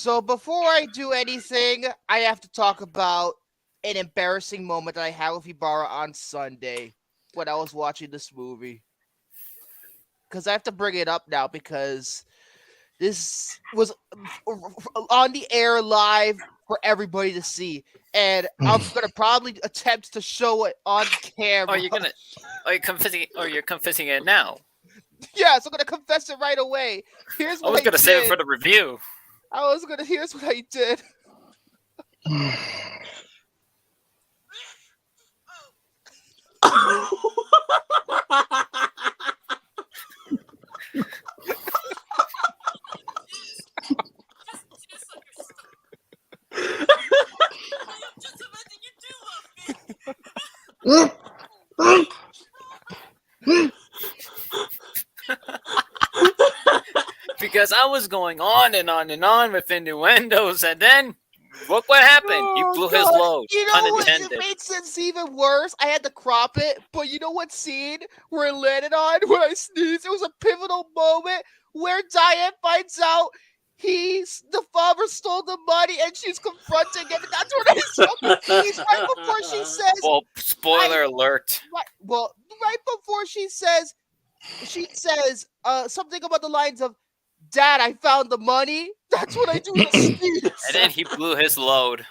So before I do anything, I have to talk about an embarrassing moment that I had with Ibarra on Sunday when I was watching this movie. Because I have to bring it up now because this was on the air live for everybody to see. And I'm gonna probably attempt to show it on camera. You're confessing it now. Yes, I'm gonna confess it right away. Here's I what was I gonna save it did. for the review. Here's what I did. Because I was going on and on and on with innuendos, and then look what happened. He blew his load. You know Pun what? It intended. made sense even worse. I had to crop it, but you know what scene where it landed on when I sneezed? It was a pivotal moment where Diane finds out the father stole the money and she's confronting him, and that's when I saw the sneeze right before she says. Well, spoiler alert. Right before she says something about the lines of, "Dad, I found the money." That's what I do the sneeze. And then he blew his load.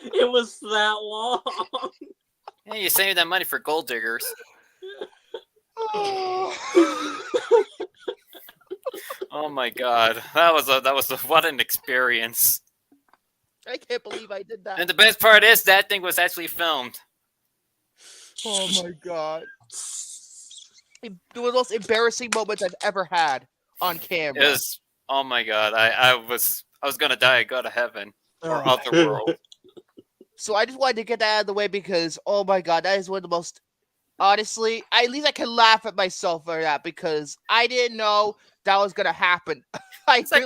It was that long. Yeah, you saved that money for gold diggers. Oh my god, that was what an experience. I can't believe I did that. And the best part is that thing was actually filmed. Oh my god. It was one of the most embarrassing moments I've ever had on camera. It was, oh my god, I was gonna die and go to heaven or otherworld. So I just wanted to get that out of the way because, oh my god, that is one of the most, honestly, at least I can laugh at myself for that because I didn't know that was gonna happen. It's like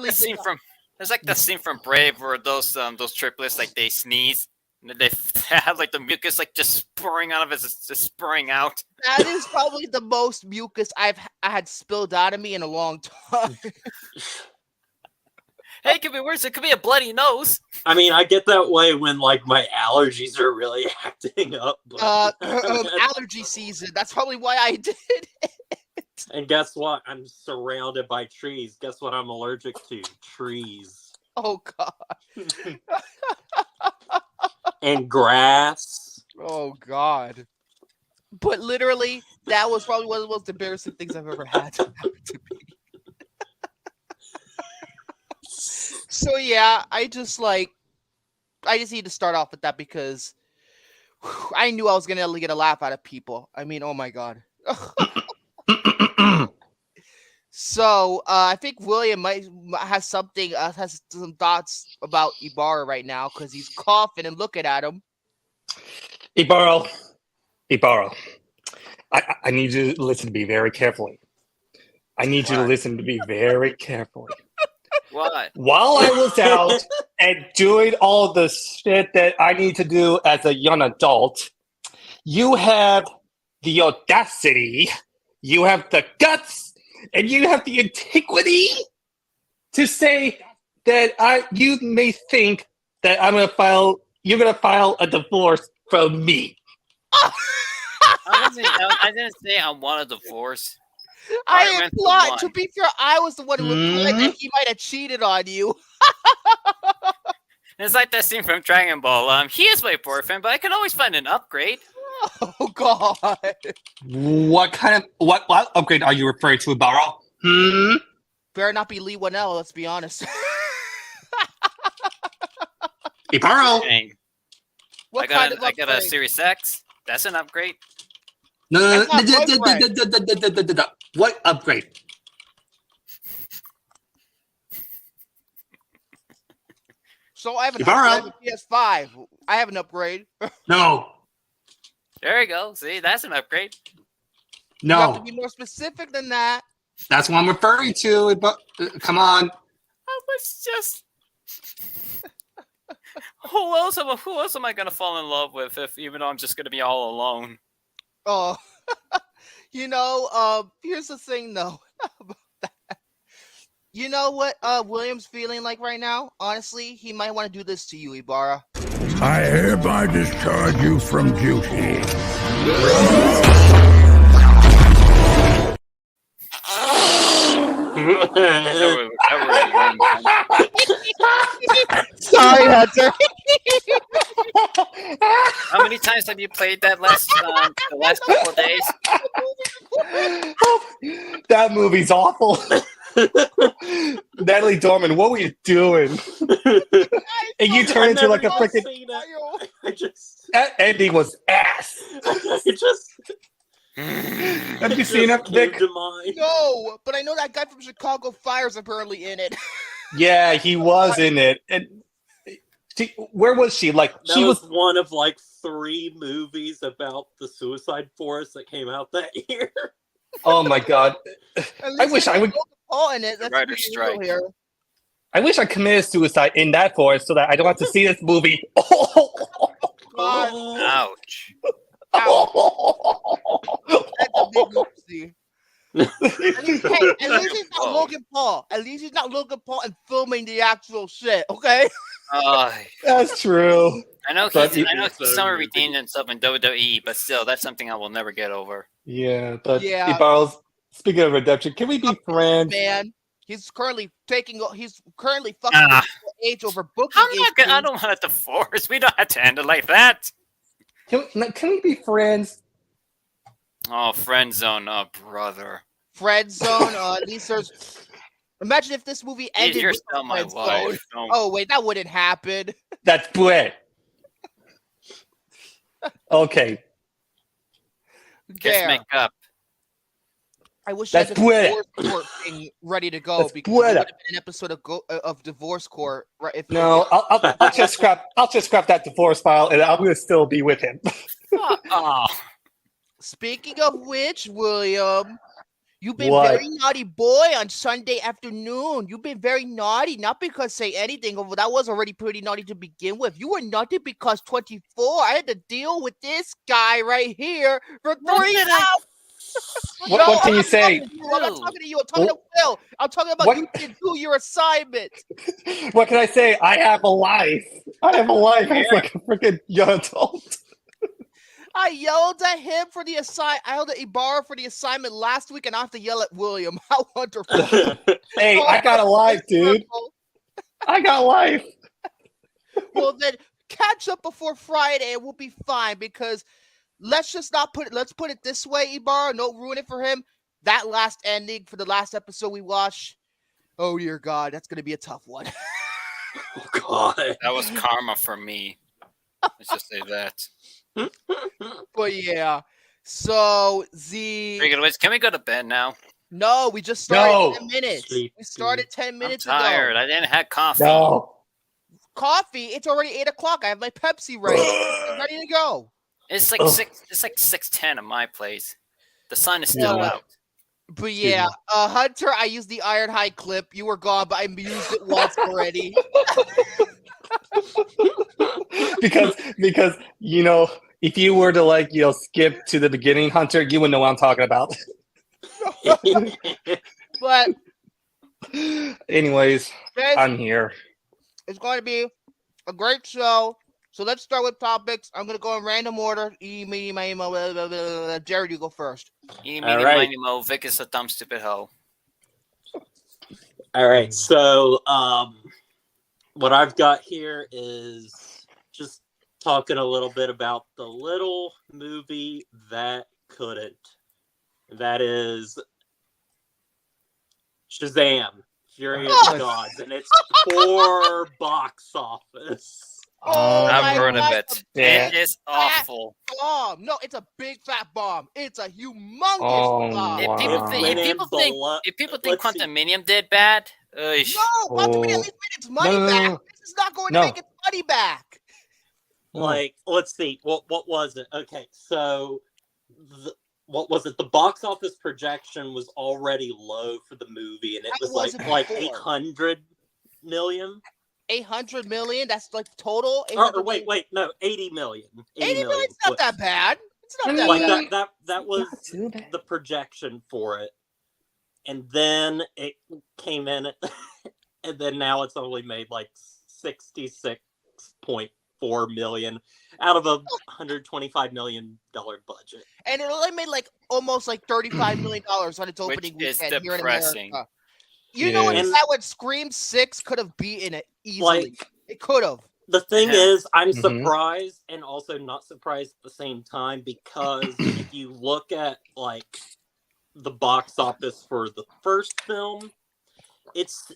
the scene from Brave where those triplets, like, they sneeze and they have like the mucus like just spurring out of it, just spurring out. That is probably the most mucus I had spilled out of me in a long time. Hey, it could be worse. It could be a bloody nose. I mean, I get that way when like my allergies are really acting up. Allergy season. That's probably why I did it. And guess what? I'm surrounded by trees. Guess what I'm allergic to? Trees. Oh god. And grass. Oh god. But literally, that was probably one of the most embarrassing things I've ever had to happen to me. So yeah, I just need to start off with that because I knew I was gonna get a laugh out of people. I mean, oh my god. So I think William has some thoughts about Ibarra right now because he's coughing and looking at him. Ibarra, I need you to listen to me very carefully. I need you to listen to me very carefully. What? While I was out and doing all the shit that I need to do as a young adult, you have the audacity, you have the guts, and you have the antiquity to say that you may think that you're gonna file a divorce from me. I didn't say I want a divorce. I implied, to be fair, I was the one who implied that he might have cheated on you. It's like that scene from Dragon Ball. He is my boyfriend, but I can always find an upgrade. Oh god! What upgrade are you referring to, Ibarra? Better not be Lee Wanell, let's be honest. Ibarra! I got a Series X. That's an upgrade. No. What upgrade? So I have an upgrade with PS5. I have an upgrade. No. There you go. See, that's an upgrade. No. You have to be more specific than that. That's what I'm referring to. Come on. I was just. Who else am I gonna fall in love with even though I'm just gonna be all alone? Oh, here's the thing though about that. You know what William's feeling like right now? Honestly, he might want to do this to you, Ibarra. I hereby discharge you from duty. Sorry, Hunter. How many times have you played that the last couple of days? That movie's awful. Natalie Dorman, what were you doing? And you turned into like a freaking. That ending was ass. Have you seen it, Vic? No, but I know that guy from Chicago Fire's apparently in it. Yeah, he was in it. And where was she? Like that she was one of like 3 movies about the suicide forest that came out that year. Oh my god! I wish I would. Oh, in it. That's Writer's strike. here. I wish I committed suicide in that forest so that I don't have to see this movie. Ouch. That's a big oopsie. At least he's not Logan Paul. At least he's not Logan Paul and filming the actual shit. Okay. That's true. I know he's summer redeemed himself in WWE, but still, that's something I will never get over. Yeah, but Yeah. Ibarra's, speaking of redemption, can we be friends? Man, he's currently fucking with age over booking. I don't want a divorce. We don't have to end it like that. Can we be friends? Oh, friend zone, brother. Friend zone. At least there's. Imagine if this movie ended. You're with still my friend zone. wife. Oh wait, that wouldn't happen. That's bull. Okay. Guess There. make up. I wish That's I had the divorce court thing ready to go That's because it would buena. have been an episode of Divorce Court. Right? If No, I'll just scrap. I'll just scrap that divorce file, and I'm gonna still be with him. Oh. Speaking of which, William, you've been What? very naughty boy on Sunday afternoon. You've been very naughty, not because say anything. Although that was already pretty naughty to begin with. You were naughty because 24. I had to deal with this guy right here for 3 hours. What can you say? I'm not talking to you. I'm talking to Will. I'm talking about What? you didn't do your assignment. What can I say? I have a life. I have a life as like a freaking young adult. I yelled at him for the I yelled at Ibarra for the assignment last week, and I have to yell at William. How wonderful! Hey, I got a life, dude. I got a life. Well, then catch up before Friday, and we'll be fine. Because let's just not put it. Let's put it this way, Ibarra. No, ruin it for him. That last ending for the last episode we watched. Oh dear God, that's gonna be a tough one. Oh God, That was karma for me. Let's just say that. But yeah. So Speaking of which, can we go to bed now? no, we just started No. 10 minutes. Sleep. We started 10 minutes I'm tired. ago. I didn't have coffee. No. Coffee. It's already 8 o'clock. I have my Pepsi ready. I'm ready to go. It's like Ugh. 6:10 at my place. The sun is still Yeah. out. But yeah, Hunter, I used the Ironhide clip. You were gone, but I used it once already. because you know, if you were to skip to the beginning, Hunter, you wouldn't know what I'm talking about. But Anyways, guys, I'm here. it's going to be a great show. So let's start with topics. I'm going to go in random order. Jared, you go first. All right. Mo, Vic is a dumb, stupid hoe. All right, so what I've got here is just talking a little bit about the little movie that couldn't. That is Shazam, Fury of the Gods, and it's poor box office. Oh, I've my heard of God, it. Yeah. It is awful. Bomb. No, it's a big fat bomb. It's a humongous Oh, bomb. If wow. people think, Went if in people think, below- if people think let's see. Quantuminium did bad, No, Quantumania at least made its money No. back. This is not going No. to make its money back. Like, let's see, what was it? Okay, so what was it? The box office projection was already low for the movie, and it How was was like it before? 800 million. 800 million. That's like total. Or wait, no, 80 million. 80 million's not that bad. It's not that Like bad. that was Not too bad. the projection for it. and then it came in, and then now it's only made like $66.4 million out of a $125 million budget. And it only made like almost like $35 million on its Which opening is weekend here in depressing. America. You know what? And- That would Scream 6 could have beaten it easily. Like, it could have. the thing Yeah. is, I'm Mhm. surprised and also not surprised at the same time, because if you look at like the box office for the first film, it's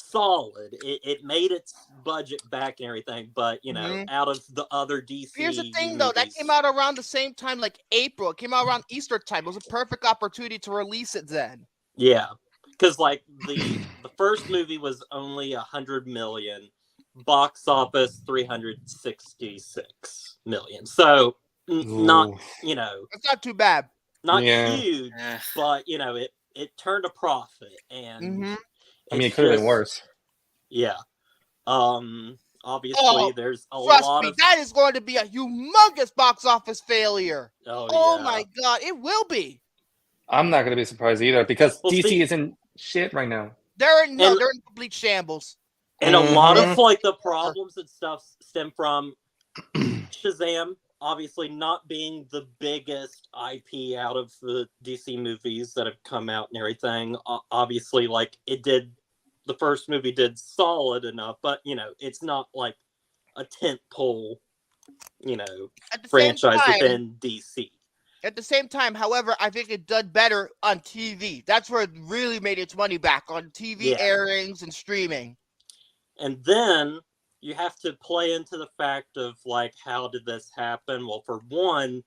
solid. It made its budget back and everything, but you know, out of the other DC Here's the thing, though. That movies- came out around the same time, like April. It came out around Easter time. It was a perfect opportunity to release it then. Yeah, because like the first movie was only 100 million, box office 366 million. So not, Ooh. you know, It's not too bad. not Yeah. huge, Eh. but you know, it turned a profit, and Mhm. I mean, it it's could have been just- worse. Yeah. Obviously, Oh, there's a Trust lot me, of. that is going to be a humongous box office failure. Oh yeah. my god, it will be. I'm not going to be surprised either because Well, DC see- is in shit right now. They're in And- they're in complete shambles. And a lot Mhm. of like the problems and stuff stem from Shazam, obviously not being the biggest IP out of the DC movies that have come out and everything. Obviously, like the first movie did solid enough, but you know, it's not like a tentpole, you know, At the franchise same time, within DC. At the same time, however, I think it done better on TV. That's where it really made its money back, on TV Yeah. airings and streaming. And then you have to play into the fact of like, how did this happen? Well, for one,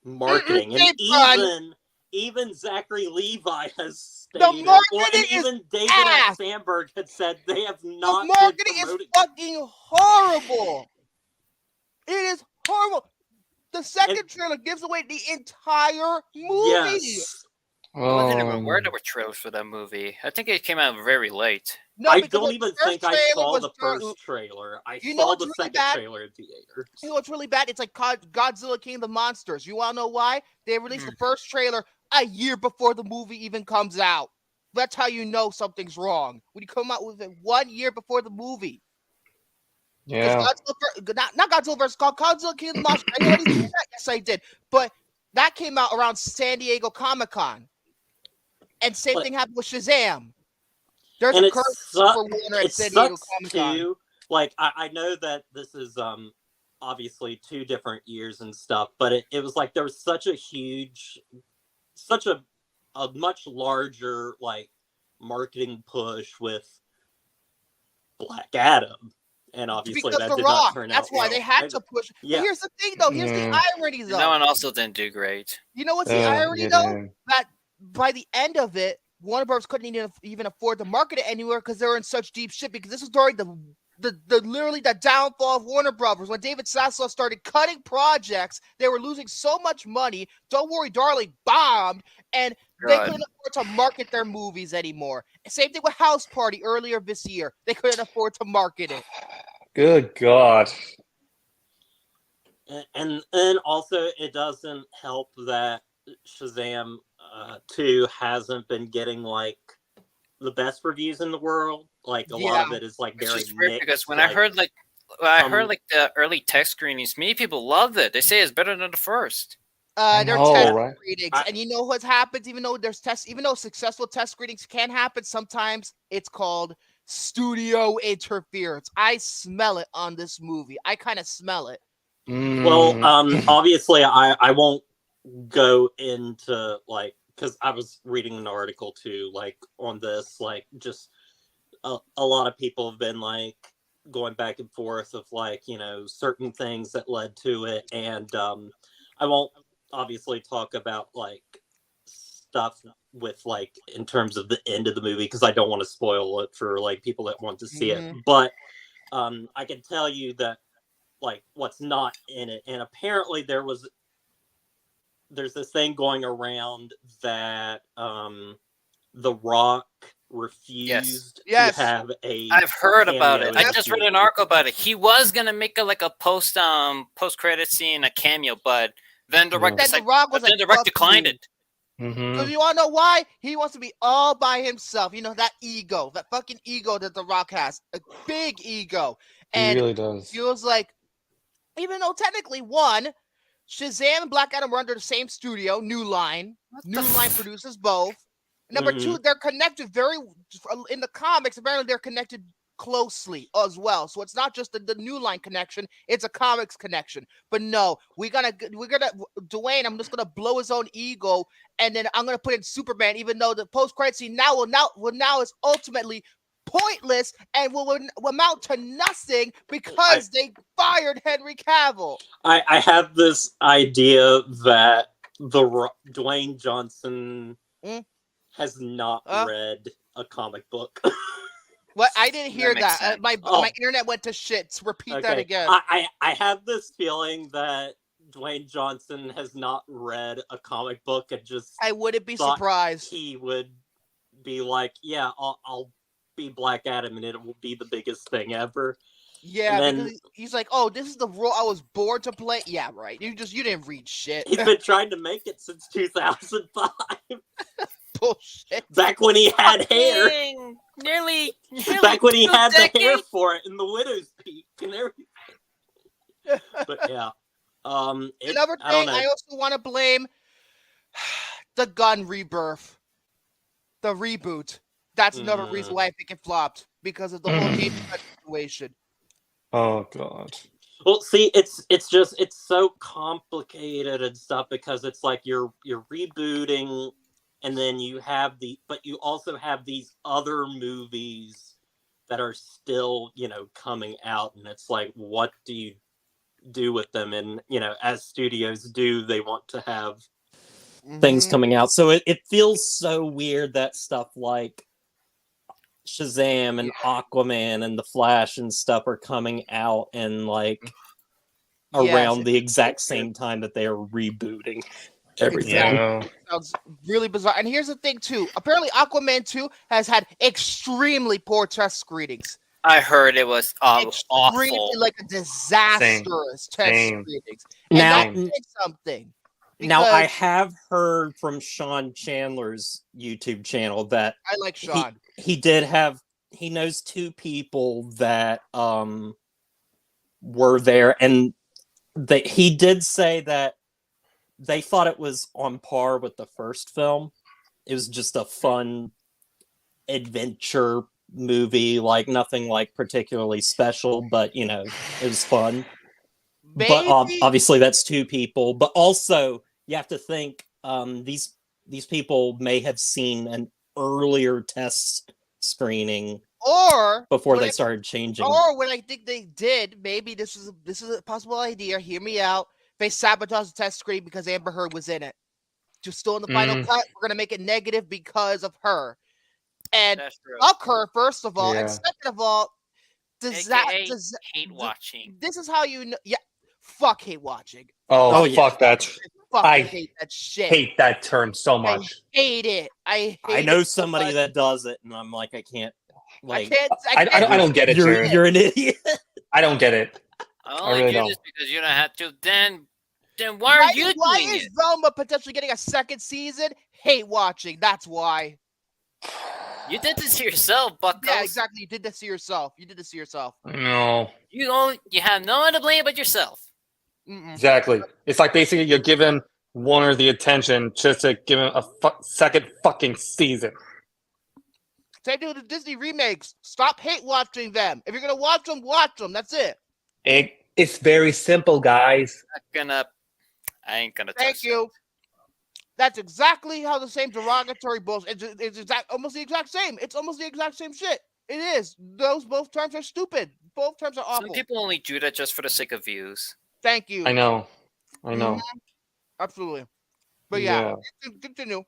marketing, and Hey, son. even Zachary Levi has The stated, marketing and is even David ass. F. Sandberg had said they have The not marketing been is promoting. fucking horrible. It is horrible. The second And- trailer gives away the entire movie. Yes. I wasn't even Oh. aware there were trailers for that movie. I think it came out very late. No, I because don't the even first think I trailer saw was the tur- first trailer. I You know saw what's the really second bad? trailer in theaters. You know what's really bad? It's like Godzilla King of the Monsters. You want to know why? They released the first trailer a year before the movie even comes out. That's how you know something's wrong. When you come out with it 1 year before the movie. Yeah. Not Godzilla vs. Kong, Godzilla King of the Monsters. I already seen that. Yes, I did. But that came out around San Diego Comic-Con. And same But- thing happened with Shazam. There's And a it curse suck- for Warner at It San Diego sucks Comic-Con. too. Like I know that this is obviously 2 different years and stuff, but it was like there was such a much larger like marketing push with Black Adam, and obviously Because that The did Rock. not turn That's out why well. they had to push. Yeah. But here's the thing, though. Here's Yeah. the irony, though. That one also didn't do great. You know what's the irony, though? Yeah. That by the end of it, Warner Bros. Couldn't even afford to market it anywhere because they were in such deep shit. Because this was during the literally the downfall of Warner Brothers. When David Zaslav started cutting projects, they were losing so much money. Don't Worry, Darling bombed, and they God. couldn't afford to market their movies anymore. Same thing with House Party earlier this year. They couldn't afford to market it. Good God. And also it doesn't help that Shazam 2 hasn't been getting like the best reviews in the world. Like a lot of it is like Which very is weird mixed. because when I heard the early test screenings, many people loved it. They say it's better than the first. They're know, test right? screenings, I- and you know what happens? Even though successful test screenings can happen, sometimes it's called studio interference. I smell it on this movie. I kind of smell it. Well, Mm. obviously, I won't go into like, because I was reading an article too, like on this, like just a lot of people have been like going back and forth of like, you know, certain things that led to it, and I won't obviously talk about like stuff with like in terms of the end of the movie because I don't want to spoil it for like people that want to see it, but I can tell you that like what's not in it, and apparently there's this thing going around that The Rock refused Yes. to have a I've heard about cameo it. I in just the read an movie. article about it. He was gonna make a post credit scene, a cameo, but then the Rock Then The decided, Rock was then like, the Rock "Fuck declined you." it. Because you want to know why? He wants to be all by himself. You know, that ego, that fucking ego that The Rock has. A big ego. He really does. Feels like, even though technically one, Shazam and Black Adam were under the same studio, New Line. New Line produces both. Number two, they're connected in the comics, apparently they're connected closely as well. So it's not just the New Line connection, it's a comics connection. But no, we're gonna Dwayne, I'm just gonna blow his own ego, and then I'm gonna put in Superman, even though the post-credit scene now is ultimately pointless and will amount to nothing because they fired Henry Cavill. I have this idea that Dwayne Johnson has not read a comic book. What? I didn't hear that. My internet went to shit. Repeat that again. I have this feeling that Dwayne Johnson has not read a comic book and just I wouldn't be surprised. He would be like, yeah, I'll be Black Adam and it will be the biggest thing ever. Yeah, because he's like, oh, this is the role I was born to play. Yeah, right. You didn't read shit. He's been trying to make it since 2005. Bullshit. Back when he had hair. Nearly Back when he had decades. the hair for it in the Widow's Peak and everything. But yeah. Another thing, I also want to blame the Gun rebirth. The reboot. That's another reason why I think it flopped. Because of the whole James Gunn situation. Oh god. Well, see, it's so complicated and stuff because it's like you're rebooting, and then you also have these other movies that are still, coming out, and it's like, what do you do with them? And as studios do, they want to have things coming out, so it feels so weird that stuff like Shazam and Aquaman and the Flash and stuff are coming out and around the exact same time that they are rebooting everything. Yeah. Sounds really bizarre. And here's the thing too. Apparently Aquaman 2 has had extremely poor test screenings. I heard it was extremely awful. Like a disastrous test screenings. And Now, that's something. Now I have heard from Sean Chandler's YouTube channel that I like Sean. He knows two people that were there, and he did say that they thought it was on par with the first film. It was just a fun adventure movie, nothing particularly special, but it was fun. Maybe. But obviously that's two people, but also you have to think these people may have seen an earlier test screening before they started changing. Or what I think they did, maybe this is a possible idea, hear me out. They sabotaged the test screen because Amber Heard was in it. Just still in the final cut, we're gonna make it negative because of her. And fuck her, first of all, and second of all, hate watching. This is how fuck hate watching. Fuck that. I hate that shit. Hate that term so much. I hate it. I know somebody that does it, and I'm like, I can't. I don't get it. You're an idiot. I don't get it. I only get this because you don't have to. Then why are you doing it? Why is Velma potentially getting a second season? Hate watching. That's why. You did this to yourself, Buckles. Yeah, exactly. You did this to yourself. No. You have no one to blame but yourself. Exactly. It's like basically you're giving Warner the attention just to give him a second fucking season. Same thing with the Disney remakes. Stop hate watching them. If you're gonna watch them. That's it. It's very simple, guys. I ain't gonna. Thank you. That's exactly how the same derogatory bullshit. It's almost the exact same. It's almost the exact same shit. It is. Both terms are stupid. Both terms are awful. Some people only do that just for the sake of views. Thank you. I know. Absolutely. But yeah. Continue.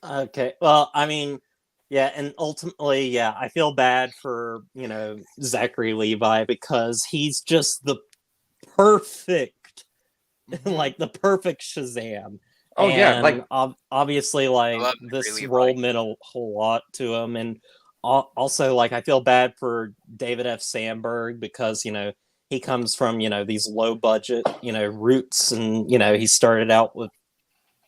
Okay. Well, I mean, yeah, and ultimately, I feel bad for, Zachary Levi because he's just the perfect, the perfect Shazam. Oh, and obviously, this role meant a whole lot to him. And also, I feel bad for David F. Sandberg because, he comes from, these low budget, roots. And, he started out with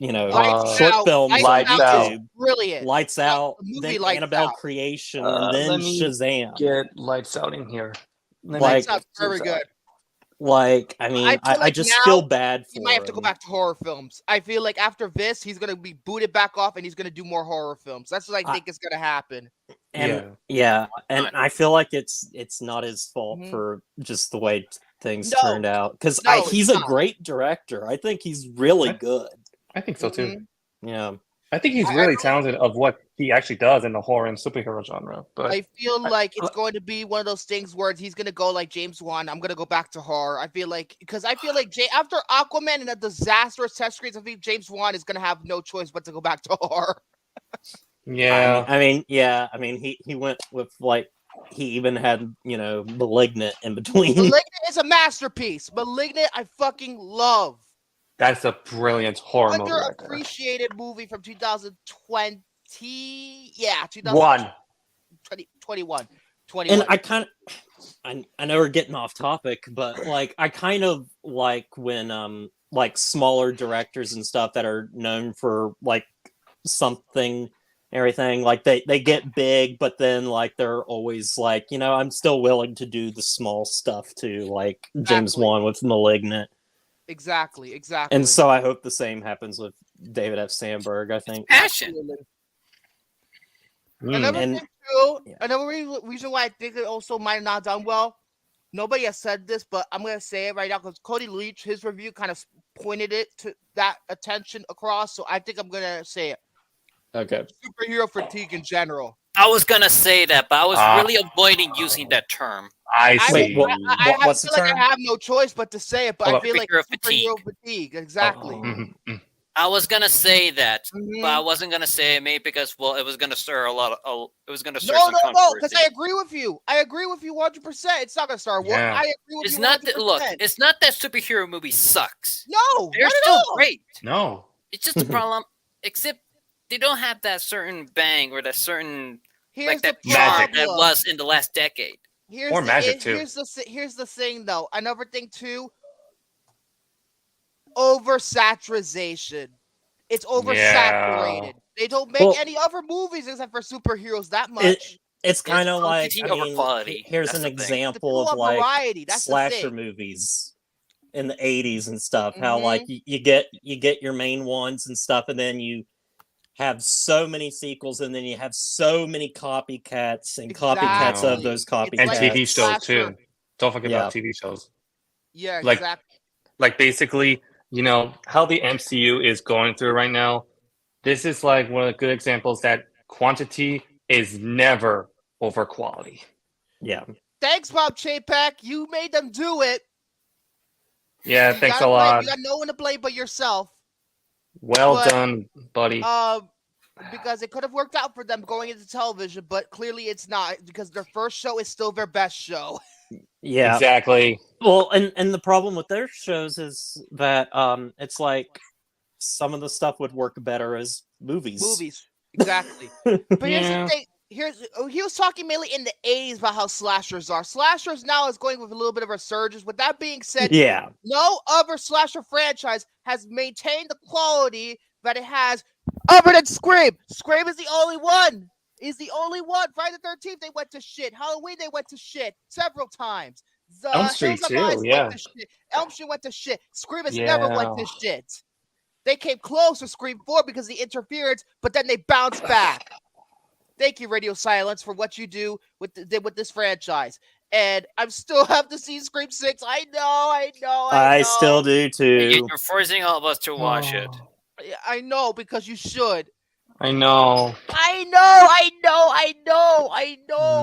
Lights short Out. films on Lights Out. YouTube. Brilliant. Lights Out, The movie then Lights Annabelle Out. Creation, and then let me Shazam. Get Lights Out in here. Lights Out very good. Like, I mean, I feel I like just now feel bad He for might have to go him. back to horror films. I feel like after this, he's gonna be booted back off, and he's gonna do more horror films. That's what I think is gonna happen. And and I feel like it's not his fault for just the way things turned out, because he's a great director. I think he's really good. I think so too. Yeah, I think he's really talented of what he actually does in the horror and superhero genre. But I feel like it's going to be one of those things where he's gonna go like James Wan. I'm gonna go back to horror. I feel like after Aquaman and a disastrous test screens, I think James Wan is gonna have no choice but to go back to horror. Yeah, I mean, he went with he even had Malignant in between. Malignant is a masterpiece. Malignant, I fucking love. That's a brilliant horror movie. Underappreciated movie from 2020. Yeah, 2021. And I know we're getting off topic, but I kind of like when smaller directors and stuff that are known for something, everything, they get big, but then they're always I'm still willing to do the small stuff too, James Wan with Malignant. Exactly. And so I hope the same happens with David F. Sandberg. I think passion. Another reason why I think it also might have not done well. Nobody has said this, but I'm gonna say it right now because Cody Leach, his review kind of pointed it to that attention across. So I think I'm gonna say it. Okay. Superhero fatigue in general. I was gonna say that, but I was really avoiding using that term. I see. What's the term? I have no choice but to say it, but I feel like superhero fatigue. Exactly. I was gonna say that, but I wasn't gonna say it maybe because it was gonna stir some controversy. No, because I agree with you. I agree with you 100%. It's not gonna start. Yeah. I agree with it's you. Not 100%. that. Look, it's not that superhero movie sucks. No, they're not still at all. great. No, it's just a problem. Except they don't have that certain bang or that certain that charm that was in the last decade. Magic too. Here's the thing though. Another thing too. Oversaturation. It's oversaturated. They don't make any other movies except for superheroes that much. It's kind of here's an example of variety. That's slasher movies in the 80s and stuff. How you get your main ones and stuff, and then you have so many sequels, and then you have so many copycats and copycats of those copycats. And TV shows too. Don't forget about TV shows. Yeah, exactly. Basically, how the MCU is going through right now. This is one of the good examples that quantity is never over quality. Yeah. Thanks, Bob Chapek. You made them do it. Yeah, thanks a lot. You got no one to blame but yourself. Well done, buddy. Because it could have worked out for them going into television, but clearly it's not because their first show is still their best show. Yeah, exactly. Well, and the problem with their shows is that it's some of the stuff would work better as movies. Exactly. But here's the thing. He was talking mainly in the 80s about how slashers are. Slashers now is going with a little bit of a resurgence. With that being said, no other slasher franchise has maintained the quality that it has other than Scream. Scream is the only one. Friday the 13th, they went to shit. Halloween, they went to shit several times. Elm Street too, Elm Street went to shit. Scream has never went to shit. They came close to Scream 4 because of the interference, but then they bounced back. Thank you, Radio Silence, for what you do with this franchise. And I still have to see Scream 6. I know. I still do too. You're forcing all of us to watch it. I know, because you should. I know.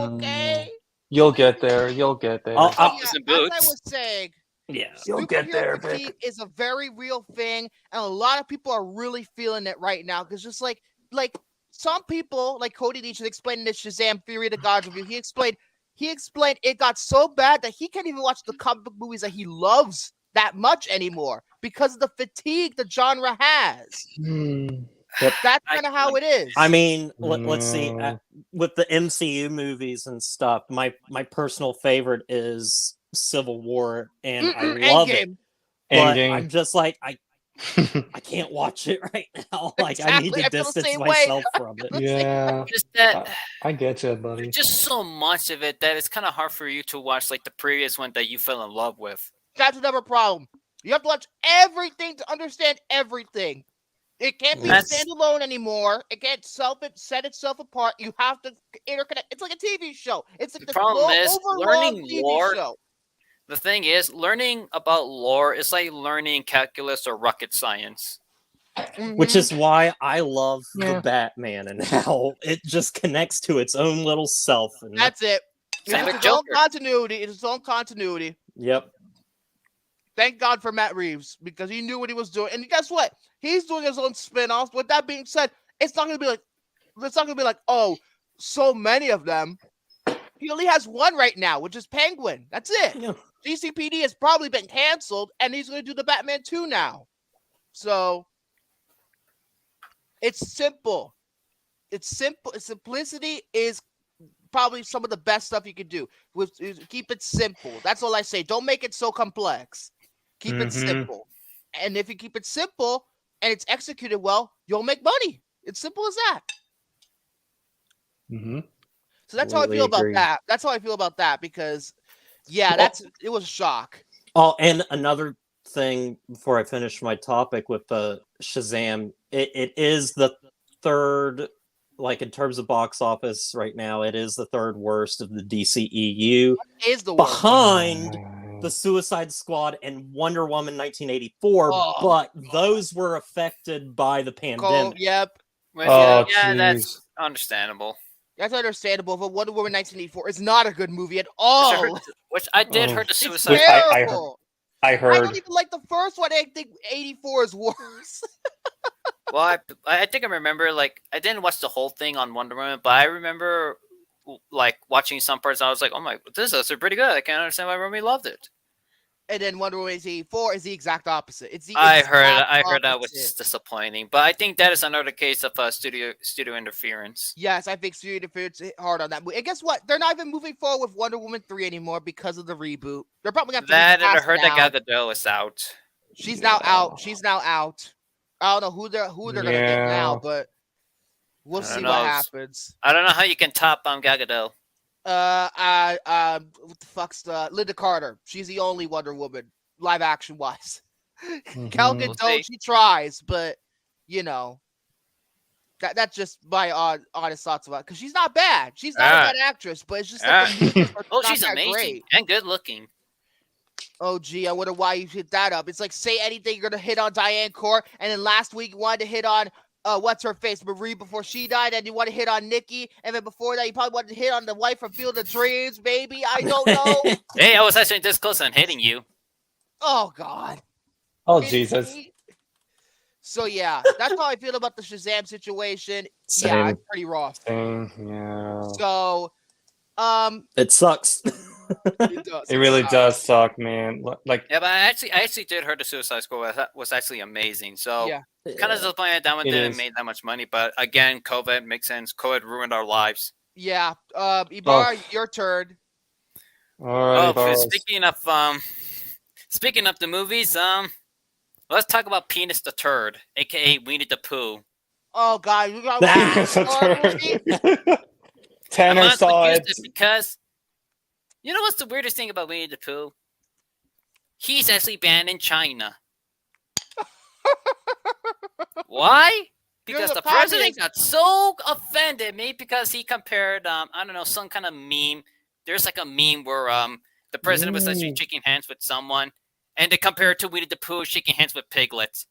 Okay. You'll get there. As I was saying, you'll get there. Fatigue is a very real thing, and a lot of people are really feeling it right now. Because just like some people, like Cody Leach, explained in his Shazam Theory of the Gods review, he explained it got so bad that he can't even watch the comic book movies that he loves that much anymore because of the fatigue the genre has. Yep. That's kind of how it is. I mean, let's see. With the MCU movies and stuff, my personal favorite is Civil War, and I love it. But I'm just I can't watch it right now. Like I need Exactly, to I feel the distance same way. myself from it. Yeah, Just that I get you, buddy. there's just so much of it that it's kind of hard for you to watch like the previous one that you fell in love with. That's another problem. You have to watch everything to understand everything. It can't be That's- standalone anymore. It can't set itself apart. You have to interconnect. It's like a TV show. It's like The problem is overlong learning TV lore. show. The thing is, learning about lore is like learning calculus or rocket science. Which is why I love Yeah. the Batman and how it just connects to its own little self. And That's it. Same with It's its own Joker. continuity. It's its own continuity. yep. Thank God for Matt Reeves because he knew what he was doing. And guess what? He's doing his own spin-offs. With that being said, it's not gonna be like, oh, so many of them. He only has one right now, which is Penguin. That's it. Yeah. GCPD has probably been canceled, and he's gonna do the Batman 2 now. So it's simple. It's simple. Simplicity is probably some of the best stuff you could do. Keep it simple. That's all I say. Don't make it so complex. Keep it simple. And if you keep it simple and it's executed well, you'll make money. It's simple as that. Mm-hmm. So that's how I feel about that. That's how I feel about that because, yeah, it was a shock. Oh, and another thing before I finish my topic with Shazam, it is the third, like in terms of box office right now, it is the third worst of the DCEU. Is the worst. Behind the Suicide Squad and Wonder Woman 1984, but those were affected by the pandemic. Yep. Well, Oh, yeah, jeez. that's understandable. That's understandable, but Wonder Woman 1984 is not a good movie at all. Which I did Oh. heard the It's Suicide terrible. I I heard. don't even like the first one. I think 84 is worse. Well, I think I remember, like, I didn't watch the whole thing on Wonder Woman, but I remember, like, watching some parts. I was like, oh my, this is pretty good. I can't understand why Romy loved it. And then Wonder Woman 84 is the exact opposite. It's the I exact heard that was opposite. disappointing, but I think that is another case of studio interference. Yes, I think studio interference hit hard on that movie. And guess what? They're not even moving forward with Wonder Woman 3 anymore because of the reboot. They're probably going to That and I recast heard now. that Gal Gadot is out. She's now out. She's now out. I don't know who they're gonna get now, but we'll I don't see know. what happens. I don't know how you can top Gal Gadot. What the fuck's Linda Carter? She's the only Wonder Woman, live action wise. Gal Mhm. Gadot, We'll see. she tries, but you know, that's just my honest thoughts about it. Because she's not bad. She's not a bad actress, but it's just that the movies are Oh, not she's that amazing great. and good looking. Oh, gee, I wonder why you hit that up. It's like say anything, you're gonna hit on Diane Core, and then last week you wanted to hit on what's her face, Marie before she died, and you want to hit on Nikki, and then before that you probably wanted to hit on the wife from Field of Dreams, maybe. I don't know. Hey, I was actually this close on hitting you. Oh God. Oh, It's Jesus. me. So yeah, that's how I feel about the Shazam situation. Same. Yeah, it's pretty rough. Yeah. So, It sucks. it does. It really does suck, man. Like, Yeah, but I actually did heard the Suicide Squad was actually amazing. So Yeah. kind of disappointed that one It didn't is. make that much money. But again, COVID makes sense. COVID ruined our lives. Yeah. Ibarra, your turn. all right, Oh, Boris. speaking of the movies, let's talk about Penis the Turd, aka Winnie the Pooh. Oh God, you got It's a turd. Tanner I'm saw it. confused because you know what's the weirdest thing about Winnie the Pooh? He's actually banned in China. Why? You're Because the the president communist. got so offended, maybe because he compared I don't know, some kind of meme. There's like a meme where the president was actually Ooh. shaking hands with someone, and they compare it to Winnie the Pooh shaking hands with piglets.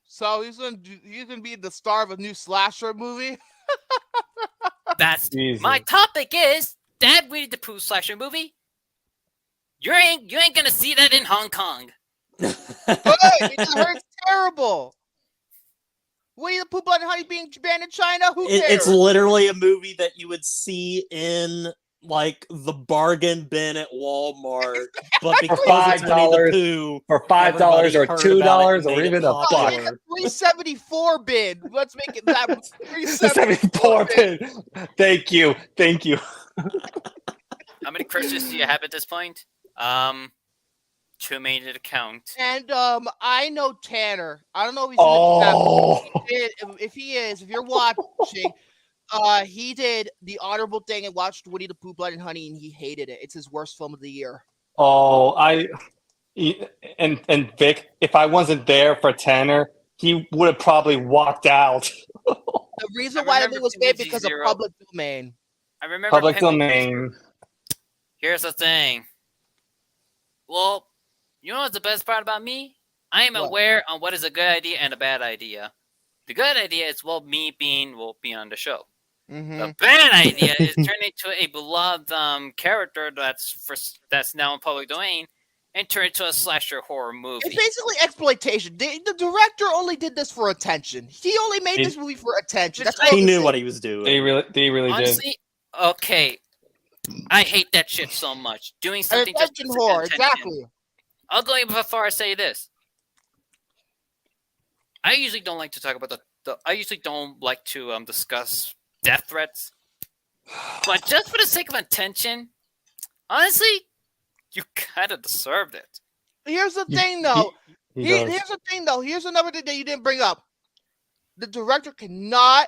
So he's gonna be the star of a new slasher movie. That's Jesus. my topic is that Winnie the Pooh slasher movie. You ain't gonna see that in Hong Kong. Good, it hurts terrible. Winnie the Pooh Blood and Honey being banned in China? Who cares? It's literally a movie that you would see in like the bargain bin at Walmart, but because it's Winnie the $5 Pooh, For $5 everybody or heard $2 about it and or made even it a Oh, popular. it's a 374 bid. Let's make it that 74 374 bid. pin. Thank you. How many Christians do you have at this point? Two made it count. And I know Tanner. I don't know if he's in the chat. Oh, If he is, if you're watching, he did the honorable thing and watched Winnie the Pooh, Blood and Honey, and he hated it. It's his worst film of the year. oh, and Vic, if I wasn't there for Tanner, he would have probably walked out. The reason why the movie was made because of public domain. I remember Public Penny- domain. Here's the thing. Well, you know what's the best part about me? I am What? aware on what is a good idea and a bad idea. The good idea is me being on the show. Mm-hmm. The bad idea is turning to a beloved character that's now in public domain and turn it to a slasher horror movie. It's basically exploitation. The director only did this for attention. He only made this movie for attention. That's all He I'm knew saying. what he was doing. They really did. Honestly, okay. I hate that shit so much. Doing something just Attention for horror, attention. exactly. I'll go even far as say this. I usually don't like to talk about I usually don't like to discuss death threats. But just for the sake of attention, honestly, you kind of deserved it. Here's the thing, though. He does. Here's the thing, though. Here's another thing that you didn't bring up. The director cannot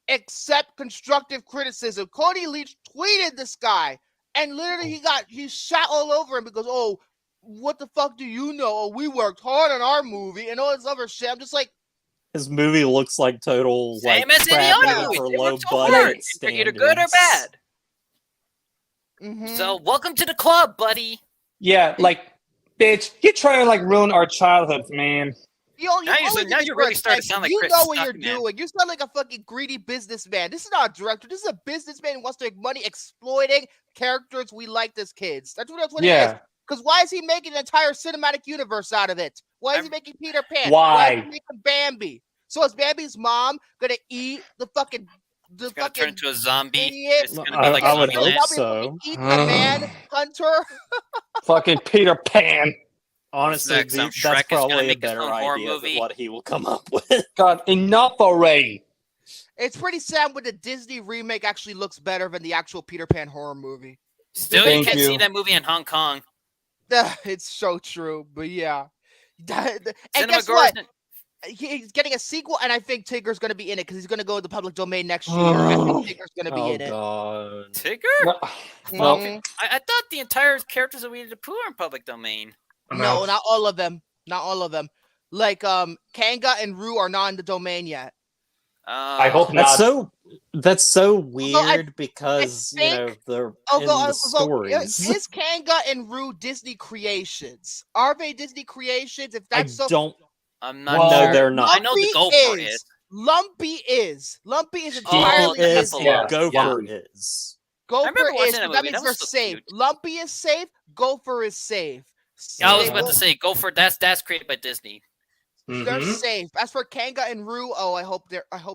accept constructive criticism. Cody Leach tweeted this guy, and literally he shot all over him because, oh, what the fuck do you know? Oh, we worked hard on our movie and all this other shit. I'm just like, His movie looks like total like Same as any crap other made movie. for They low worked so hard, budget for either good or standards. bad. mhm. So welcome to the club, buddy. Yeah, like, bitch, you're trying to like ruin our childhoods, man. You Now you're- only now did it you're for really starting to attention. sound like you Chris know what you're Stuckman. doing. You sound like a fucking greedy businessman. This is not a director. This is a businessman who wants to make money exploiting characters we liked as kids. That's what it is. Yeah. Because why is he making an entire cinematic universe out of it? Why is he making Peter Pan? Why? is he making Bambi? So is Bambi's mom gonna eat the fucking It's gonna turn into a zombie. idiot? It's gonna I- be like I would Zombieland. hope so. Eat the man hunter? Fucking Peter Pan. Honestly, Next, that's Shrek is gonna probably a make his better own horror idea movie. than what he will come up with. God, enough already. It's pretty sad when the Disney remake actually looks better than the actual Peter Pan horror movie. Still, Thank you can't you. see that movie in Hong Kong. It's so true, but yeah. And Cinema guess what? Gordon- He's getting a sequel, and I think Tigger's going to be in it because he's going to go to the public domain next year. I think Tigger's going to be Oh in it. god. Tigger? No, Mhm. I thought the entire characters of Winnie the Pooh are in public domain. No, not all of them. Not all of them. Like Kanga and Rue are not in the domain yet. I hope That's not. so weird because you know think- they're Oh, in go, the go, stories. is Kanga and Rue Disney creations? Are they Disney creations? If I that's so, don't I'm not Well, know sure. they're not. I know the Gopher is. Lumpy is. Lumpy is Oh, entirely Gopher is Disney. Yeah, and Gopher is. Gopher remember watching is, that but that movie. means That they're was so safe. cute. Lumpy is safe. Gopher is safe. I was They about to both- say Gopher. That's created by Disney. They're Mhm. safe. As for Kanga and Rue, oh, I hope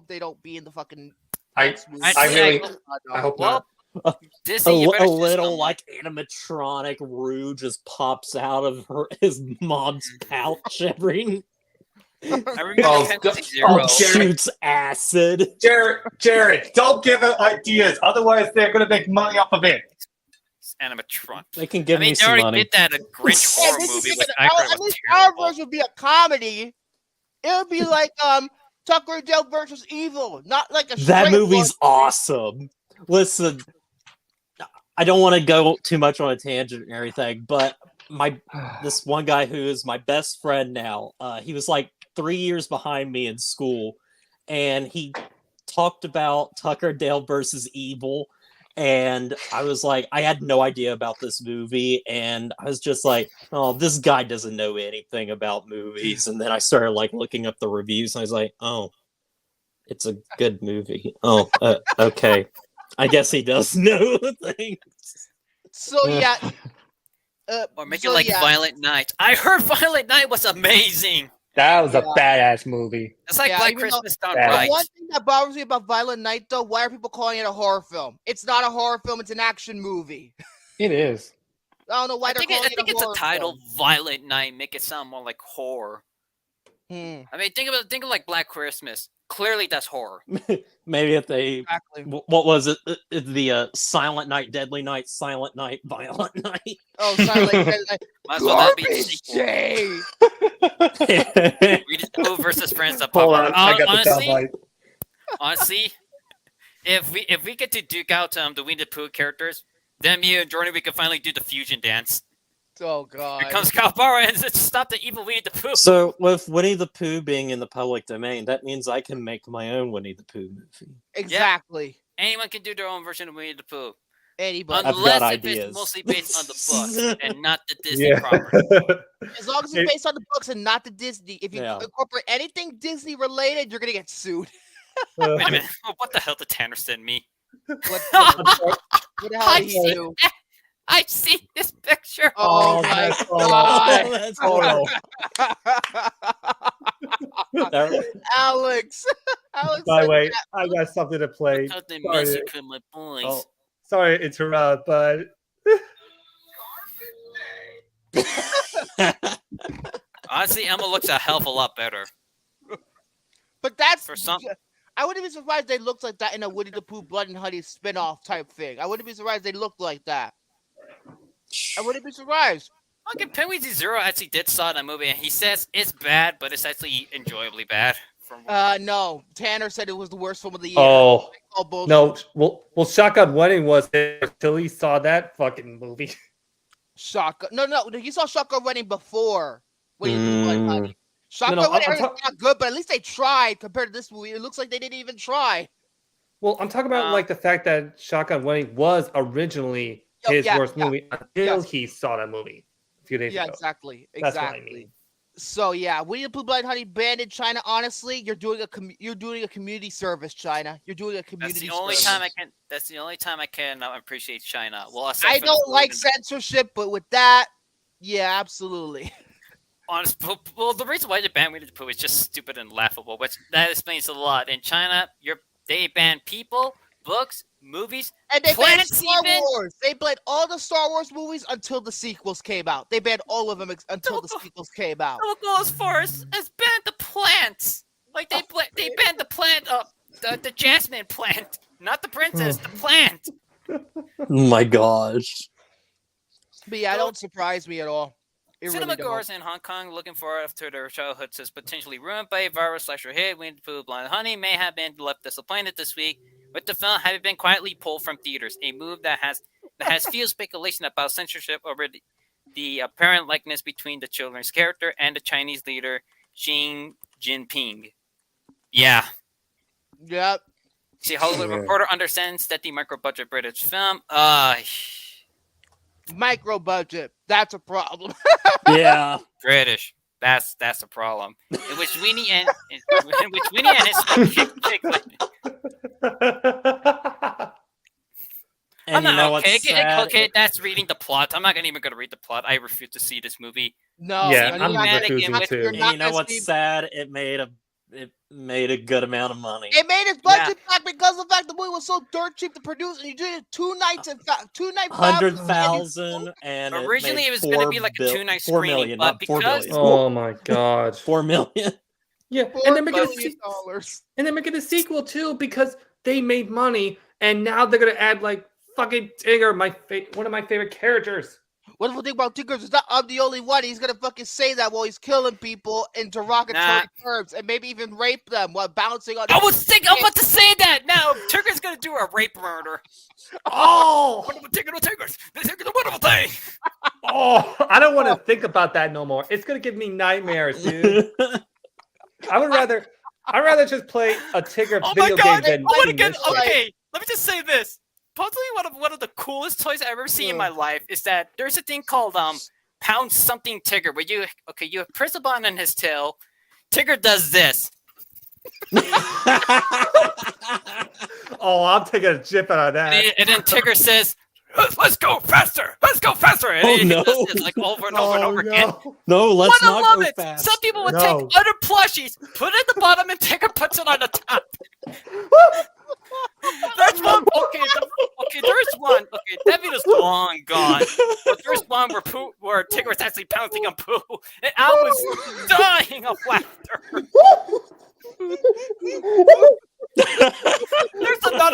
they don't be in the fucking. I next movie. I really- God, no. I hope Well, not. Disney, you better A do little something. like animatronic Rue just pops out of his mom's pouch every I remember Oh, Fantasy God. Zero. Oh, Jared. shoots acid. Jared, don't give it ideas. Otherwise, they're going to make money off of it. It's animatronic. They can give I mean, me they some already money. did that in a Grinch Yeah, horror this is movie thinking with our- Ibarra. at least our version would be a comedy. It would be like Tucker and Dale versus Evil, not like a That straight movie's one. awesome. Listen, I don't want to go too much on a tangent and everything, but this one guy who is my best friend now, he was like 3 years behind me in school, and he talked about Tucker and Dale versus Evil, and I was like, I had no idea about this movie, and I was just like, oh, this guy doesn't know anything about movies. And then I started like looking up the reviews, and I was like, oh, it's a good movie. Oh, okay. I guess he does know things. So yeah. Or make so it like yeah. Violent Night. I heard Violent Night was amazing. That was a Yeah. badass movie. It's like Yeah, Black even though- Christmas done Yeah. right. One thing that bothers me about Violent Night, though, why are people calling it a horror film? It's not a horror film; it's an action movie. It is. I don't know why I they're think, calling I think it it's a horror title, film. Violent Night, make it sound more like horror. Hmm. I mean, think of like Black Christmas. Clearly, that's horror. Maybe if they, Exactly. what was it? The Silent Night, Deadly Night, Silent Night, Violent Night. Oh, sorry, like Might as well that be the garbage sequel. day. Read it. Oh, versus Friends. Hold on, I got the Honestly, soundbite. honestly, if we get to duke out the Winnie the Pooh characters, then me and Jordan we can finally do the fusion dance. Oh God. Here comes Ibarra and stop the evil Winnie the Pooh. So with Winnie the Pooh being in the public domain, that means I can make my own Winnie the Pooh movie. Exactly. Anyone can do their own version of Winnie the Pooh, Anybody. I've got unless if ideas. it's mostly based on the books and not the Disney Yeah. property. As long as it's based on the books and not the Disney. If you Yeah. incorporate anything Disney related, you're gonna get sued. Wait a minute, what the hell did Tanner send me? What the hell I did he see, do? I see this picture. Oh, my that's God. That's Oh, no. Alex. Alex. By the said way, that. I got something to play. How they Sorry, massacre my boys. Oh. sorry to interrupt, but Honestly, Emma looks a hell of a lot better. But that's For some- I wouldn't be surprised they looked like that in a Winnie the Pooh Blood and Honey spin-off type thing. I wouldn't be surprised they looked like that. I wouldn't be surprised. Okay, Penweezy Zero actually did saw that movie, and he says it's bad, but it's actually enjoyably bad. No. Tanner said it was the worst film of the year. oh Oh, bullshit. no, well, Shotgun Wedding was until he saw that fucking movie. Shotgun. No. You saw Shotgun Wedding before Winnie the Pooh Blood and Honey. Shotgun no, Wedding I'm is talk- not good, but at least they tried compared to this movie. It looks like they didn't even try. Well, I'm talking about like the fact that Shotgun Wedding was originally his worst movie until he saw that movie a few days Yeah, ago. exactly. That's what I Exactly. mean. So yeah, Winnie the Pooh Blood and Honey banned in China. Honestly, you're doing a community service, China. You're doing a That's community. the only service. time I can. That's the only time I can appreciate China. Well, aside I from the don't food like and- censorship, but with that, yeah, absolutely. Honest, well, the reason why they banned Winnie the Pooh is just stupid and laughable, which that explains a lot. In China, they ban people, books, movies, And they banned plants Star even. Wars. They banned all the Star Wars movies until the sequels came out. They banned all of them until the sequels came out. Don't go as far as ban the plants. Like they banned the plant, the jasmine plant, not the princess, the plant. Oh my gosh. But yeah, it don't surprise me at all. It Cinema really don't. goers in Hong Kong looking forward after their childhoods is potentially ruined by a viral slasher hit. Winnie the Pooh, Blind Honey may have been left disappointed this week, with the film having been quietly pulled from theaters. A move that has fueled speculation about censorship over the apparent likeness between the children's character and the Chinese leader Xi Jinping. Yeah. Yep. See, Hollywood Reporter understands that the micro-budget British film, Micro budget. That's a problem. Yeah. British. That's a problem. In which Winnie and his And you know what's sad? okay, that's reading the plot. I'm not even gonna read the plot. I refuse to see this movie. No. Yeah, you're I'm not- refusing you're to. not And you know gonna what's see- sad? It made a good amount of money. It made its budget back because of the fact the movie was so dirt cheap to produce, and you did it 2 nights and 100,000 and Originally, it was going gonna be like a 2-night 4 screening, million, but not 4 because- billion. Oh my god. 4 million. Yeah, $4 and they're making billion. and they're making a sequel too because they made money, and now they're gonna add like fucking Tigger, one of my favorite characters. Wonderful thing about Tinker is not I'm the only one. He's gonna fucking say that while he's killing people in derogatory Nah. terms and maybe even rape them while bouncing on. I was about to say that. Now Tigger's gonna do a rape murder. Oh, Wonderful Tigger, no Tiggers. They think it's a wonderful thing. oh! I don't want to think about that no more. It's gonna give me nightmares, dude. I'd rather just play a Tigger Oh my video god! game than I want to see get this shit. okay. Let me just say this. Possibly one of the coolest toys I've ever seen in my life is that there's a thing called pound something Tigger, where you press a button on his tail. Tigger does this. Oh, I'm taking a chip out of that. And then Tigger says, "Let's go faster! Let's go faster!" And Oh, he no. does it like over and over and over again. No, let's But I not love go it. fast. Some people would No. take other plushies, put it at the bottom, and Tigger puts it on the top. There's one. Okay, there's one. Okay, that video's long gone. But there's one where Tigger was actually pouncing on Pooh, and I was dying of laughter.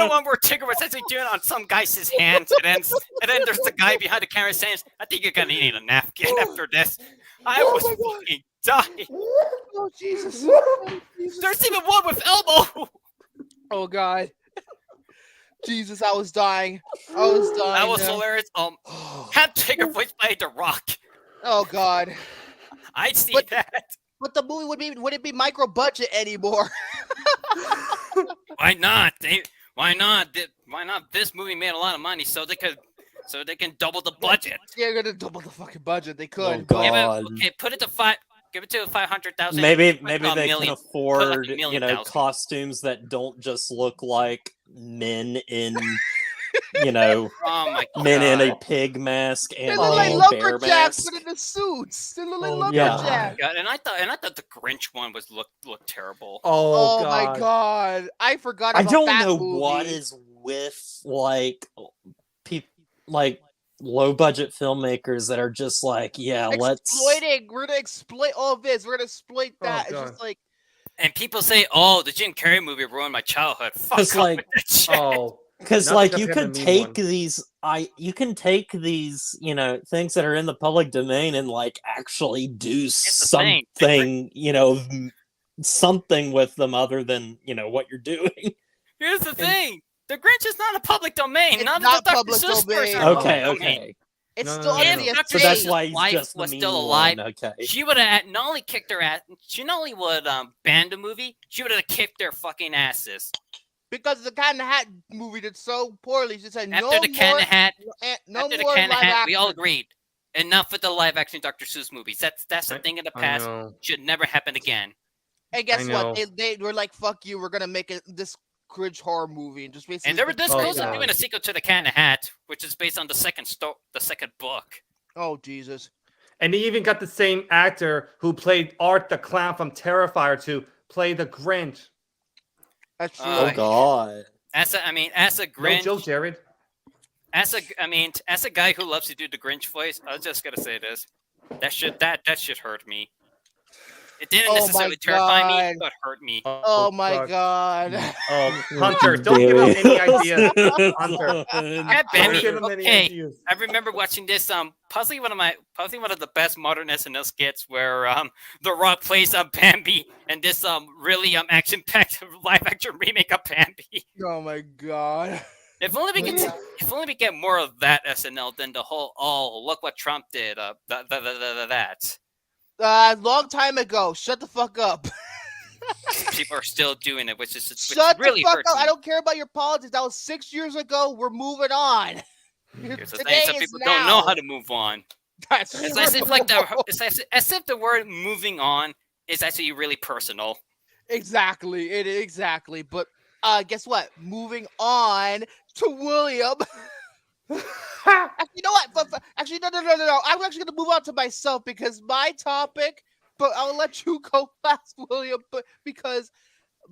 the one where Tigger was actually doing it on some guy's hands, and then there's the guy behind the camera saying, "I think you're gonna need a napkin after this." I was fucking dying. Oh Jesus! Oh, Jesus. There's even one with elbow. Oh God! Jesus, I was dying. I was dying. That was now. hilarious. Had Tigger voiced by The Rock. Oh God! I'd see But- that. But the movie wouldn't be micro budget anymore. Why not? Why not? Why not? This movie made a lot of money, so they can double the budget. They're gonna double the fucking budget. They could. Oh, but- God. Okay, put it to five. Give it to 500,000. Maybe Put it they on can million. afford, million thousand. costumes that don't just look like men in, Oh my god. men in a pig mask They and look like a bear lumberjacks, mask. but in the suits. They look like Oh, yeah. lumberjacks. God, and I thought the Grinch one was looked terrible. Oh my God! I forgot I about don't that know movie. what is with like low budget filmmakers that are just like, yeah, let's exploiting. We're gonna exploit all this. We're gonna exploit that. It's God. just like And people say, "Oh, the Jim Carrey movie ruined my childhood." Fuck It's off like- with that shit. because Not like because you we have a could mean take one. these you can take these things that are in the public domain and like actually do the thing. something something with them other than what you're doing. Here's the thing: the Grinch is not a public domain. It's None not of the Dr. public Seuss domain. versions are Okay, public domain. okay. it's No, still no, no, under no. the So Dr. that's estate. why he's Wife just the was mean still alive. one. Okay. She would have not only kicked their ass, she not only would ban the movie, she would have kicked their fucking asses. Because the Cat in the Hat movie did so poorly. She said After no the Cat in more, the Hat, no after the more Cat in the live Hat, we all action. agreed. Enough with the live action Dr. Seuss movies. That's the thing in the I past. know. Should never happen again. And guess I what? know. They were like, "Fuck you. We're gonna make this cringe horror movie," and just basically. And they were this Oh, close to God. doing a sequel to the Cat in the Hat, which is based on the second book. Oh Jesus! And they even got the same actor who played Art the Clown from Terrifier to play the Grinch. That's true. Oh, Oh God. As a No Grinch, joke, Jared. as a guy who loves to do the Grinch voice, I was just gonna say this. That shit hurt me. It didn't Oh my necessarily terrify me, God. but hurt me. Oh my fuck. God! Oh, Hunter, don't give him any ideas. Hunter. God Don't damn it. give him any Okay, ideas. I remember watching this possibly one of the best modern SNL skits where The Rock plays Bambi and this really action-packed live action remake of Bambi. Oh my God! If only we get more of that SNL than the whole look what Trump did that. Long time ago. Shut the fuck up. People are still doing it, which Shut really the fuck hurts up. me. I don't care about your politics. That was 6 years ago. We're moving on. Here's the Today thing: some is people don't know now. how to move on. That's It's true. as if as if the word "moving on" is actually really personal. Exactly. Exactly. But guess what? Moving on to William. Actually, you know what? Actually, no. I'm actually gonna move on to myself because my topic. But I'll let you go last, William. But because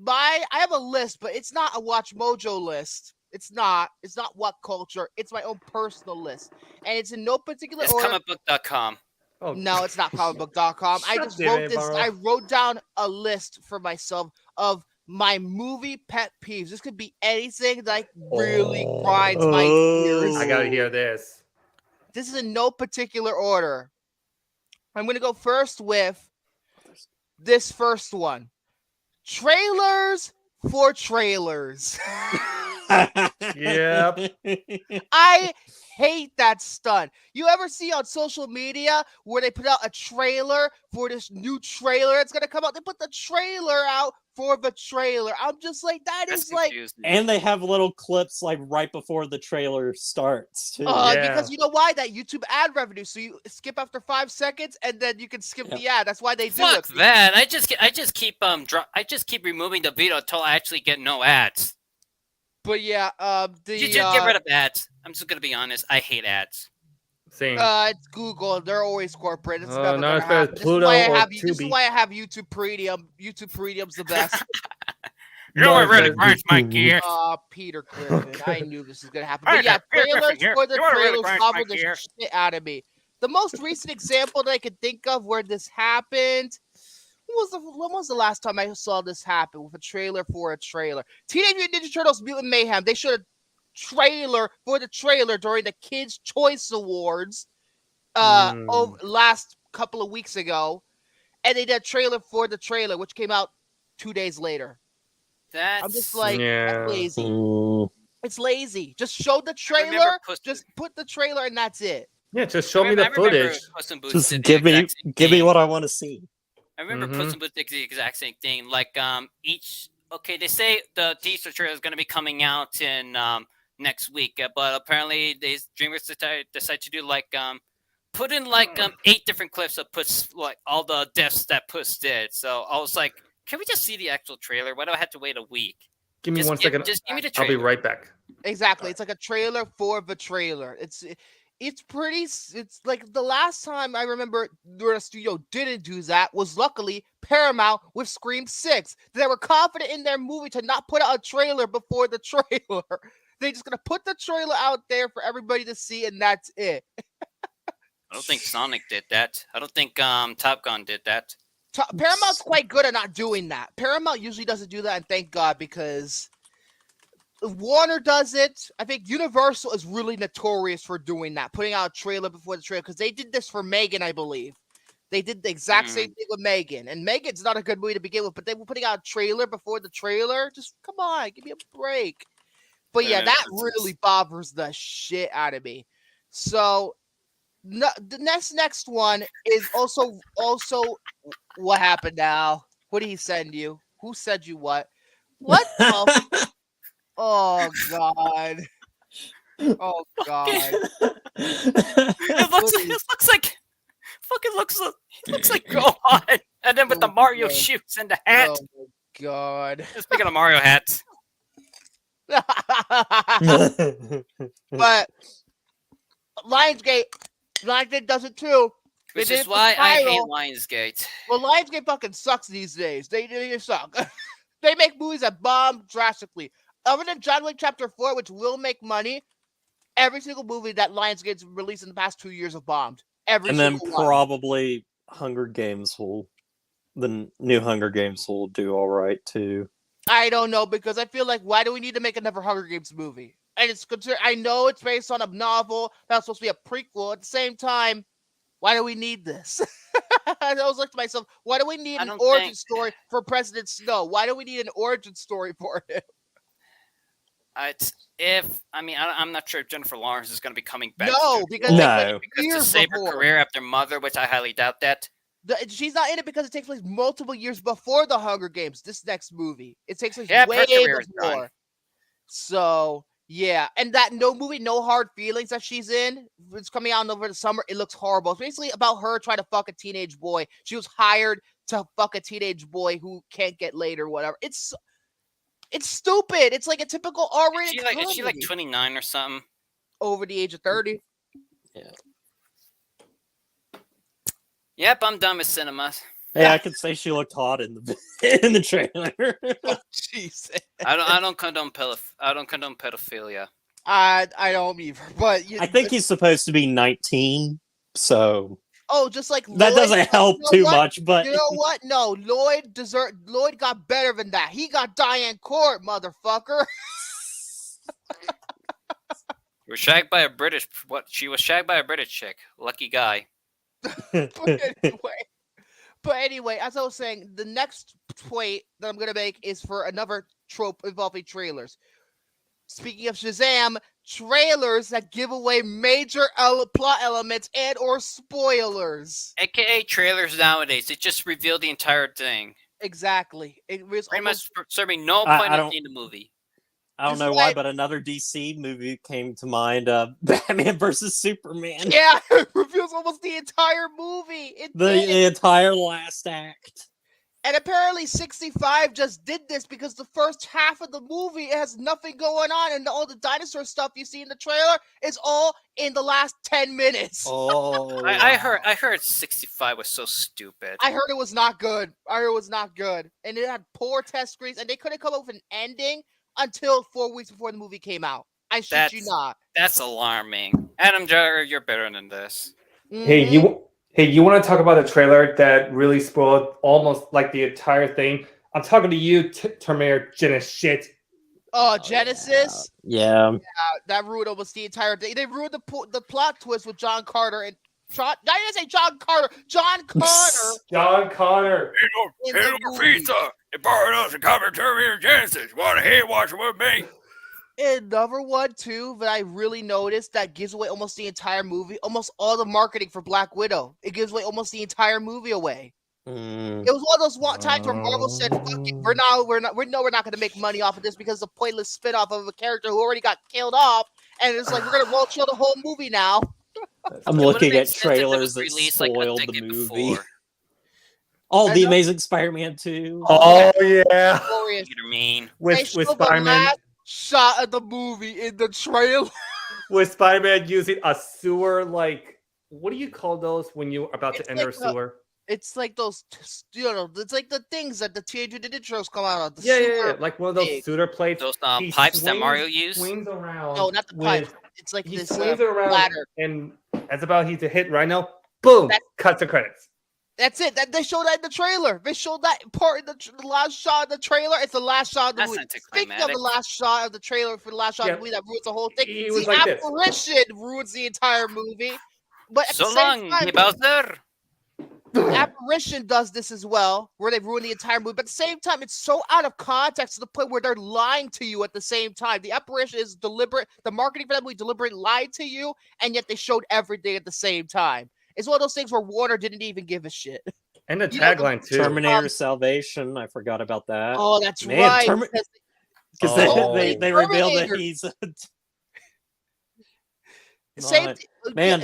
I have a list, but it's not a Watch Mojo list. It's not. It's not What Culture. It's my own personal list, and it's in no particular It's order. comicbook.com. Oh, No, it's not comicbook.com. I Shut just it, wrote this. Ibarra. I wrote down a list for myself of my movie pet peeves. This could be anything that really grinds my gears. I gotta hear this. This is in no particular order. I'm gonna go first with this first one. Trailers for trailers. Yep. I hate that stunt. You ever see on social media where they put out a trailer for this new trailer that's gonna come out? They put the trailer out for the trailer. I'm just like, that That's is like, confusing. And they have little clips like right before the trailer starts too. Yeah. because you know why? That YouTube ad revenue. So you skip after 5 seconds and then you can skip the ad. That's why they do Fuck it. that! I just keep removing the video until I actually get no ads. But yeah, You just get rid of ads. I'm just gonna be honest. I hate ads. Same. it's Google. They're always corporate. It's Oh, never not gonna as bad as happen. Pluto or This is Tubi. why I have YouTube Premium. YouTube Premium's the best. You know what No, really but- grinds my gears? Peter Griffin. I knew this was gonna happen. Hey, But yeah, Peter Griffin trailers here. for the You wanna really trailers grind cover my the gears? shit out of me. The most recent example that I could think of where this happened when was the last time I saw this happen with a trailer for a trailer? Teenage Mutant Ninja Turtles Mutant Mayhem. They showed a trailer for the trailer during the Kids' Choice Awards last couple of weeks ago. And they did a trailer for the trailer, which came out 2 days later. I'm just like, that's lazy. It's lazy. Just show the trailer. Just put the trailer and that's it. Yeah, just show me the footage. Just give me what I want to see. I remember Puss in Boots did the exact same thing. Like they say the teaser trailer is going to be coming out in next week, but apparently DreamWorks decide to do put in 8 different clips of Puss, like all the deaths that Puss did. So I was like, can we just see the actual trailer? Why do I have to wait a week? Give me 1 second. Just give me the trailer. I'll be right back. Exactly. It's like a trailer for the trailer. It's pretty. It's like the last time I remember where a studio didn't do that was luckily Paramount with Scream 6. They were confident in their movie to not put out a trailer before the trailer. They're just gonna put the trailer out there for everybody to see, and that's it. I don't think Sonic did that. I don't think Top Gun did that. Paramount's quite good at not doing that. Paramount usually doesn't do that, and thank God, because Warner does it. I think Universal is really notorious for doing that, putting out a trailer before the trailer, because they did this for Megan, I believe. They did the exact same thing with Megan, and Megan's not a good movie to begin with, but they were putting out a trailer before the trailer. Just come on, give me a break. But yeah, that really bothers the shit out of me. So the next one is also what happened now? What did he send you? Who said you what? What the Oh God! Oh God! It looks like Gohan, and then with the Mario shoots and the hat. Oh God! Speaking of Mario hats, but Lionsgate does it too. Which is why I hate Lionsgate. Well, Lionsgate fucking sucks these days. They suck. They make movies that bomb drastically. Other than John Wick Chapter 4, which will make money, every single movie that Lionsgate's released in the past 2 years have bombed. And then probably the new Hunger Games will do all right too. I don't know, because I feel like, why do we need to make another Hunger Games movie? And it's considered, I know it's based on a novel that's supposed to be a prequel. At the same time, why do we need this? I always look to myself, why do we need an origin story for President Snow? Why do we need an origin story for him? I'm not sure if Jennifer Lawrence is going to be coming back. No, because to save her career after Mother, which I highly doubt that. She's not in it because it takes place multiple years before the Hunger Games. This next movie, it takes place way before. So yeah, and that No Hard Feelings that she's in, it's coming out over the summer. It looks horrible. It's basically about her trying to fuck a teenage boy. She was hired to fuck a teenage boy who can't get laid or whatever. It's stupid. It's like a typical R-rated comedy. Is she like 29 or something? Over the age of 30. Yeah. Yep, I'm done with cinemas. Hey, I could say she looked hot in the trailer. Oh, Jesus. I don't condone pedophilia. I don't either. But I think he's supposed to be 19, so. Oh, just like that doesn't help too much, but you know what? No, Lloyd got better than that. He got Diane Court, motherfucker. She was shagged by a British chick. Lucky guy. But anyway, as I was saying, the next point that I'm gonna make is for another trope involving trailers. Speaking of Shazam, trailers that give away major plot elements and or spoilers. AKA trailers nowadays. They just reveal the entire thing. Exactly. It was pretty much serving no point of seeing the movie. I don't know why, but another DC movie came to mind. Batman versus Superman. Yeah, it reveals almost the entire movie. The entire last act. And apparently 65 just did this because the first half of the movie has nothing going on, and all the dinosaur stuff you see in the trailer is all in the last 10 minutes. Oh, I heard 65 was so stupid. I heard it was not good. And it had poor test screens, and they couldn't come up with an ending until 4 weeks before the movie came out. I shit you not. That's alarming. Adam Driver, you're better than this. Hey, Hey, you want to talk about a trailer that really spoiled almost like the entire thing? I'm talking to you, Terminator Genesis shit. Oh, Genesis. Yeah. That ruined almost the entire day. They ruined the plot twist with John Carter and John. I didn't say John Carter. John Connor. John Connor. In the movie. Ibarra and Cameron Crowe Genesis. Want to hate watch with me? Another one too that I really noticed that gives away almost the entire movie. Almost all the marketing for Black Widow. It gives away almost the entire movie away. It was one of those times where Marvel said, "Fuck it, we're not going to make money off of this because it's a pointless spinoff of a character who already got killed off." And it's like we're going to roll chill the whole movie now. I'm looking at trailers that spoiled the movie. Oh, The Amazing Spider-Man 2. Oh yeah. Glorious. You're mean. With Spider-Man. Shot of the movie in the trailer. With Spider-Man using a sewer, like, what do you call those when you're about to enter a sewer? It's like those, it's like the things that the Teenage Mutant Ninja Turtles come out of. Yeah. Like one of those sewer plates. Those pipes that Mario used? Swings around. No, not the pipes. It's like this around ladder. And that's about he to hit Rhino. Boom! Cut to credits. That's it. They showed that in the trailer. They showed that part in the last shot of the trailer. It's the last shot of the movie. Speaking of the last shot of the trailer for the last shot of the movie that ruins the whole thing, the apparition ruins the entire movie. But at the same time, Bowser. Apparition does this as well, where they ruin the entire movie. But at the same time, it's so out of context to the point where they're lying to you at the same time. The apparition is deliberate. The marketing for that movie deliberately lied to you, and yet they showed everything at the same time. It's one of those things where Warner didn't even give a shit. And the tagline too. Terminator Salvation. I forgot about that. Oh, that's right. Because they revealed that he's same man.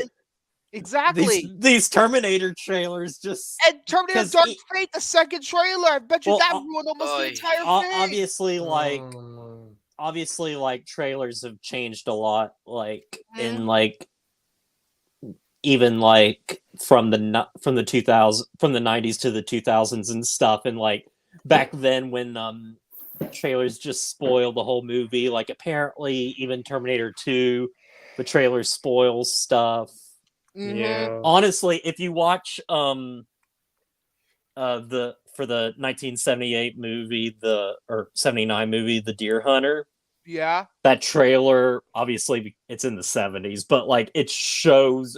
Exactly. These Terminator trailers just and Terminator Dark Fate, the second trailer. I bet you that ruined almost the entire thing. Obviously, like trailers have changed a lot. Like in like even like from the 90s to the 2000s and stuff, and like back then when trailers just spoiled the whole movie. Like apparently even Terminator 2, the trailer spoils stuff. Yeah. Honestly, if you watch for the 1978 movie, or 79 movie, The Deer Hunter. Yeah. That trailer, obviously it's in the 70s, but like it shows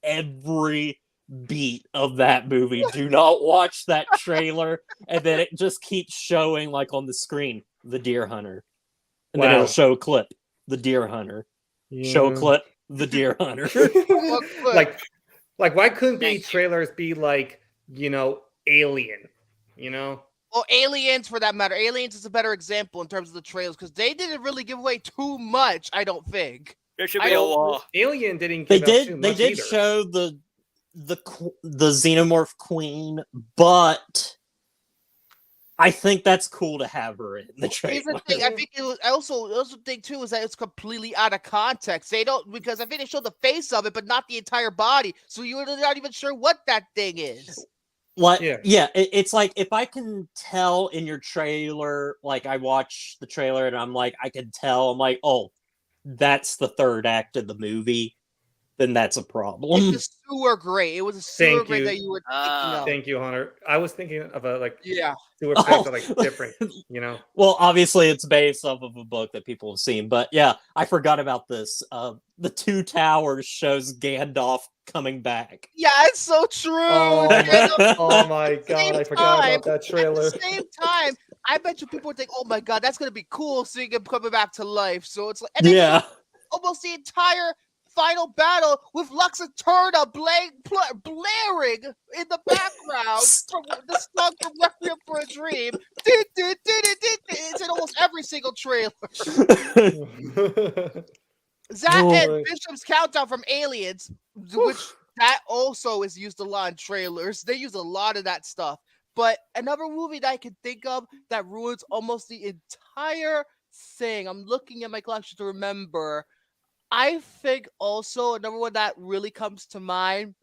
every beat of that movie. Do not watch that trailer, and then it just keeps showing like on the screen, The Deer Hunter. And then it'll show a clip, The Deer Hunter. Yeah. Show a clip, The Deer Hunter. like why couldn't trailers be like, Alien, Well, Aliens, for that matter. Aliens is a better example in terms of the trailers, because they didn't really give away too much, I don't think. There should be a law. Alien didn't give too much. They did either. show the Xenomorph Queen, but I think that's cool to have her in the trailer. Here's the thing. I think it was also thing too is that it's completely out of context. They don't, because I think they showed the face of it, but not the entire body. So you're not even sure what that thing is. Like, it's like if I can tell in your trailer, like I watch the trailer and I'm like, I can tell, I'm like, oh, that's the third act of the movie, then that's a problem. It's a sewer grate. It was a sewer grate that you were thinking of. Thank you, Hunter. I was thinking of a sewer grate, but like different, Well, obviously it's based off of a book that people have seen, but yeah, I forgot about this. The Two Towers shows Gandalf coming back. Yeah, it's so true. Oh my god, I forgot about that trailer. At the same time, I bet you people would think, oh my god, that's going to be cool, seeing him coming back to life. So it's like, almost the entire final battle with Lux Eterna blaring in the background from the song from Requiem for a Dream. It's in almost every single trailer. That and Bishop's Countdown from Aliens, which that also is used a lot in trailers. They use a lot of that stuff. But another movie that I can think of that ruins almost the entire thing. I'm looking at my collection to remember. I think also another one that really comes to mind.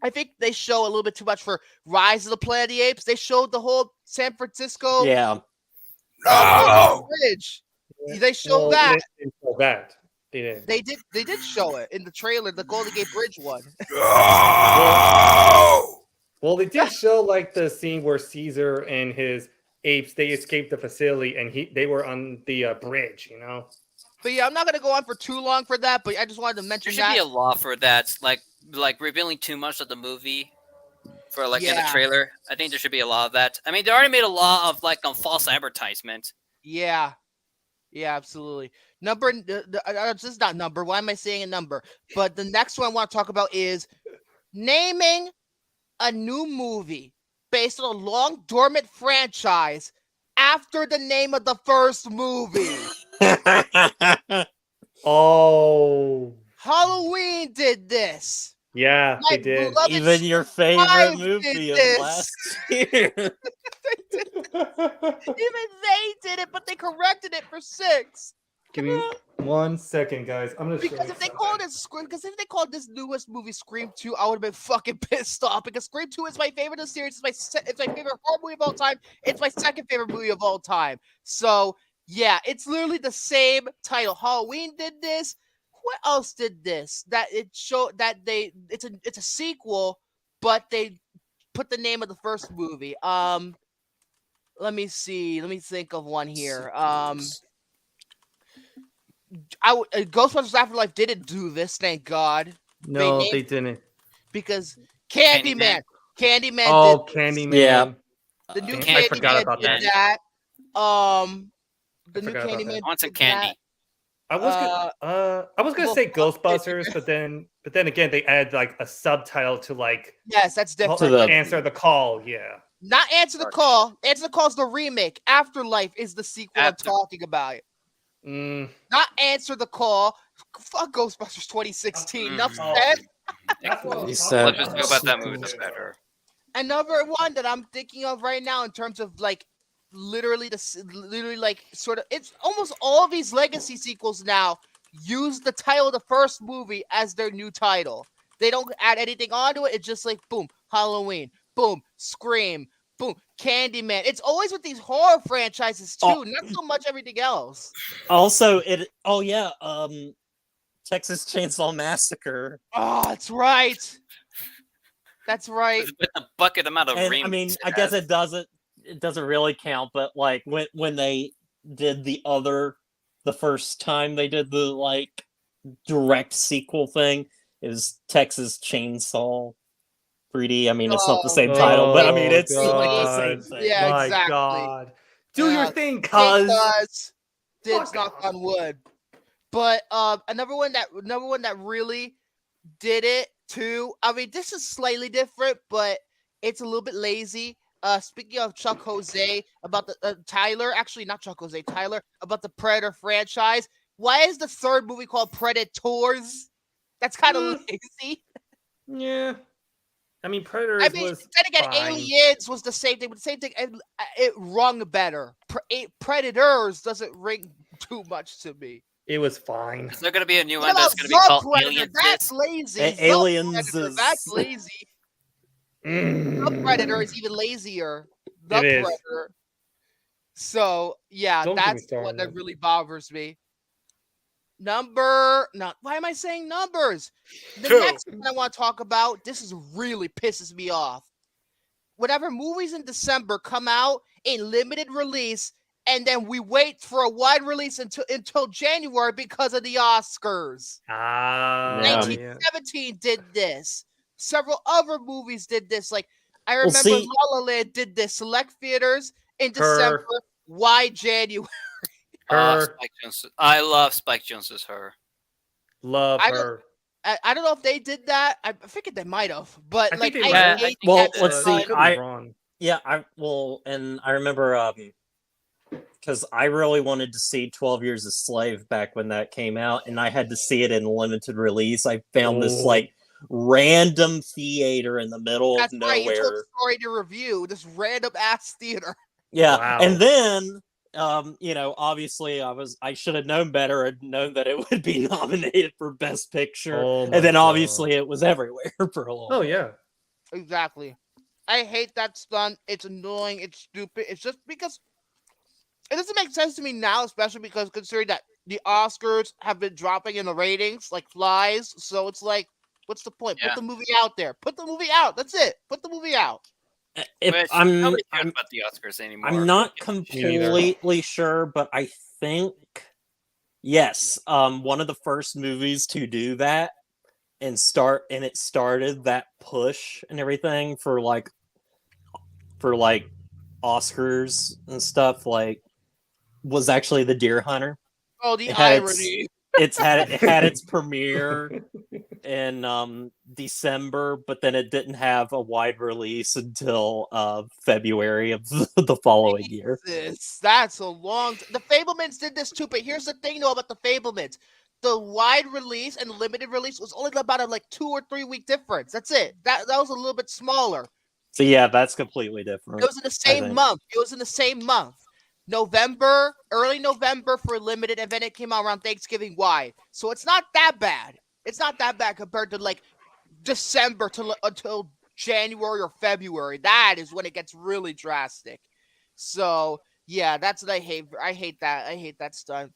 I think they show a little bit too much for Rise of the Planet of the Apes. They showed the whole San Francisco bridge. They showed that. They They didn't. They did show it in the trailer, the Golden Gate Bridge one. Well, they did show like the scene where Caesar and his apes they escaped the facility and they were on the bridge. You know. But yeah, I'm not gonna go on for too long for that. But I just wanted to There mention should that. be a law for that, like revealing too much of the movie for like in the Yeah. trailer. I think there should be a law of that. I mean, they already made a law of like on false advertisement. Yeah. Yeah, absolutely. Number, this is not number. Why am I saying a number? But the next one I want to talk about is naming a new movie based on a long dormant franchise after the name of the first movie. Oh. Halloween did this. Yeah, My they did. beloved Even your favorite Five movie did of this. last year. Even they did it, but they corrected it for 6. Give me 1 second, guys. I'm gonna show Because you if they something. called it Scream, because if they called this newest movie Scream 2, I would have been fucking pissed off. Because Scream 2 is my favorite of the series. It's my favorite horror movie of all time. It's my second favorite movie of all time. So yeah, it's literally the same title. Halloween did this. What else did this? That it showed that it's a sequel, but they put the name of the first movie. Let me see. Let me think of one here. Ghostbusters Afterlife didn't do this, thank God. No, named- they didn't. Because Candyman Candyman Oh, did Candyman. Yeah. the new I forgot Candyman about did that. that. The new forgot about Candyman. that. I want some did candy. that. I was gonna well, say fuck Ghostbusters, but then again they add like a subtitle to like Yes, that's different. To the- answer the call. Yeah. Not Answer the Call. Answer the Call is the remake. Afterlife is the sequel After- I'm talking about. Mm. Not Answer the Call. Fuck Ghostbusters 2016. Enough Mm. said. That's what I was He talking said- Let's just talk about that movie. That's better. Another one that I'm thinking of right now in terms of like literally like sort of it's almost all of these legacy sequels now use the title of the first movie as their new title. They don't add anything onto it. It's just like boom, Halloween, boom, Scream, boom, Candyman. It's always with these horror franchises too, not so much everything else. Also, Texas Chainsaw Massacre. Oh, that's right. That's right. With the bucket amount of And I remakes mean, it I guess has. it doesn't really count, but like when they did the first time they did the like direct sequel thing, it was Texas Chainsaw 3D. I mean, it's not the same Oh, title, but I mean, oh, it's like the same God. thing. Yeah, My exactly. God. Do Yeah. your thing, cuz. Because did Fuck knock off. on wood. But another one that really did it too. I mean, this is slightly different, but it's a little bit lazy. Speaking of Chuck Jose, about the Tyler, actually not Chuck Jose, Tyler, about the Predator franchise. Why is the third movie called Predators? That's kind of lazy. Yeah. I mean, Predators I mean, was then again, fine. Aliens was the same thing, but the same thing. It rung better. Predators doesn't ring too much to me. It was fine. Is there going to be a new What one that's about going to be called The Predator? Alien That's Fist? lazy. The Aliens Predator, is- that's lazy. The Mm. Predator is even lazier. The It is. Predator. So yeah, Don't get me that's the one started. that really bothers me. Why am I saying numbers? The next one I want to talk about, this is really pisses me off. Whenever movies in December come out in limited release, and then we wait for a wide release until January because of the Oscars. Ah, Yeah. 1917 did this. Several other movies did this. Like I Well, remember see- La La Land did this. Select theaters in December. Why January? Her. Spike Jonze. I love Spike Jonze's Her. Love I don't- her. I don't know if they did that. I figured they might have, but I like think they I might have. hate Well, that let's because- see, I could be I- wrong. Yeah, and I remember because I really wanted to see 12 Years a Slave back when that came out, and I had to see it in limited release. I found this Oh. like random theater in the middle That's of right. You told nowhere. the story to review this random ass theater. Yeah, Wow. and then obviously I should have known better and known that it would be nominated for Best Picture, Oh my and then God. obviously it was everywhere for a little. Oh yeah. Exactly. I hate that stunt. It's annoying. It's stupid. It's just because it doesn't make sense to me now, especially because considering that the Oscars have been dropping in the ratings like flies. So it's like, what's the point? Yeah. Put the movie out there. Put the movie out. That's it. Put the movie out. If Which I'm, nobody cares I'm about the Oscars anymore. I'm not neither. completely sure, but I think yes, one of the first movies to do that and it started that push and everything for Oscars and stuff was actually The Deer Hunter. Oh, the It had irony. it had its premiere in December, but then it didn't have a wide release until February of the following year. That's a long. The Fablemans did this too, but here's the thing though about the Fablemans: the wide release and limited release was only about a 2 or 3 week difference. That's it. That was a little bit smaller. So yeah, that's completely different. It was in the same month. It was in the same month. Early November for limited, and then it came out around Thanksgiving wide. So it's not that bad. It's not that bad compared to December until January or February. That is when it gets really drastic. So yeah, that's what I hate. I hate that. I hate that stunt.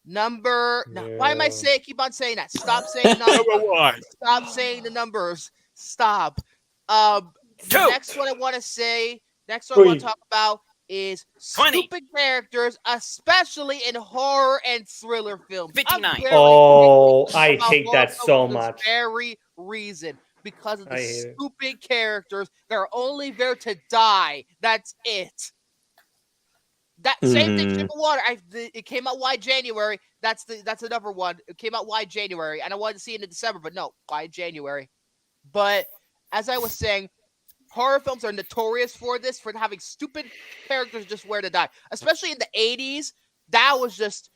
Why am I saying? Keep on saying that. Stop saying numbers. Stop saying the numbers. Stop. The next one I want to talk about is 20. stupid characters, especially in horror and thriller films. 59. Oh, I hate that so much. Very reason, because of the I hate it. stupid characters that are only there to die. That's it. That same thing, Shape of Water. It came out wide January. That's another one. It came out wide January, and I wanted to see it in December, but no, wide January. But as I was saying, horror films are notorious for having stupid characters just where to die. Especially in the 80s, that was just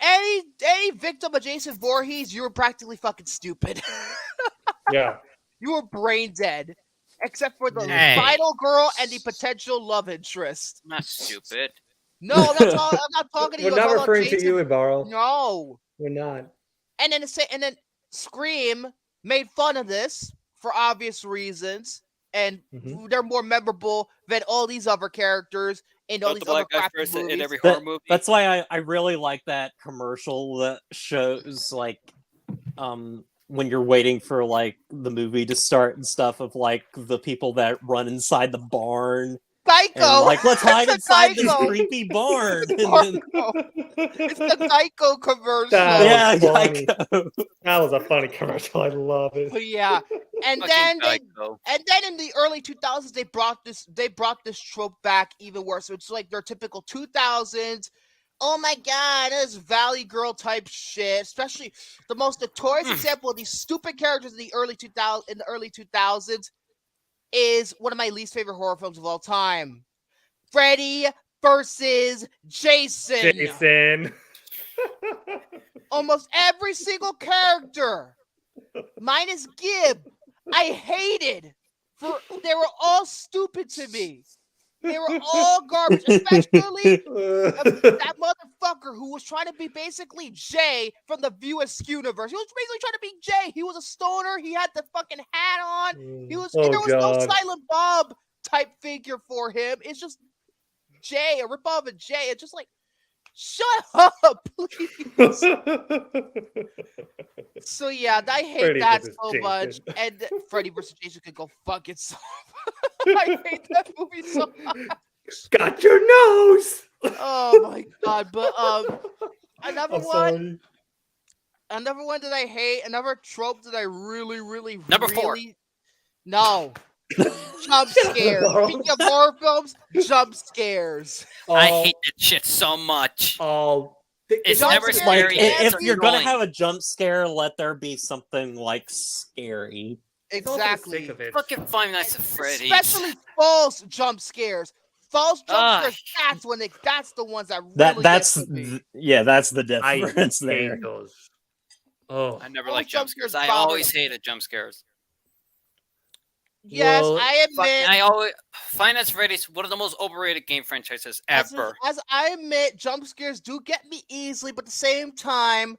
any victim of Jason Voorhees, you were practically fucking stupid. Yeah. You were brain dead, except for the Hey. final girl and the potential love interest. Not stupid. No, that's all. I'm not talking to you. We're I'm not talking about referring to Jason. you, Ibarra. No. We're not. And then Scream made fun of this for obvious reasons, and they're more memorable than all these other characters in all Both these the other black guy crappy first movies. in every horror movie. That's why I really like that commercial that shows when you're waiting for the movie to start and stuff of the people that run inside the barn. Geico. And, let's hide It's a inside this Geico. creepy barn. It's the Geico commercial. That was funny. Geico. That was a funny commercial. I love it. But yeah, and Fucking then Geico. in the early 2000s they brought this trope back even worse. So it's like their typical 2000s. Oh my god, this Valley Girl type shit. Especially the most notorious example of these stupid characters in the early 2000s is one of my least favorite horror films of all time. Freddy versus Jason. Almost every single character, minus Gib, I hated. They were all stupid to me. They were all garbage, especially that motherfucker who was trying to be basically Jay from the View Askew universe. He was basically trying to be Jay. He was a stoner. He had the fucking hat on. There was no Silent Bob type figure for him. It's just Jay, a ripoff of Jay. It's just like, shut up, please. So yeah, I hate Freddy that versus so Jason. much. And Freddy vs. Jason could go fuck itself. I hate that movie so much. Got your nose. Oh my god! But another I'm one, sorry. another one that I hate, another trope that I really Number 4. No. Jump scares. Speaking of horror films, jump scares. I hate that shit so much. Oh, It's jump never scares scary. can't If be you're gonna annoying. have a jump scare, let there be something scary. Exactly. Sick of it. Fucking Five Nights at Freddy's. Especially false jump scares. False jump Ugh. scares. That's the ones that really That's get to me. that's the I difference there. hate those. Oh, I never False liked jump scares. I bother always me. hated jump scares. Yes, Well, I Fucking, admit. I always Five Nights at Freddy's, one of the most overrated game franchises ever. As I admit, jump scares do get me easily, but at the same time,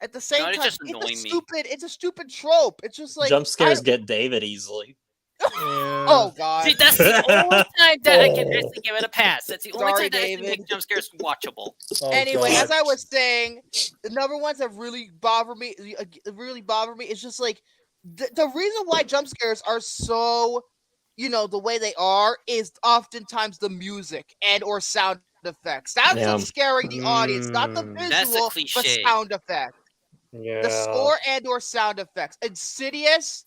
they just annoy me. It's a stupid trope. It's just like Jump scares get David easily. Oh God. See, that's the only time that I can actually give it a pass. That's the only Sorry, time that actually David. make jump scares watchable. Oh, Anyway, God. as I was saying, the number ones that really bother me, is just like the reason why jump scares are so, the way they are is oftentimes the music and or sound effects. That's Yeah. what's scaring the audience, not the That's a visual, but cliche. sound effect. Yeah. The score and or sound effects. Insidious.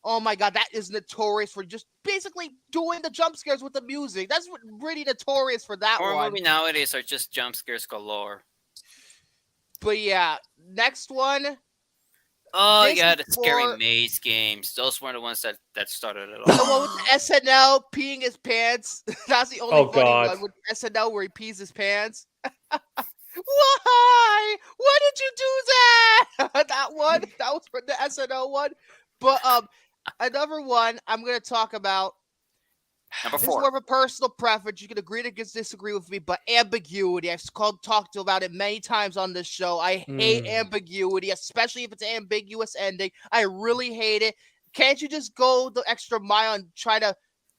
Oh my God, that is notorious for just basically doing the jump scares with the music. That's really notorious for that Horror one. movie nowadays are just jump scares galore. But yeah, next one. Oh This yeah, is the scary for- maze games. Those weren't the ones that started it The all. one with the SNL peeing his pants. That's the only Oh, funny God. one with SNL where he pees his pants. Why? Why did you do that? That was for the SNL one. But another one I'm gonna talk about. Number This is more 4. of a personal preference. You can agree to disagree with me, but ambiguity. I've talked about it many times on this show. I hate ambiguity, especially if it's an ambiguous ending. I really hate it. Can't you just go the extra mile and try to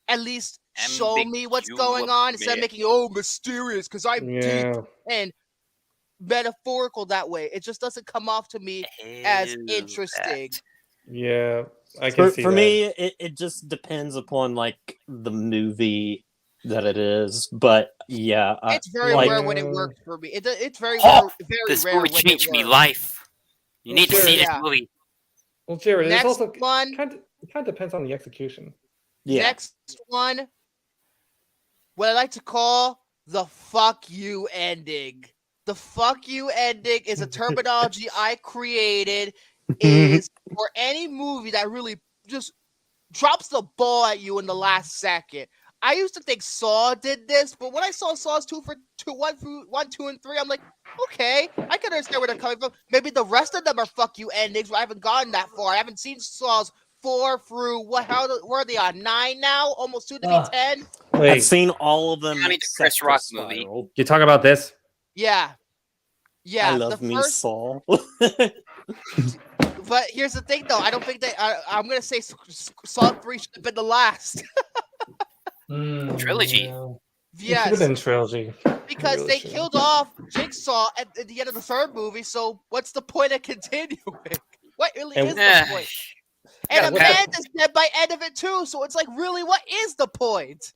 at least show me what's going on instead of making it mysterious? Because I'm deep and metaphorical that way. It just doesn't come off to me as interesting. Yeah, I can see For that. me, it just depends upon like the movie that it is. But yeah, It's very like, rare when it works for me. It's very Oh, very this rare movie when changed it me works. life. You need to Sure, see this yeah. movie. Well, Jared, Next it's also one. kind of depends on the execution. yeah. Next one, what I like to call the fuck you ending. The fuck you ending is a terminology I created is for any movie that really just drops the ball at you in the last second. I used to think Saw did this, but when I saw Saw's 1, 2, and 3, I'm like, okay, I can understand where they're coming from. Maybe the rest of them are fuck you endings, but I haven't gotten that far. I haven't seen Saw's 4 through where are they on 9 now? Almost soon to be 10. I've Wait, seen all of them I mean, the except Chris for Rock movie. Spiral. you talk about this? Yeah. Yeah. I love the me first, Saul. but here's the thing, though. I don't think I'm gonna say Saw 3 should have been the last. Trilogy. It should have Yes, been trilogy. because really they should. killed off Jigsaw at the end of the 3rd movie. So what's the point of continuing? What really And- is the point? And what Amanda's dead by end of it too. So it's like, really, what is the point?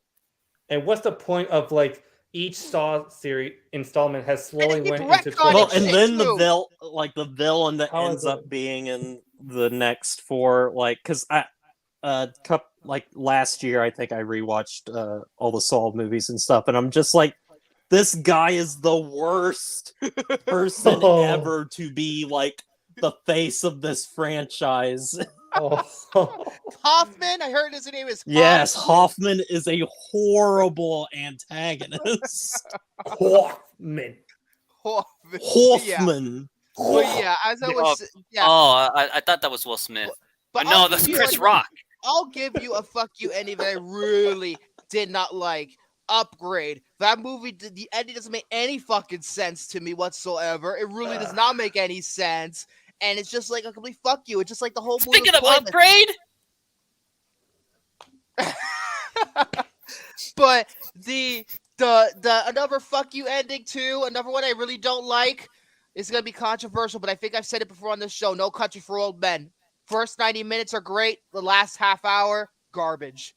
And what's the point of like each Saw series installment has slowly keep went into retconning Well, 12. and shit then too. the villain that How is ends up it? being in the next 4, like, because last year I think I rewatched all the Saw movies and stuff, and I'm just like, this guy is the worst person Oh. ever to be like the face of this franchise. Oh. Hoffman, I heard his name is Yes, Hoffman. Hoffman is a horrible antagonist. Hoffman. Hoffman. Yeah. Hoffman. But yeah, as I was, yeah. Oh, I thought that was Will Smith. But no, I'll that's give you Chris a- Rock. I'll give you a fuck you ending that I really did not like. Upgrade. That movie, the ending doesn't make any fucking sense to me whatsoever. It really does not make any sense. And it's just like a complete fuck you. It's just like the whole movie. Speaking of was pointless. upgrade, But the another fuck you ending too, another one I really don't like. It's gonna be controversial, but I think I've said it before on this show. No Country for Old Men. First 90 minutes are great. The last half hour, garbage.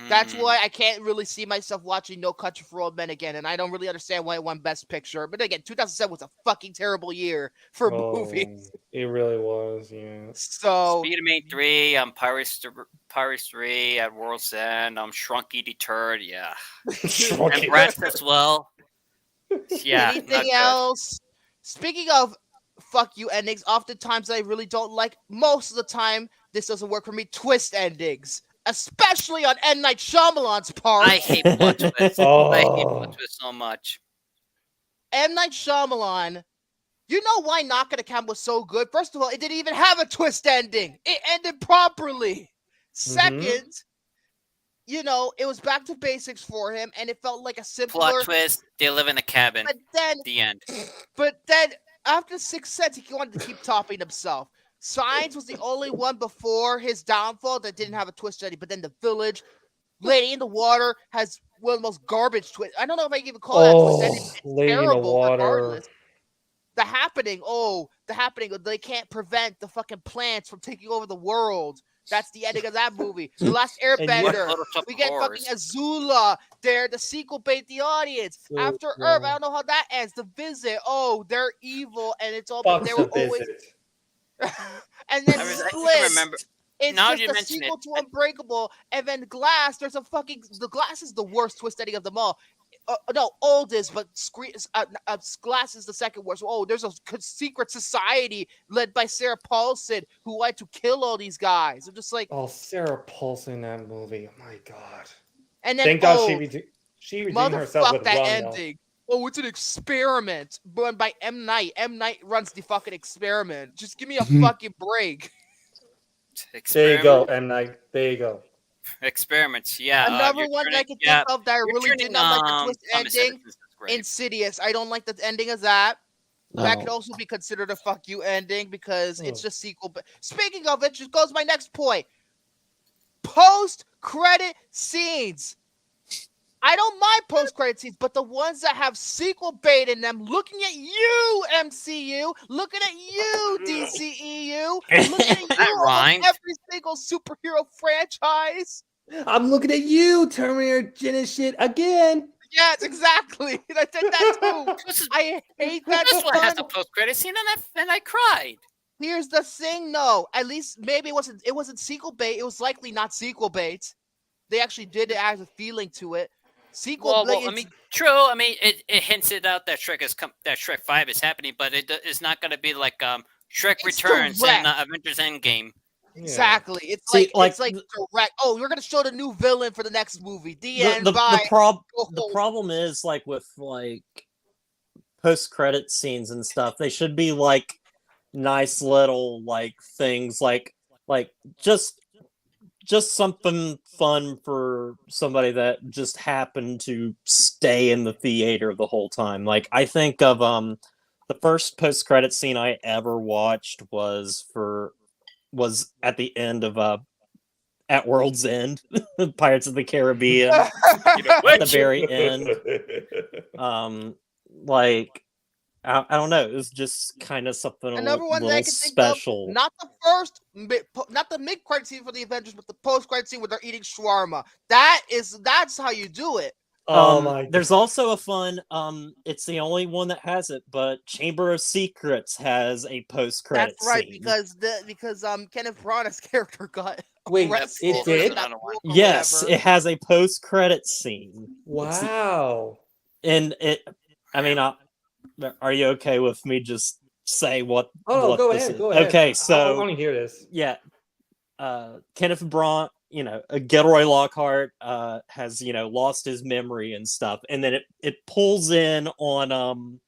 That's why I can't really see myself watching No Country for Old Men again, and I don't really understand why it won Best Picture. But again, 2007 was a fucking terrible year for movies. It really was, yeah. So Speed of Main 3, Pirates 3 at World's End, Shrunky Deterred, yeah. And Breast as well. Yeah. not anything good. else? Speaking of fuck you endings, oftentimes I really don't like. Most of the time, this doesn't work for me. Twist endings. Especially on M. Night Shyamalan's part. I hate plot twists. I hate plot twists so much. M. Night Shyamalan, you know why Knock at the Cabin was so good? First of all, it didn't even have a twist ending. It ended properly. Second, it was back to basics for him, and it felt like a simpler... Plot twist, they live in a cabin. But then, The end. but then after Sixth Sense, he wanted to keep topping himself. Signs was the only one before his downfall that didn't have a twist ending. But then The Village, Lady in the Water has one of the most garbage twists. I don't know if I can even call that twist ending. It's Lady in the terrible Water. regardless. The Happening. They can't prevent the fucking plants from taking over the world. That's the ending of that movie. The Last Airbender. We get fucking Azula there. The sequel bait the audience. After Earth, I don't know how that ends. The Visit. Oh, they're evil, and it's all. Fuck They The were always. Visit. And then I Split. remember. It's Now just you a mention sequel it. to Unbreakable, and then Glass. There's a fucking. The Glass is the worst twist ending of them all. No, oldest, but Glass is the second worst. Oh, there's a secret society led by Sarah Paulson who wanted to kill all these guys. I'm just like, Oh, Sarah Paulson in that movie. Oh my god. and then Thank God she redeemed herself motherfuck with that Rum, though. ending. Oh, it's an experiment run by M. Night. M. Night runs the fucking experiment. Just give me a fucking break. There you go, M. Night. There you go. Experiments, yeah. Another one that I can think of that I really did not like the twist ending. Insidious. I don't like the ending of that. That could also be considered a fuck you ending because it's just sequel. But speaking of it, just goes my next point. Post-credit scenes. I don't mind post-credit scenes, but the ones that have sequel bait in them, looking at you, MCU, looking at you, DCEU, looking at you on every single superhero franchise. I'm looking at you, Terminator Genesis shit again. Yes, exactly. I did that too. I hate that. This one has a post-credit scene, and I cried. Here's the thing, though. At least maybe it wasn't sequel bait. It was likely not sequel bait. They actually did it as a feeling to it. Sequel bait. Well, I mean, true. I mean, it hints it out that Shrek 5 is happening, but it's not going to be like Shrek Returns and Avengers Endgame. Exactly. It's like direct. Oh, we're gonna show the new villain for the next movie. The end. The problem is like with like post-credit scenes and stuff. They should be like nice little like things like just something fun for somebody that just happened to stay in the theater the whole time. Like I think of the first post-credit scene I ever watched was at the end of At World's End, Pirates of the Caribbean, at the very end. Like I don't know, it was just kind of something another one little that I can special. think of, not the mid-credit scene for the Avengers, but the post-credit scene where they're eating shawarma. That's how you do it. Oh my God. There's also a fun it's the only one that has it, but Chamber of Secrets has a post-credit That's right, scene. because Kenneth Branagh's character got Wait, arrested. it did? Yes, it has a post-credit scene. Wow. And I mean, are you okay with me just say what? Oh, what go this ahead. is? Go ahead. Okay, so I want to hear this. Yeah, Kenneth Branagh, Gilroy Lockhart, has lost his memory and stuff, and then it pulls in on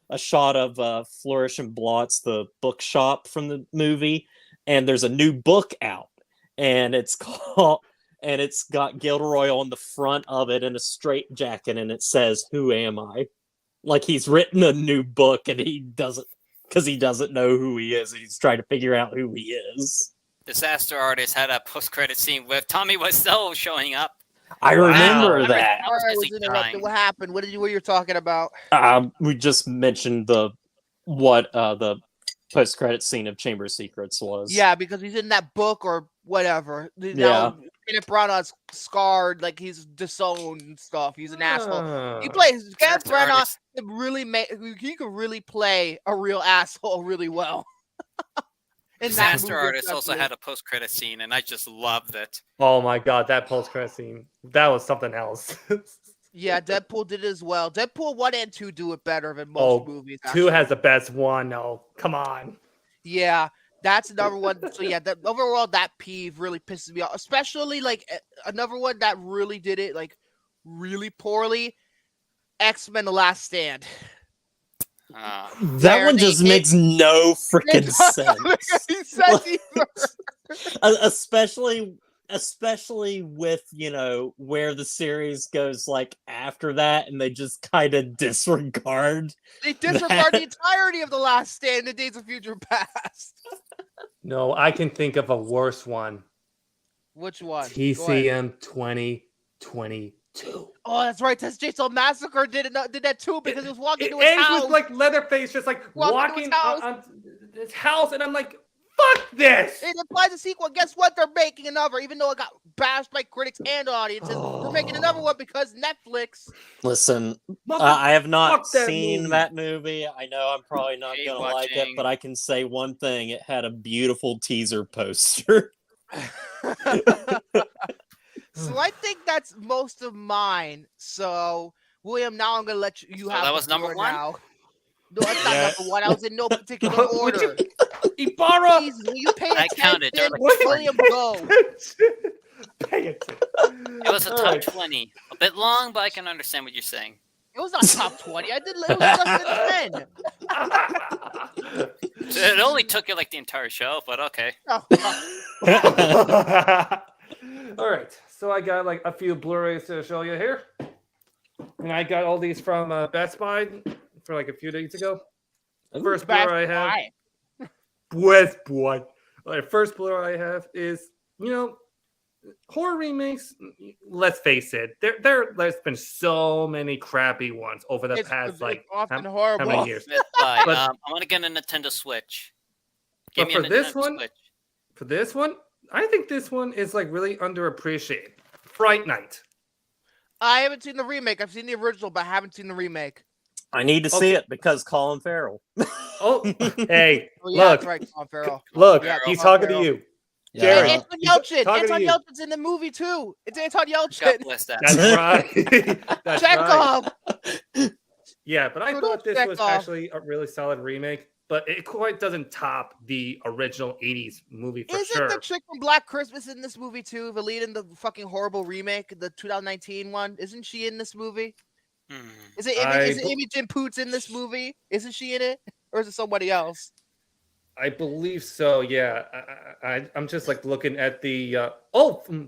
a shot of Flourish and Blott's, the bookshop from the movie, and there's a new book out, and it's got Gilroy on the front of it in a straitjacket, and it says, "Who am I?" Like he's written a new book, and he doesn't know who he is. He's trying to figure out who he is. Disaster Artist had a post-credit scene with Tommy Wiseau showing up. I remember that. What happened? What you're talking about? We just mentioned the post-credit scene of Chamber of Secrets was. Yeah, because he's in that book or whatever. Yeah. Kenneth Branagh's scarred, like he's disowned and stuff. He's an asshole. He plays Kenneth Branagh. He could really play a real asshole really well. Disaster Artist also had a post-credit scene, and I just loved it. Oh my God, that post-credit scene. That was something else. Yeah, Deadpool did it as well. Deadpool 1 and 2 do it better than most movies. 2 has the best one. No, come on. Yeah, that's another one. So yeah, overall that peeve really pisses me off. Especially like another one that really did it like really poorly. X-Men: The Last Stand. That one just makes no freaking sense. Especially with where the series goes like after that, and they just kind of disregard. They disregard the entirety of The Last Stand in Days of Future Past. No, I can think of a worse one. Which one? Go ahead. TCM 2022. Oh, that's right. Test Chainsaw Massacre did that too because he was walking It to his ends house. with like Leatherface just like Walking to his walking house. on his house, and I'm like, fuck this. It implies a sequel. Guess what? They're making another, even though it got bashed by critics and audiences. They're making another one because Netflix. Listen, Mother- I have not fuck that seen movie. that movie. I know I'm probably not Hate gonna like it, watching. but I can say one thing: it had a beautiful teaser poster. So I think that's most of mine. So William, now I'm gonna let you So have. that the was number floor one? now. No, that's not Yeah. number one. I was in no particular Would order. Ibarra. Jesus, will you pay I attention? counted. There were like Wait. William, go. Pay attention. It was a All top right. 20. A bit long, but I can understand what you're saying. It was not top 20. It was less than 10. It only took you like the entire show, but okay. Oh, All right, so I got like a few Blu-rays to show you here, and I got all these from Best Buy for like a few days ago. First Blu-ray I have, Best Buy. All right, first Blu-ray I have is horror remakes. Let's face it, there's been so many crappy ones over the past like often how horrible. many years. Smith Buy. But- I want to get a Nintendo Switch. But me for a this Nintendo one- Switch. For this one, I think this one is like really underappreciated. Fright Night. I haven't seen the remake. I've seen the original, but I haven't seen the remake. I need to see it because Colin Farrell. Oh, hey, Oh, yeah, look, that's right, Colin Farrell. look, Yeah, he's Colin talking to Farrell. you. Yeah. Jerry. And Anton he's Yelchin. talking to Anton you. Yelchin's in the movie too. It's Anton God Yelchin. bless that. That's right. That's right. Chekhov. Yeah, but I Good thought old this was Chekhov. actually a really solid remake, but it quite doesn't top the original 80s movie for Isn't sure. the chick from Black Christmas in this movie too? The lead in the fucking horrible remake, the 2019 one. Isn't she in this movie? Hmm. Is it Imogen Poots in this movie? Isn't she in it, or is it somebody else? I believe so, yeah. I'm just like looking at the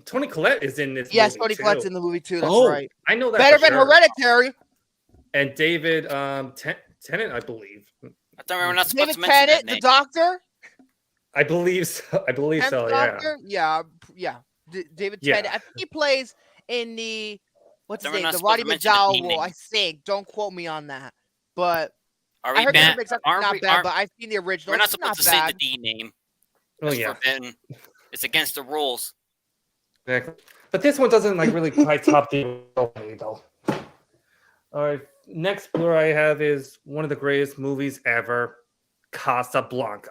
Tony Collette is in this Yes, movie. Tony too. Collette's in the movie too. That's Oh. right. I know that Better for than sure. Hereditary. And David Tennant, I believe. I thought we were not supposed David to mention that Tennant, the name. doctor. I believe so. I believe Tenth so, yeah. Doctor. Yeah. David Yeah. Tennant. I think he plays in the what's his Then we're name? not The supposed Roddy to mention the McDowell D role. I name. think. Don't quote me on that. But Are I we heard the banned? remakes are Aren't not we? bad. Aren't, But I've seen the original. we're not It's supposed to bad. say the D name. Oh It's yeah. forbidden. It's against the rules. Exactly. But this one doesn't like really quite top the though. All right. Next Blu-ray I have is one of the greatest movies ever, Casablanca.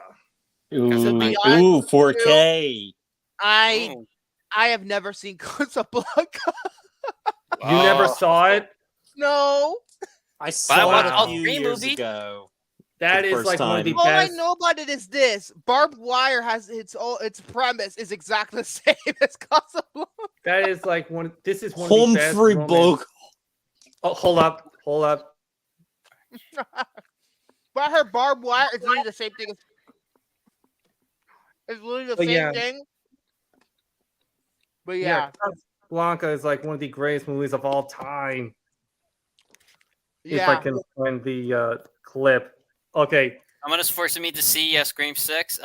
Ooh, be honest with 4K. I Ooh. have never seen Casablanca. You never Oh. saw it? No. I I saw watched it all a few three years movies. ago. That The is first like one of the time. All I best. know about it is this: barbed wire has its premise is exactly the same as Casablanca. That is like one. This is one of the best. Humphrey romance- Bogart. Oh, hold up. But I heard barbed wire is literally the same thing. It's literally the But same yeah. thing. But yeah, Casablanca is like one of the greatest movies of all time. If yeah. I can find the clip. Okay. Someone is forcing me to see Scream 6.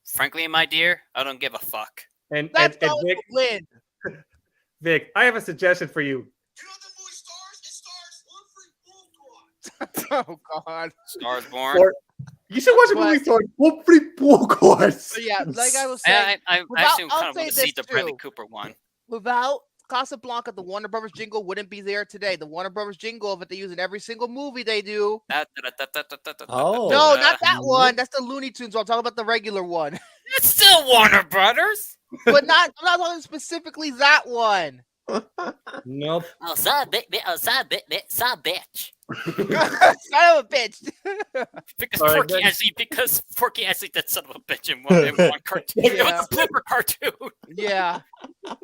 Frankly, my dear, I don't give a fuck. And That's and all Vic, Lynn. Vic, I have a suggestion for you. Oh God. Stars Born. Or- You should watch a But- movie called Humphrey Bogart. But yeah, like I was saying, I Without- actually I'll kind of say want to see this the Bradley too. Cooper one. without Casablanca, the Warner Brothers jingle wouldn't be there today. The Warner Brothers jingle that they use in every single movie they do. Oh. No, not that one. That's the Looney Tunes. I'm talking about the regular one. It's still Warner Brothers. But I'm not talking specifically that one. Nope. Outside, bitch. Son of Son of a bitch. Because All right, Forky then. actually that son of a bitch in one cartoon. It Yeah. was a blooper cartoon. Yeah. All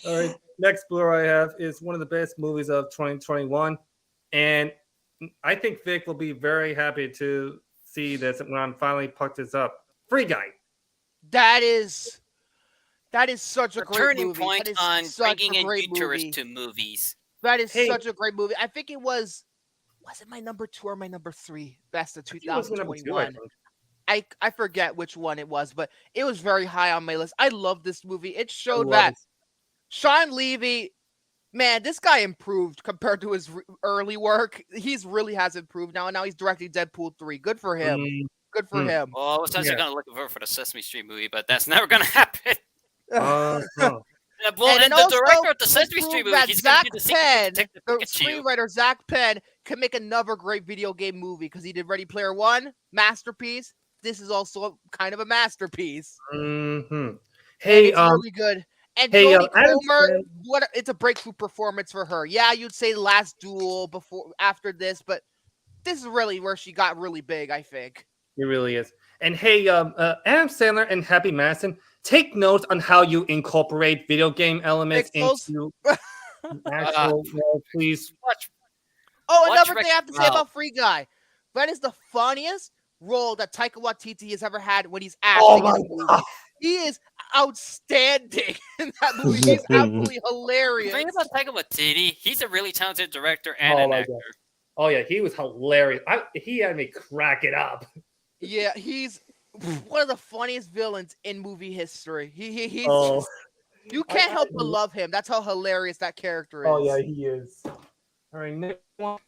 right. Next Blu-ray I have is one of the best movies of 2021, and I think Vic will be very happy to see this when I finally put this up. Free Guy. That is such a A great turning movie. point That is on such bringing a in great tourists movie. to movies. That is Hey. such a great movie. I think it was it my number 2 or my number 3 best of I think it was number two, I 2021? think. I forget which one it was, but it was very high on my list. I love this movie. It showed love that it. Sean Levy, man, this guy improved compared to his early work. He's really has improved now, and now he's directing Deadpool 3. Good for him. Good for him. Well, I was actually Yeah. gonna look for the Sesame Street movie, but that's never gonna happen. Uh-huh. Yeah, well, And and it the also director of the Sesame Street proved movie, that he's gonna Zach do the sequel to Penn, Detective the Pikachu. screenwriter Zach Penn, can make another great video game movie because he did Ready Player One, masterpiece. This is also kind of a masterpiece. Mm-hmm. And Hey, it's really good. And hey, Jodie Adam Comer, Sandler- it's a breakthrough performance for her. Yeah, you'd say The Last Duel after this, but this is really where she got really big, I think. It really is. And hey, Adam Sandler and Happy Madison, take notes on how you incorporate video game elements Pixels. into actual role, please. Watch. Oh, Watch another thing I have to say Wow. about Free Guy. That is the funniest role that Taika Waititi has ever had when he's acting in a movie. God. He is outstanding in that movie. He's absolutely The hilarious. thing about Taika Waititi, he's a really talented director and Oh an my actor. God. Oh yeah, he was hilarious. He had me crack it up. Yeah, he's one of the funniest villains in movie history. He's Oh, just, you can't help but love him. That's how hilarious that character is. oh yeah, he is. All right, next one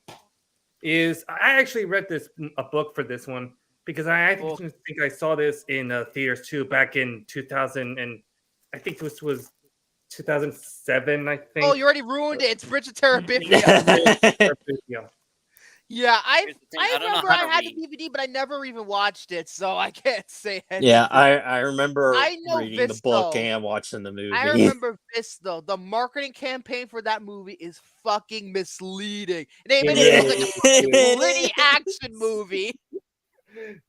is I actually read a book for this one because I actually think I saw this in theaters too back in 2000 and I think this was 2007. I think. Oh, you already ruined it. It's Bridge of Terabithia. Yeah, I Here's the thing, I don't know remember how I to had read. the DVD, but I never even watched it, so I can't say anything. Yeah, I remember I know reading the book Visto. and watching the movie. I remember this though. The marketing campaign for that movie is fucking misleading. They made it look like a fucking gritty action movie.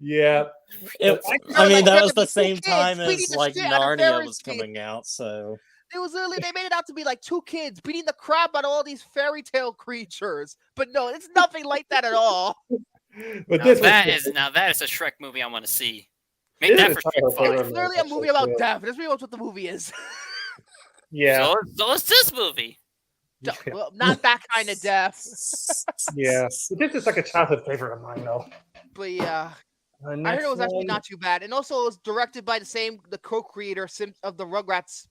Yeah. I mean, that was the the same kids time beating as the like shit out of Narnia Ferris was wheel. coming out, so It was literally they made it out to be like two kids beating the crap out of all these fairy tale creatures. But no, it's nothing like that at all. But Now this that was is a Shrek movie I want to see. Make This that is for Taika Shrek 5. Waititi. It's literally a movie about death. That's pretty much what the movie is. yeah. So is this movie. Well, not that kind of death. Yeah. This is like a childhood favorite of mine though. But yeah. I Next heard it was actually one. not too bad, and also it was directed by the co-creator of the Rugrats,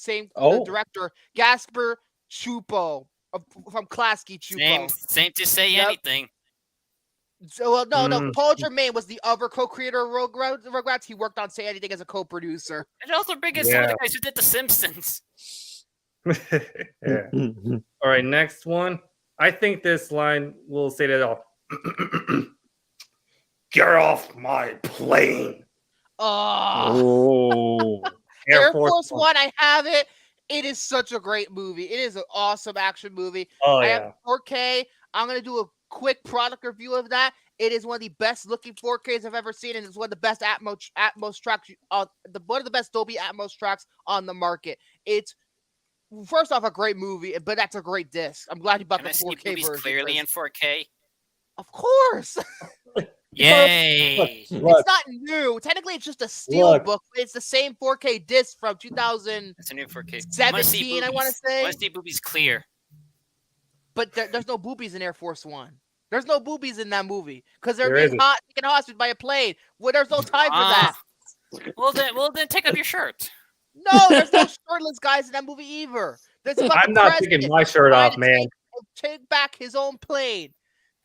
the director Gasper Chupo from Klasky Chupo. Same to say Yep. anything. So no, Mm. Paul Germain was the other co-creator of Rugrats. He worked on Say Anything as a co-producer. And also bring in some of the guys who did The Simpsons. Yeah. All right, next one. I think this line will say it all. Get off my plane. Oh, oh, Air Force One. I have it. It is such a great movie. It is an awesome action movie. Oh I yeah. have 4K. I'm gonna do a quick product review of that. It is one of the best looking 4Ks I've ever seen, and it's one of the best Atmos tracks. One of the best Dolby Atmos tracks on the market. It's first off a great movie, but that's a great disc. I'm glad you bought And the I see 4K movies version. clearly in 4K. Of course, Yay! Look, it's not new. Technically, it's just a steel book. It's the same 4K disc from 2017. It's a new 4K. I want to say. I want to see boobies clear. But there's no boobies in Air Force One. There's no boobies in that movie because they're There being isn't. taken hostage by a plane. Well, there's no time for that. Well then take off your shirt. No, there's no shirtless guys in that movie either. There's about I'm the not president taking my shirt trying off, to man. Take back his own plane.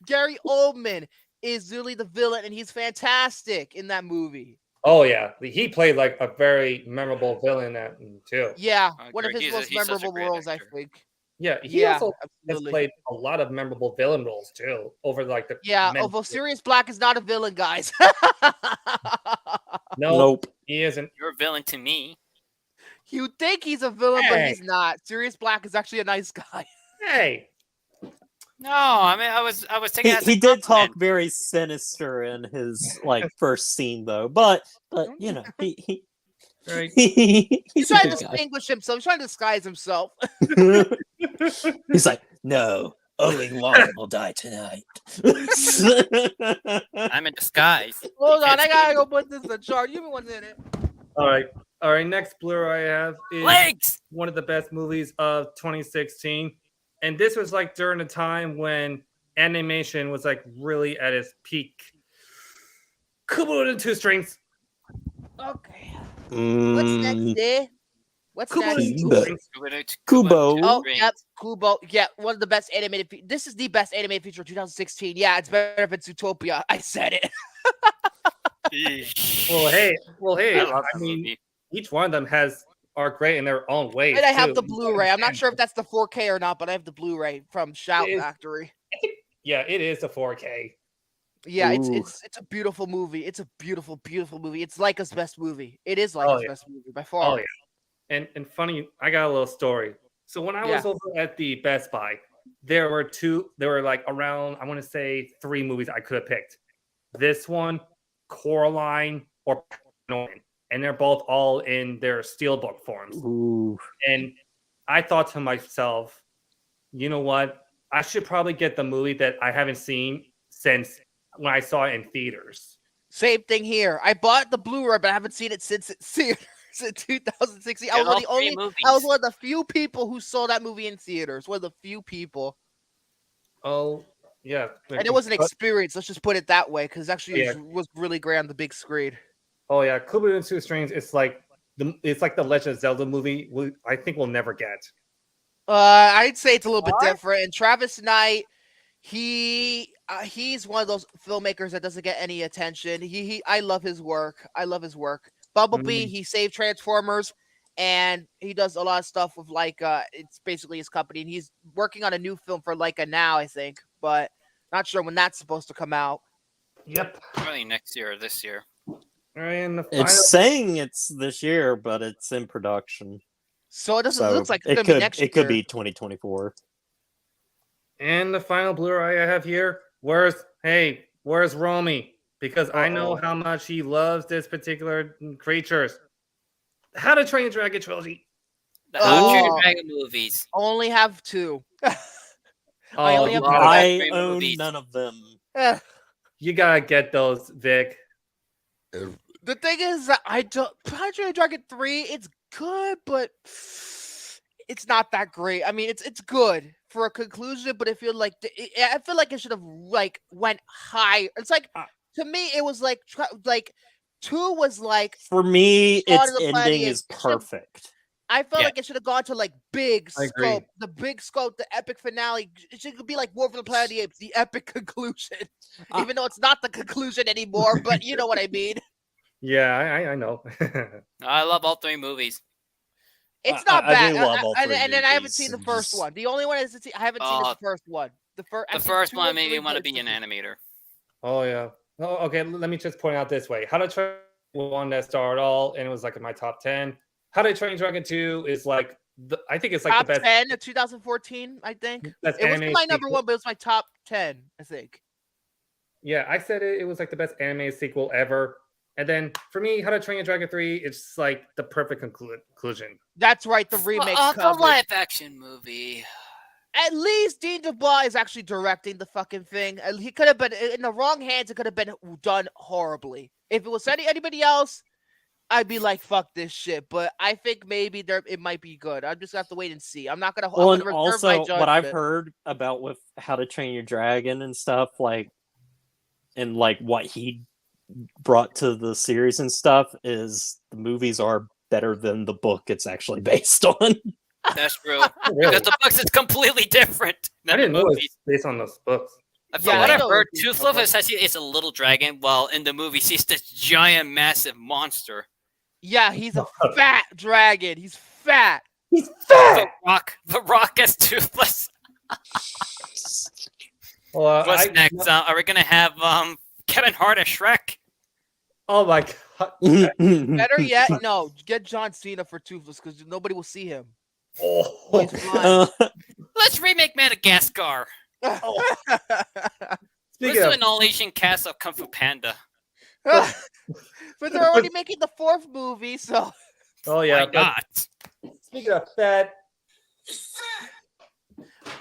Gary Oldman is really the villain, and he's fantastic in that movie. Oh yeah, he played like a very memorable villain in that too. Yeah, I one of agree. his He's most such a memorable great roles, actor. I think. Yeah, he Yeah, also has absolutely. played a lot of memorable villain roles too over like the Yeah, many- although Sirius Black is not a villain, guys. No, nope. he isn't. You're a villain to me. You think he's a villain, but Hey. he's not. Sirius Black is actually a nice guy. Hey, No, I mean I was taking it as a He did talk compliment. very sinister in his like first scene though, but you know he right. He's he's a trying to good guy. distinguish himself. He's trying to disguise himself. He's like, no, Obi-Wan will die tonight. I'm in disguise. Hold on, Because- I gotta go put this in the chart. You been one in it. All right. Next Blu-ray I have is Legs. one of the best movies of 2016, and this was like during the time when animation was like really at its peak. Kubo and Two Strings. Okay. What's next, there? What's Kubo next? and Two Kubo. Strings. Kubo. Oh, yep, Kubo. Yeah, one of the best animated. This is the best animated feature of 2016. Yeah, it's better than Zootopia. I said it. Well, hey. I love I that mean, movie. each one of them are great in their own ways. And I have too. the Blu-ray. I'm not sure if that's the 4K or not, but I have the Blu-ray from Shout It is- Factory. Yeah, it is a 4K. Yeah, Ooh. it's a beautiful movie. It's a beautiful, beautiful movie. It's Leica's best movie. It is Leica's yeah. best movie by far. Oh yeah. And funny, I got a little story. So when I was over at the Best Buy, there were like around, I want to say 3 movies I could have picked. This one, Coraline, or Norman. And they're both all in their steelbook forms. Ooh. And I thought to myself, you know what? I should probably get the movie that I haven't seen since when I saw it in theaters. Same thing here. I bought the Blu-ray, but I haven't seen it since it's in 2016. I Get was all the 3 only. movies. I was one of the few people who saw that movie in theaters. One of the few people, Oh, yeah. and it was an experience. Let's just put it that way, because actually Yeah. it was really great on the big screen. Oh yeah, Kubo and Two Strings. It's like the Legend of Zelda movie. I think we'll never get. I'd say it's a little bit different. And Travis Knight, he's one of those filmmakers that doesn't get any attention. I love his work. Bumblebee, he saved Transformers, and he does a lot of stuff with Leica. It's basically his company, and he's working on a new film for Leica now, I think, but not sure when that's supposed to come out. Yep. Probably next year or this year. All right, and the final, It's saying it's this year, but it's in production. So it doesn't So look like it's it gonna could be next year. it could be 2024. and the final Blu-ray I have here. Where's Romy? Because I know how much he loves this particular creatures. How to Train Your Dragon trilogy. The How to Train Your Oh. Dragon movies. Only have 2. I Oh, only you have love gotta, that. I Great own movies. none of them. Eh. you gotta get those, Vic. The thing is that I don't. Project Dragon 3, it's good, but it's not that great. I mean, it's good for a conclusion, but I feel like it should have like went higher. It's like to me, it was like 2 was like For me, Shaun its of the Planet ending Apes. is perfect. I felt Yeah. like it should have gone to like big I agree. scope, the epic finale. It should be like War for the Planet of the Apes, the epic conclusion. Even though it's not the conclusion anymore, but you know what I mean. Yeah, I know. I love all 3 movies. It's I not bad. do love all and 3 then I haven't movies. seen the It's first just- one. The only one I haven't seen is Oh, the first one. The first one made me want to be an anime. animator. Oh yeah. Oh, okay. Let me just point out this way. How to Train one that starred all, and it was like in my top 10. How to Train Dragon 2 is like I think it's like Top the best. 10 of 2014, I think. Best It wasn't animated my number sequel. 1, but it was my top 10, I think. Yeah, I said it was like the best animated sequel ever. And then for me, How to Train Your Dragon 3, it's like the perfect conclusion. That's right, the remake the coming. live action movie. At least Dean DuBois is actually directing the fucking thing. He could have been in the wrong hands. It could have been done horribly. If it was anybody else, I'd be like, "Fuck this shit." But I think maybe it might be good. I'm just gonna have to wait and see. I'm not gonna. Well, I'm and gonna reserve my also what I've judgment. heard about with How to Train Your Dragon and stuff, like, and like what he brought to the series and stuff, is the movies are better than the book it's actually based on. That's true. Really? Because the books is completely different I than didn't the know it movies. was based on those books. From Yeah, what I I've know heard, it's based on Toothless has it's a little dragon, while in the movie he's this giant, massive monster. Yeah, he's a fat dragon. He's fat. He's fat. The Rock as Toothless. Well, What's next? Are we gonna have Kevin Hart as Shrek? Oh my god. Better yet, no, get John Cena for Toothless because nobody will see him. Oh. He's blind. Let's remake Madagascar. Let's do an all-Asian cast of Kung Fu Panda. But they're already making the 4th movie, so Oh yeah. Why not? Speaking of fat,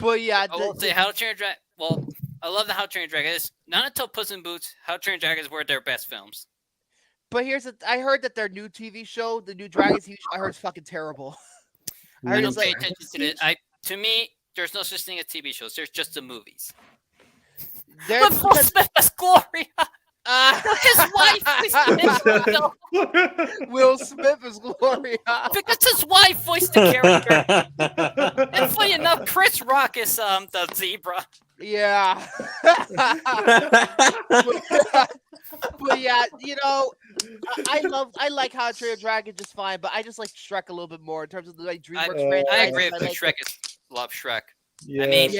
but yeah, I will say How to Train Your Dragon. Well, I love the How to Train Your Dragon. It's not until Puss in Boots, How to Train Your Dragon were their best films. but I heard that their new TV show, the new Dragons TV show, I heard it's fucking terrible. I I heard don't it's pay like attention to it. To me, there's no such thing as TV shows. There's just the movies. they're But Will Smith as Gloria, his wife. Will Smith is Gloria. Because his wife voiced the character. And funny enough, Chris Rock is the zebra. Yeah. But yeah, you know, I like How to Train Your Dragon just fine, but I just like Shrek a little bit more in terms of the like DreamWorks franchise. I agree with like Shrek. Love Shrek. Yeah, I mean,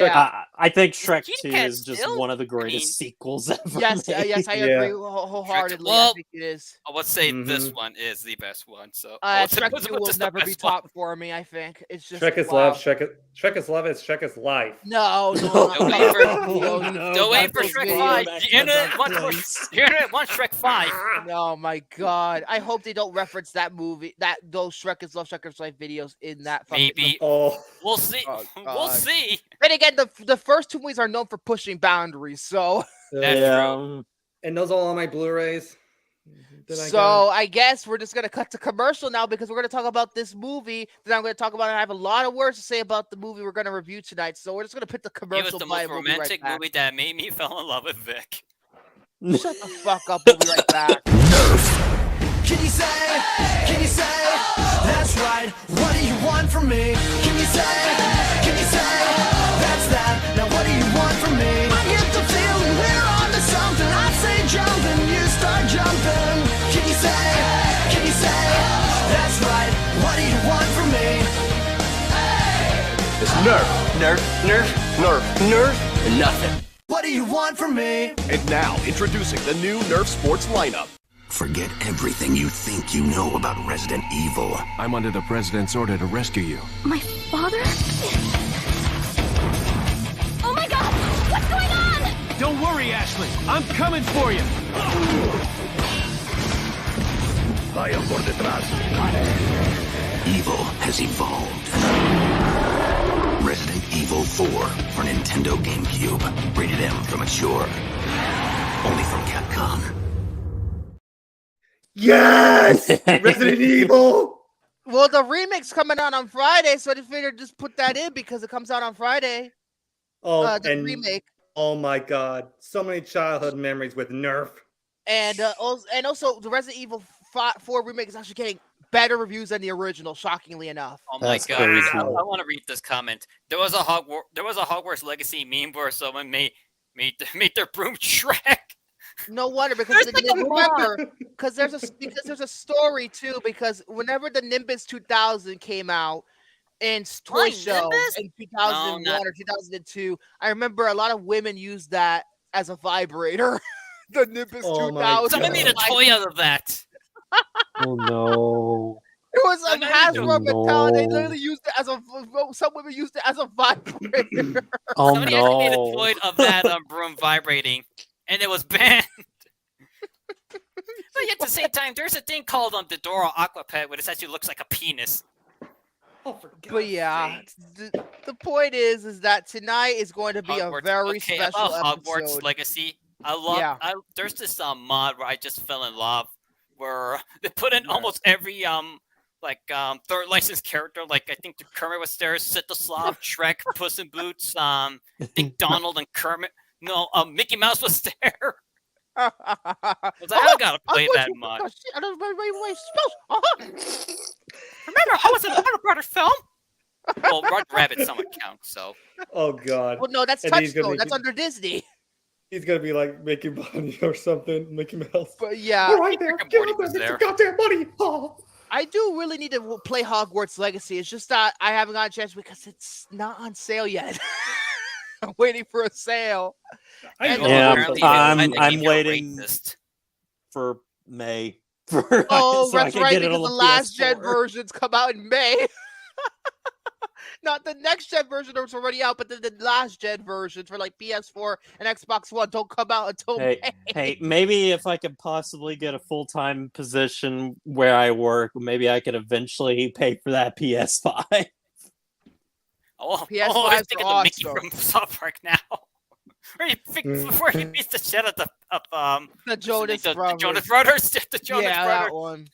I think Shrek Kitty 2 Cat is just still- one of the greatest I mean- sequels ever. Yes, made. yes, I agree wholeheartedly. I Well, think it is. I would say this one is the best one. So Shrek what's 2 will just the never be best one? top for me. I think it's just Shrek is wow. love. Shrek is love. It's Shrek is life. No, Don't wait for- no, Don't wait not for those Shrek video 5. back The internet to wants that place. the internet wants Shrek 5. Oh my god! I hope they don't reference that movie, those Shrek is Love, Shrek is Life videos in that. Maybe Oh, we'll see. Oh, We'll God. see. Then again, the first two movies are known for pushing boundaries, so That's Yeah. and those are all on my Blu-rays. I guess we're just gonna cut to commercial now because we're gonna talk about this movie that I'm gonna talk about. And I have a lot of words to say about the movie we're gonna review tonight, so we're just gonna put the It was commercial the by. most We'll be right romantic back. movie that made me fall in love with Vic. Shut the fuck up. We'll be right back. Can you say, that's right, what do you want from me? Can you say, that's that, now what do you want from me? I get the feeling we're on to something, I say jump and you start jumping. Can you say, that's right, what do you want from me? It's Nerf, and nothing. What do you want from me? And now, introducing the new Nerf Sports lineup. Forget everything you think you know about Resident Evil. I'm under the President's order to rescue you. My father? Oh my god! What's going on? Don't worry, Ashley. I'm coming for you. Vayan por detrás. Evil has evolved. Resident Evil 4 for Nintendo GameCube. Rated M for mature. Only from Capcom. Yes, Resident Evil. Well, the remake's coming out on Friday, so I just figured just put that in because it comes out on Friday. Oh, The and remake. oh my god, so many childhood memories with Nerf. And also the Resident Evil 4 remake is actually getting better reviews than the original, shockingly enough. Oh my That's god! crazy. I want to read this comment. There was a Hogwarts Legacy meme where someone made their broom Shrek. No wonder because There's like a remember because there's a story too because whenever the Nimbus 2000 came out in toy What, show Nimbus? in 2001 No, not- or 2002, I remember a lot of women used that as a vibrator. The Nimbus Oh my 2000. Someone made a toy out of that. Oh no. It was a I'm not even- Hasbro metal. They No. literally used it as a. Some women used it as a vibrator. Oh Somebody actually made a no. toy of that broom vibrating, and it was banned. But yet at the same time, there's a thing called the Dora Aquapet, where it actually looks like a penis. Oh, for God's But yeah, sake. the point is that tonight is going to be a Hogwarts- very okay, special about Hogwarts episode. Legacy. I love. Yeah. There's this mod where I just fell in love, where they put in almost every third licensed character. Like I think the Kermit was there, Sitoslav, Shrek, Puss in Boots. I think Donald and Kermit. No, Mickey Mouse was there. I was like, I gotta play that mod. I don't know my spells. Remember, I was in the Warner Brothers film. Well, Roger Rabbit somewhat counts. So Oh god, Well, no, that's And he's gonna Touchstone. make That's it- under Disney. he's gonna be like Mickey Bunny or something. Mickey Mouse. But yeah, All right there, Rick and give Morty up was that there. goddamn money. Oh. I do really need to play Hogwarts Legacy. It's just that I haven't got a chance because it's not on sale yet. I'm waiting for a sale. I Yeah, apparently I'm- they I'm gave you a waiting. racist. For May. Oh, So I that's can right, get it because on the the last gen PS4. versions come out in May. Not the next gen version that's already out, but the last gen versions for like PS4 and Xbox One don't come out until Hey, May. hey, maybe if I could possibly get a full-time position where I work, maybe I could eventually pay for that PS5. Oh, PS5 I was is thinking of Mickey awesome. from South Park now. Where he beats the shit out of The Jonas the Brothers. Jonas Brothers. The Jonas Yeah, Brothers. that one.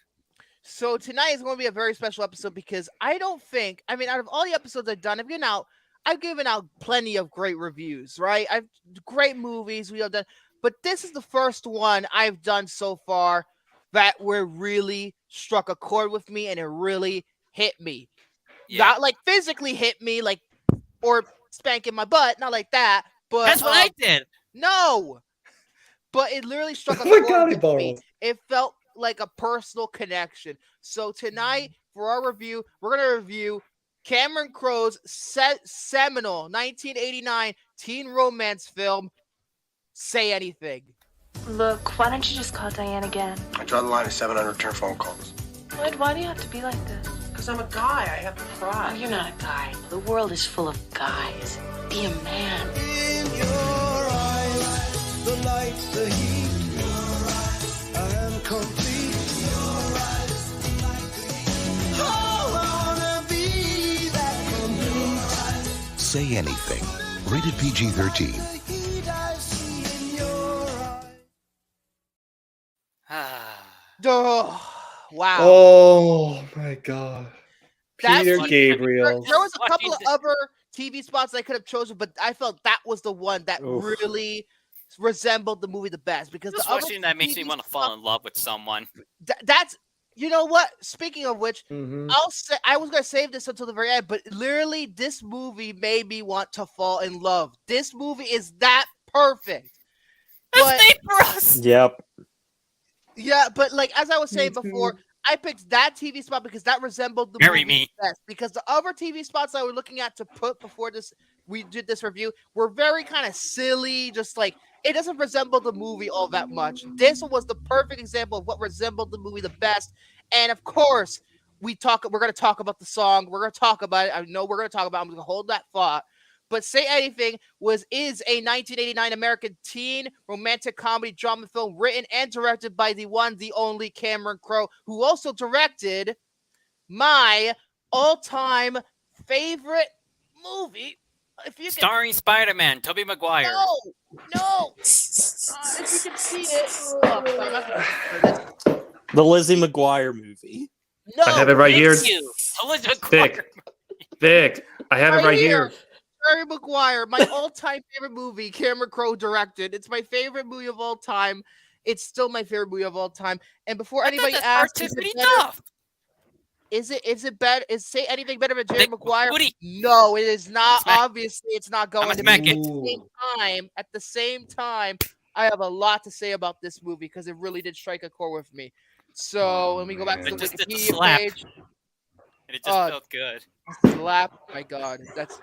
So tonight is going to be a very special episode because I don't think, I mean, out of all the episodes I've done, I've given out plenty of great reviews, right? I've great movies we have done, but this is the first one I've done so far that were really struck a chord with me and it really hit me. Yeah. Not like physically hit me, like or spanking my butt, not like that. But That's what I did. No, but it literally struck a Oh my chord God, with Ibarra. me. It felt like a personal connection. So tonight, for our review, we're gonna review Cameron Crowe's seminal 1989 teen romance film, Say Anything. Look, why don't you just call Diane again? I draw the line at 700 return phone calls. Lloyd, why do you have to be like this? Because I'm a guy. I have pride. Oh, you're not a guy. The world is full of guys. Be a man. In your eyes, the light, the heat. I am complete. Oh, I wanna be that complete. Say Anything. Rated PG-13. Oh, wow. Oh my God. That's Peter what- Gabriel. There was a couple of other TV spots I could have chosen, but I felt that was the one that Oof. really resembled the movie the best because Just the other watching that makes me TV want to fall in love with someone. that's you know what? Speaking of which, Mhm. I'll say I was gonna save this until the very end, but literally this movie made me want to fall in love. This movie is that perfect. That's made for us. Yep. Yeah, but like as I was saying Me before, too. I picked that TV spot because that resembled the Marry movie me. best. Because the other TV spots I was looking at to put before this, we did this review, were very kind of silly. Just like it doesn't resemble the movie all that much. This was the perfect example of what resembled the movie the best. And of course, we're going to talk about the song. We're going to talk about it. I know we're going to talk about it. I'm going to hold that thought. But Say Anything is a 1989 American teen romantic comedy drama film written and directed by the one, the only Cameron Crowe, who also directed my all-time favorite movie. If you Starring Spider-Man, Tobey Maguire. No. If you can see it. The Lizzie McGuire movie. No. I have it right here. Thank you. Elizabeth McGuire. Vic, I have it right here. Tobey Maguire, my all-time favorite movie, Cameron Crowe directed. It's my favorite movie of all time. It's still my favorite movie of all time. And before anybody asks, is it better? Is Say Anything better than Jerry Maguire? No, it is not. Obviously, it's not going to be. At the same time, I have a lot to say about this movie because it really did strike a chord with me. So let me go back to the Wikipedia page. And it just felt good. Slap! My God, that's.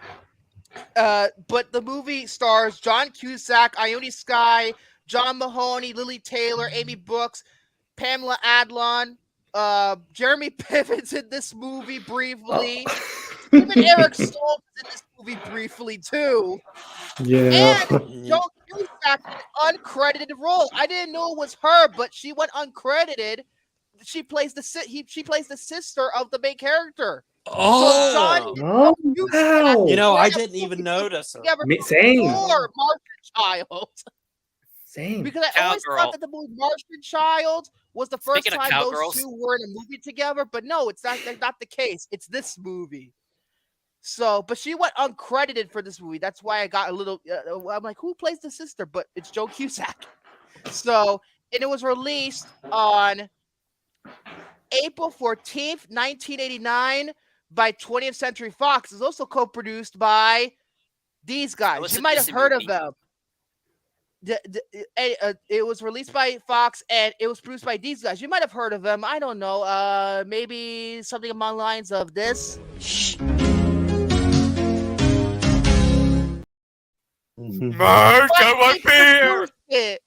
But the movie stars John Cusack, Ione Skye, John Mahoney, Lily Taylor, Amy Brooks, Pamela Adlon, Jeremy Piven's in this movie briefly. Even Eric Stoltz is in this movie briefly too. Yeah. And Joan Cusack in an uncredited role. I didn't know it was her, but she went uncredited. She plays the sister of the main character. Oh, so wow. You know, I didn't even notice her. Same. Martian Child. Same. Because I always thought that the movie Martian Child was the first Speaking of time those cowgirls. two were in a movie together, but no, it's not the case. It's this movie. So, but she went uncredited for this movie. That's why I got a little. I'm like, who plays the sister? But it's Joe Cusack. So, and it was released on April 14th, 1989 by 20th Century Fox. It's also co-produced by these guys. You might have heard of them. It was released by Fox and it was produced by these guys. You might have heard of them. I don't know. Maybe something along the lines of this. Mark, I want beer.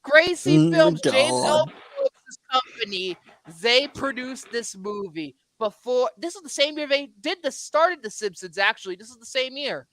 Gracie Films, James L. Brooks' company, they produced this movie before. This is the same year they started The Simpsons. Actually, this is the same year.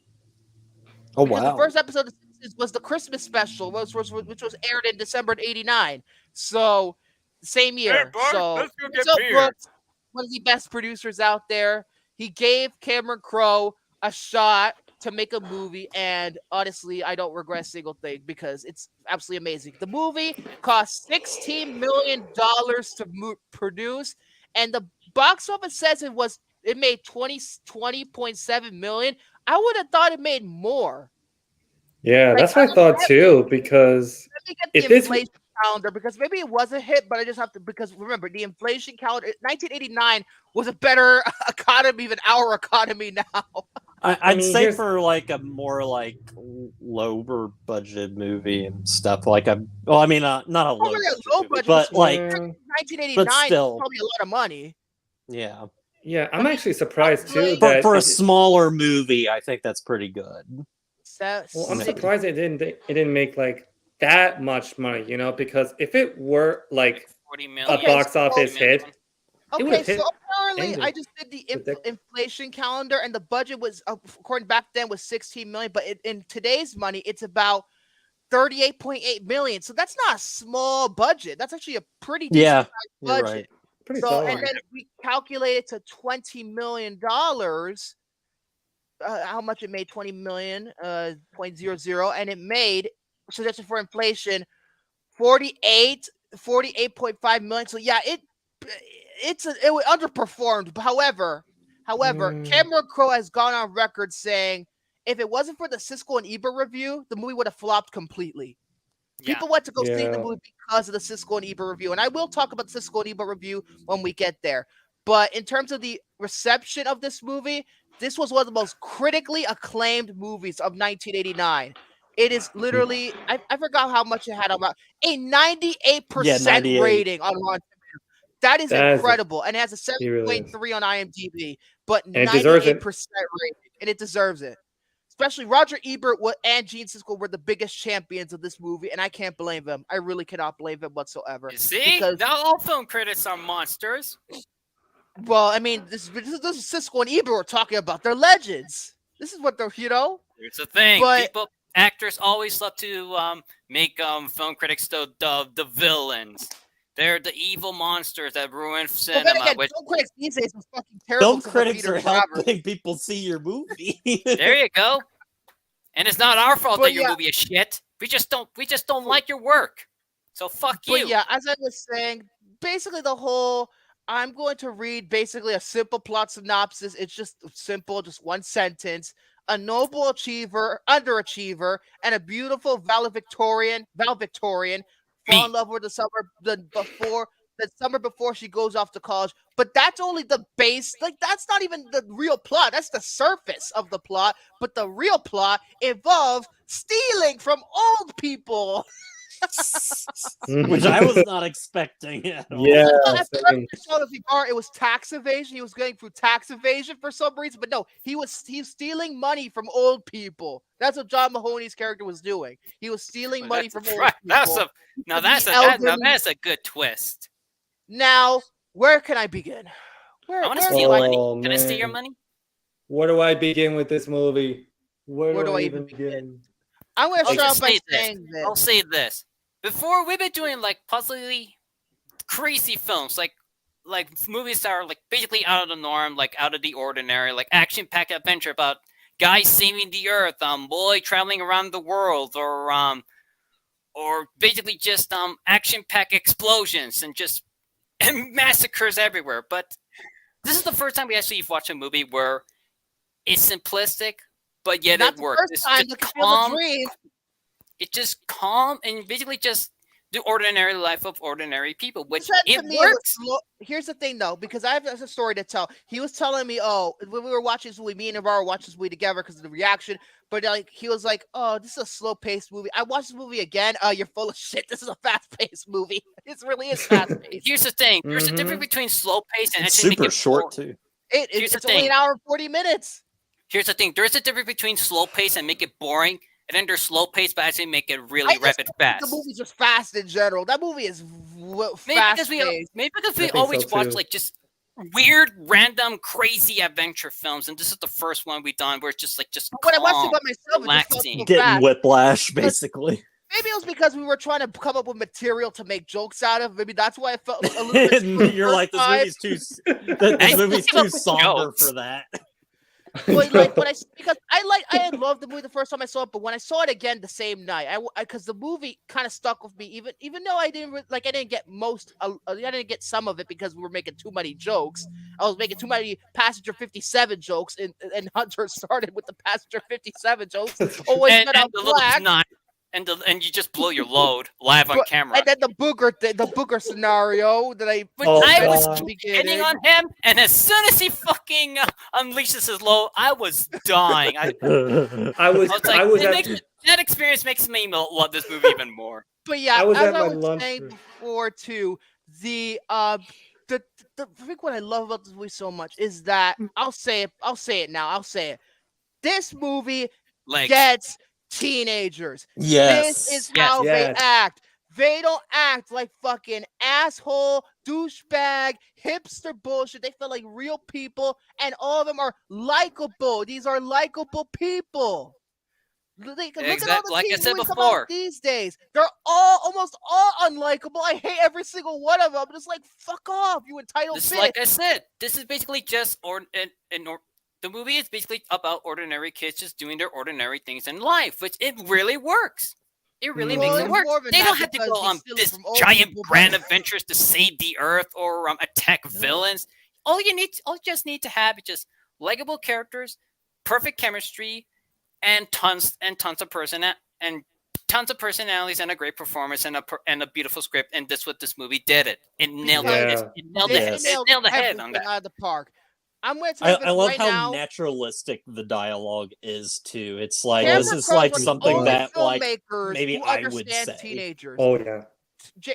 Oh because wow! The first episode of The Simpsons was the Christmas special, which was aired in December of '89. So the same year. Hey, Bart, so let's go get James L. beer. Brooks, one of the best producers out there. He gave Cameron Crowe a shot to make a movie, and honestly, I don't regret a single thing because it's absolutely amazing. The movie cost $16 million to produce, and the box office says it made $20.7 million. I would have thought it made more. Yeah, that's what I thought too. Because let me get the inflation calendar because maybe it was a hit, but I just have to because remember the inflation calendar. 1989 was a better economy than our economy now. I'd say for like a more like lower budget movie and stuff like not a low budget, but like 1989 but still, is probably a lot of money. Yeah. Yeah, I'm actually surprised too. For a smaller movie, I think that's pretty good. Well, I'm surprised it didn't make like that much money, because if it were like 40 million. a box office hit. Okay, so apparently I just did the inflation calendar, and the budget was, according back then, was 16 million. But in today's money, it's about 38.8 million. So that's not a small budget. That's actually a pretty decent budget. Right. Pretty solid. solid. And then we calculate it to $20 million. How much it made? 20 million, 0.00, and it made, suggested for inflation, 48.5 million. So yeah, it underperformed. However, Cameron Crowe has gone on record saying if it wasn't for the Siskel and Ebert review, the movie would have flopped completely. People went to go see the movie because of the Siskel and Ebert review, and I will talk about the Siskel and Ebert review when we get there. But in terms of the reception of this movie, this was one of the most critically acclaimed movies of 1989. It is literally, I forgot how much it had, about a 98% rating on Rotten Tomatoes. That is incredible. And it has a 7.3 on IMDb, but 98% rating, and it deserves it. Especially Roger Ebert and Gene Siskel were the biggest champions of this movie, and I can't blame them. I really cannot blame them whatsoever. You see? Not all film critics are monsters. Well, I mean, this is Siskel and Ebert we're talking about. They're legends. This is what they're, Here's the thing. Actors always love to make film critics the villains. They're the evil monsters that ruin cinema. Again, film critics these days are fucking terrible. Film critics are helping people see your movie. There you go. And it's not our fault that your movie is shit. We just don't like your work. So fuck you. But yeah, as I was saying, basically I'm going to read basically a simple plot synopsis. It's just simple, just one sentence. A noble underachiever, and a beautiful valedictorian fall in love with the summer before she goes off to college. But that's only the base. Like, that's not even the real plot. That's the surface of the plot. But the real plot involves stealing from old people. Which I was not expecting at all. Yeah, it was tax evasion. He was going through tax evasion for some reason, but no, he's stealing money from old people. That's what John Mahoney's character was doing. He was stealing money from old people. That's a good twist. Now, where can I begin? I want to steal money. Can I steal your money? Where do I begin with this movie? Where do I even begin? I'm going to start off by saying this. I'll say this. Before, we've been doing like puzzly, crazy films, like movies that are like basically out of the norm, like out of the ordinary, like action-packed adventure about guys saving the earth, boy traveling around the world, or basically just action-packed explosions and just massacres everywhere. But this is the first time we actually watched a movie where it's simplistic, but yet it works. It's just calm. It's just calm and basically just the ordinary life of ordinary people, which it works. Here's the thing, though, because I have a story to tell. He was telling me, when we were watching this movie, me and Ibarra watched this movie together because of the reaction. But he was like, "Oh, this is a slow-paced movie." I watched this movie again. You're full of shit. This is a fast-paced movie. It really is fast-paced. Here's the thing. There's a difference between slow-paced and it's super short too. It's only an hour and 40 minutes. Here's the thing. There's a difference between slow-paced and make it boring. And then there's slow-paced, but actually make it really rapid fast. The movie's just fast in general. That movie is fast. Maybe because we always watch like just weird, random, crazy adventure films, and this is the first one we've done where it's just when I watched it by myself, relaxing, getting whiplash, basically. Maybe it was because we were trying to come up with material to make jokes out of. Maybe that's why I felt a little bit. You're like, this movie's too somber for that. Because I loved the movie the first time I saw it, but when I saw it again the same night, because the movie kind of stuck with me, even though I didn't get some of it because we were making too many jokes. I was making too many Passenger 57 jokes, and Hunter started with the Passenger 57 jokes. Always met out black. and you just blow your load live on camera. And then the booger scenario that I was hitting on him, and as soon as he fucking unleashes his load, I was dying. That experience makes me love this movie even more. But yeah, as I was saying before too, the thing what I love about this movie so much is that I'll say it now. This movie gets teenagers. Yes. This is how they act. They don't act like fucking asshole, douchebag, hipster bullshit. They feel like real people, and all of them are likable. These are likable people. Look at all the like I teen said movies before. about these days. They're almost all unlikable. I hate every single one of them. It's like, fuck off, you entitled bitch. Like I said, this is basically just the movie is basically about ordinary kids just doing their ordinary things in life, which it really works. It really makes it work. They don't have to go on this giant grand adventures to save the earth or attack villains. All you just need to have is just likable characters, perfect chemistry, and tons of personalities and a great performance and a beautiful script. And that's what this movie did. It nailed it. It nailed the head on that. Out of the park. I love right how now. naturalistic the dialogue is too. It's like Cameron this is Crowe's like one of the something only that like filmmakers maybe who I would understand say. teenagers. Oh yeah.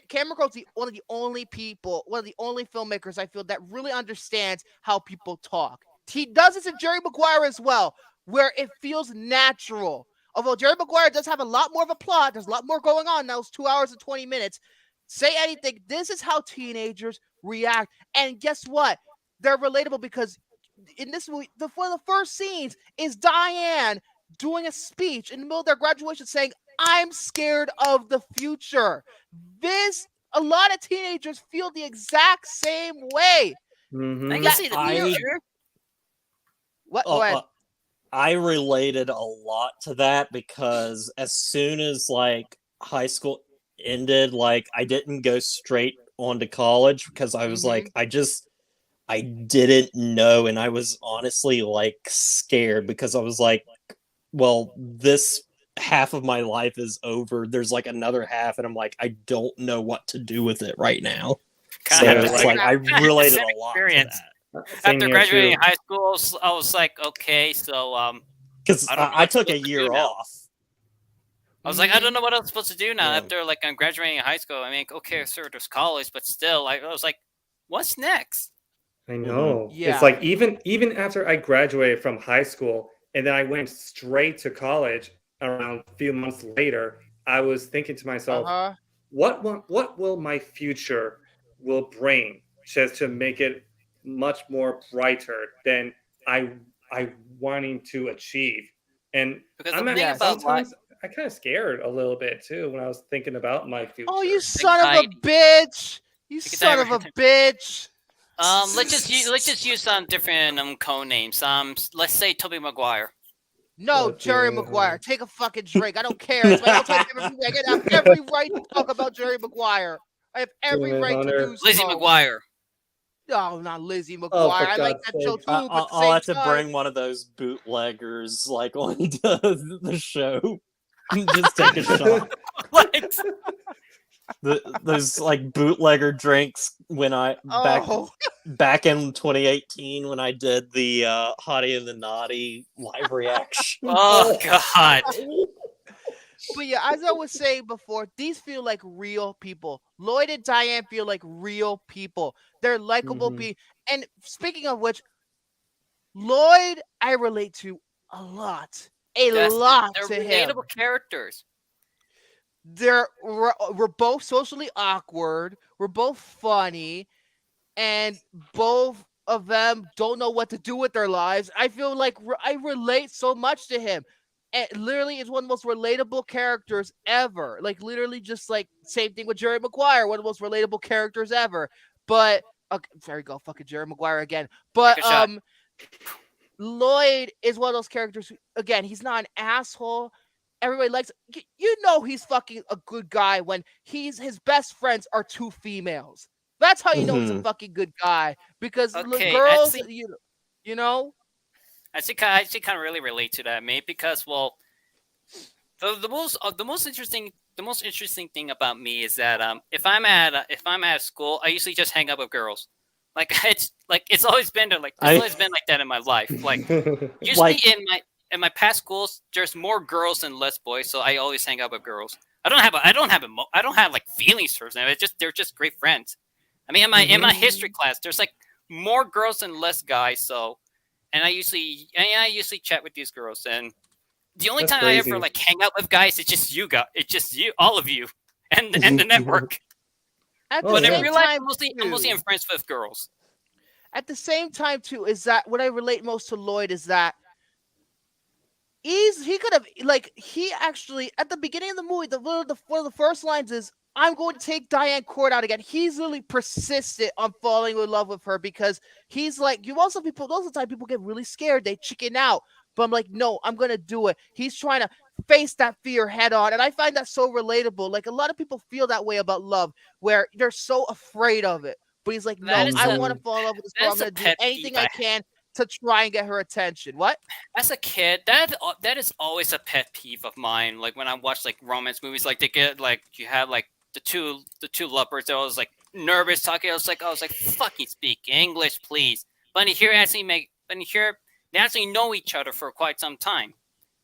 Cameron Crowe's one of the only filmmakers I feel that really understands how people talk. He does this in Jerry Maguire as well, where it feels natural. Although Jerry Maguire does have a lot more of a plot, there's a lot more going on. That was 2 hours and 20 minutes. Say anything. This is how teenagers react. And guess what? They're relatable because in this movie, one of the first scenes is Diane doing a speech in the middle of their graduation saying, I'm scared of the future. A lot of teenagers feel the exact same way. I can see the future. What? Go ahead. I related a lot to that because as soon as like high school ended, like I didn't go straight on to college because I was like, I didn't know. And I was honestly like scared because I was like, well, this half of my life is over. There's like another half. And I'm like, I don't know what to do with it right now. So it's like, I related a lot to that. After graduating high school, I was like, okay, so because I took a year off. I was like, I don't know what I'm supposed to do now after like I'm graduating high school. I mean, okay, sure, there's college, but still, like, I was like, what's next? I know. Yeah. It's like even after I graduated from high school and then I went straight to college around a few months later, I was thinking to myself, what will my future will bring just to make it much more brighter than I wanting to achieve. And because sometimes I kind of scared a little bit too when I was thinking about my future. Oh, you son of a bitch! You son of a bitch! Let's just use some different code names. Let's say Tobey Maguire. No, Jerry Maguire. Take a fucking drink. I don't care. It's my all-time favorite movie. I have every right to talk about Jerry Maguire. I have every right to do so. Lizzie Maguire. No, not Lizzie Maguire. I like that show too. But I'll have to bring one of those bootleggers like onto the show. Just take a shot. Those like bootlegger drinks when I back in 2018 when I did the Hottie and the Naughty live reaction. Oh God. But yeah, as I was saying before, these feel like real people. Lloyd and Diane feel like real people. They're likable people. And speaking of which, Lloyd, I relate to a lot. They're relatable characters. We're both socially awkward. We're both funny. And both of them don't know what to do with their lives. I feel like I relate so much to him. And literally is one of the most relatable characters ever. Like literally just like same thing with Jerry Maguire, one of the most relatable characters ever. But there you go, fucking Jerry Maguire again. But Lloyd is one of those characters who, again, he's not an asshole. Everybody likes you know he's fucking a good guy when his best friends are two females. That's how you know he's a fucking good guy. Because girls, you know. I actually kind of really relate to that, mate, because, well, the most interesting thing about me is that if I'm at school, I usually just hang out with girls. Like it's always been always been like that in my life. Like usually in my past schools, there's more girls and less boys, so I always hang out with girls. I don't have like feelings for them. They're just great friends. I mean, in my history class, there's like more girls and less guys. So, and I usually chat with these girls, and the only time I ever like hang out with guys, it's just you guys. It's just you, all of you, and the network. But in real life, I'm mostly friends with girls. At the same time, too, is that what I relate most to Lloyd is that he could have he actually at the beginning of the movie, one of the first lines is, "I'm going to take Diane Court out again." He's really persistent on falling in love with her because he's like, most of the time people get really scared, they chicken out. But I'm like, no, I'm gonna do it. He's trying to face that fear head on, and I find that so relatable. Like a lot of people feel that way about love, where they're so afraid of it. But he's like, no, I want to fall in love with this girl. I'm gonna do anything I can to try and get her attention. What? As a kid, that is always a pet peeve of mine. Like when I watch like romance movies, like they get like you have like the two lovebirds. They're always like nervous talking. I was like, fucking speak English, please. But they actually know each other for quite some time,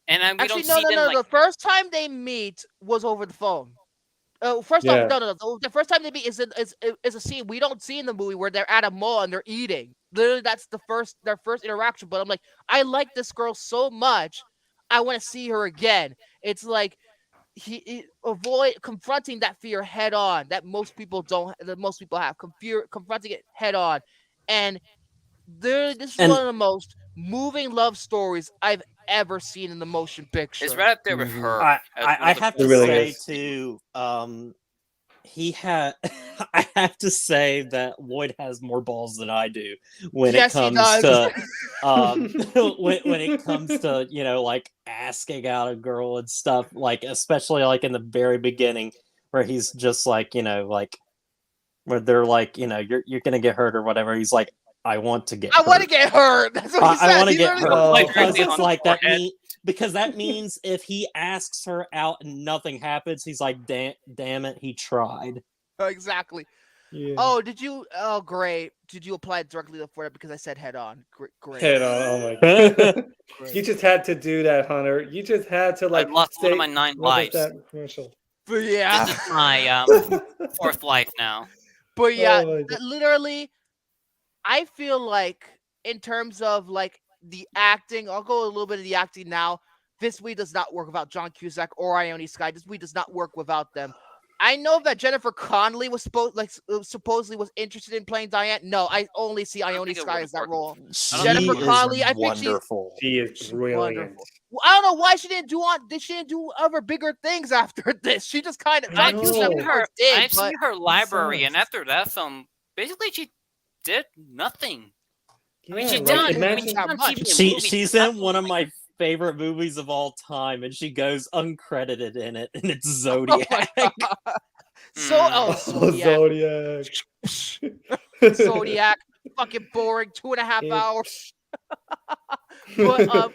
and we don't see them. The first time they meet was over the phone. First off, no. The first time they meet is a scene we don't see in the movie where they're at a mall and they're eating. Literally, that's their first interaction. But I'm like, I like this girl so much, I want to see her again. It's like he avoid confronting that fear head on that most people have. Confronting it head on, and this is one of the most moving love stories I've ever seen in the motion picture. It's right up there with her. I have to say too, I have to say that Lloyd has more balls than I do when it comes to when it comes to like asking out a girl and stuff, like especially like in the very beginning where he's just like like where they're like you're gonna get hurt or whatever. He's like, I want to get hurt. That's what he says. I want to get hurt because it's like that. Because that means if he asks her out and nothing happens, he's like, damn it, he tried. Exactly. Yeah. Oh, did you? Oh, great. Did you apply it directly for it because I said head on? Great. Head on. Oh my god. You just had to do that, Hunter. You just had to I lost one of my 9 lives. That commercial. But yeah, this is my 4th life now. But yeah, literally. I feel like in terms of like the acting, I'll go a little bit of the acting now. This movie does not work without John Cusack or Ione Skye. This movie does not work without them. I know that Jennifer Connelly was supposedly was interested in playing Diane. No, I only see Ione Skye as that role. Jennifer Connelly, I think she is brilliant. Wonderful. I don't know why she didn't do other bigger things after this. She just kind of I've seen her library, and after that film, basically she did nothing. I mean, she's in one of my favorite movies of all time, and she goes uncredited in it, and it's Zodiac. Zodiac. Zodiac. Fucking boring. 2.5 hours. But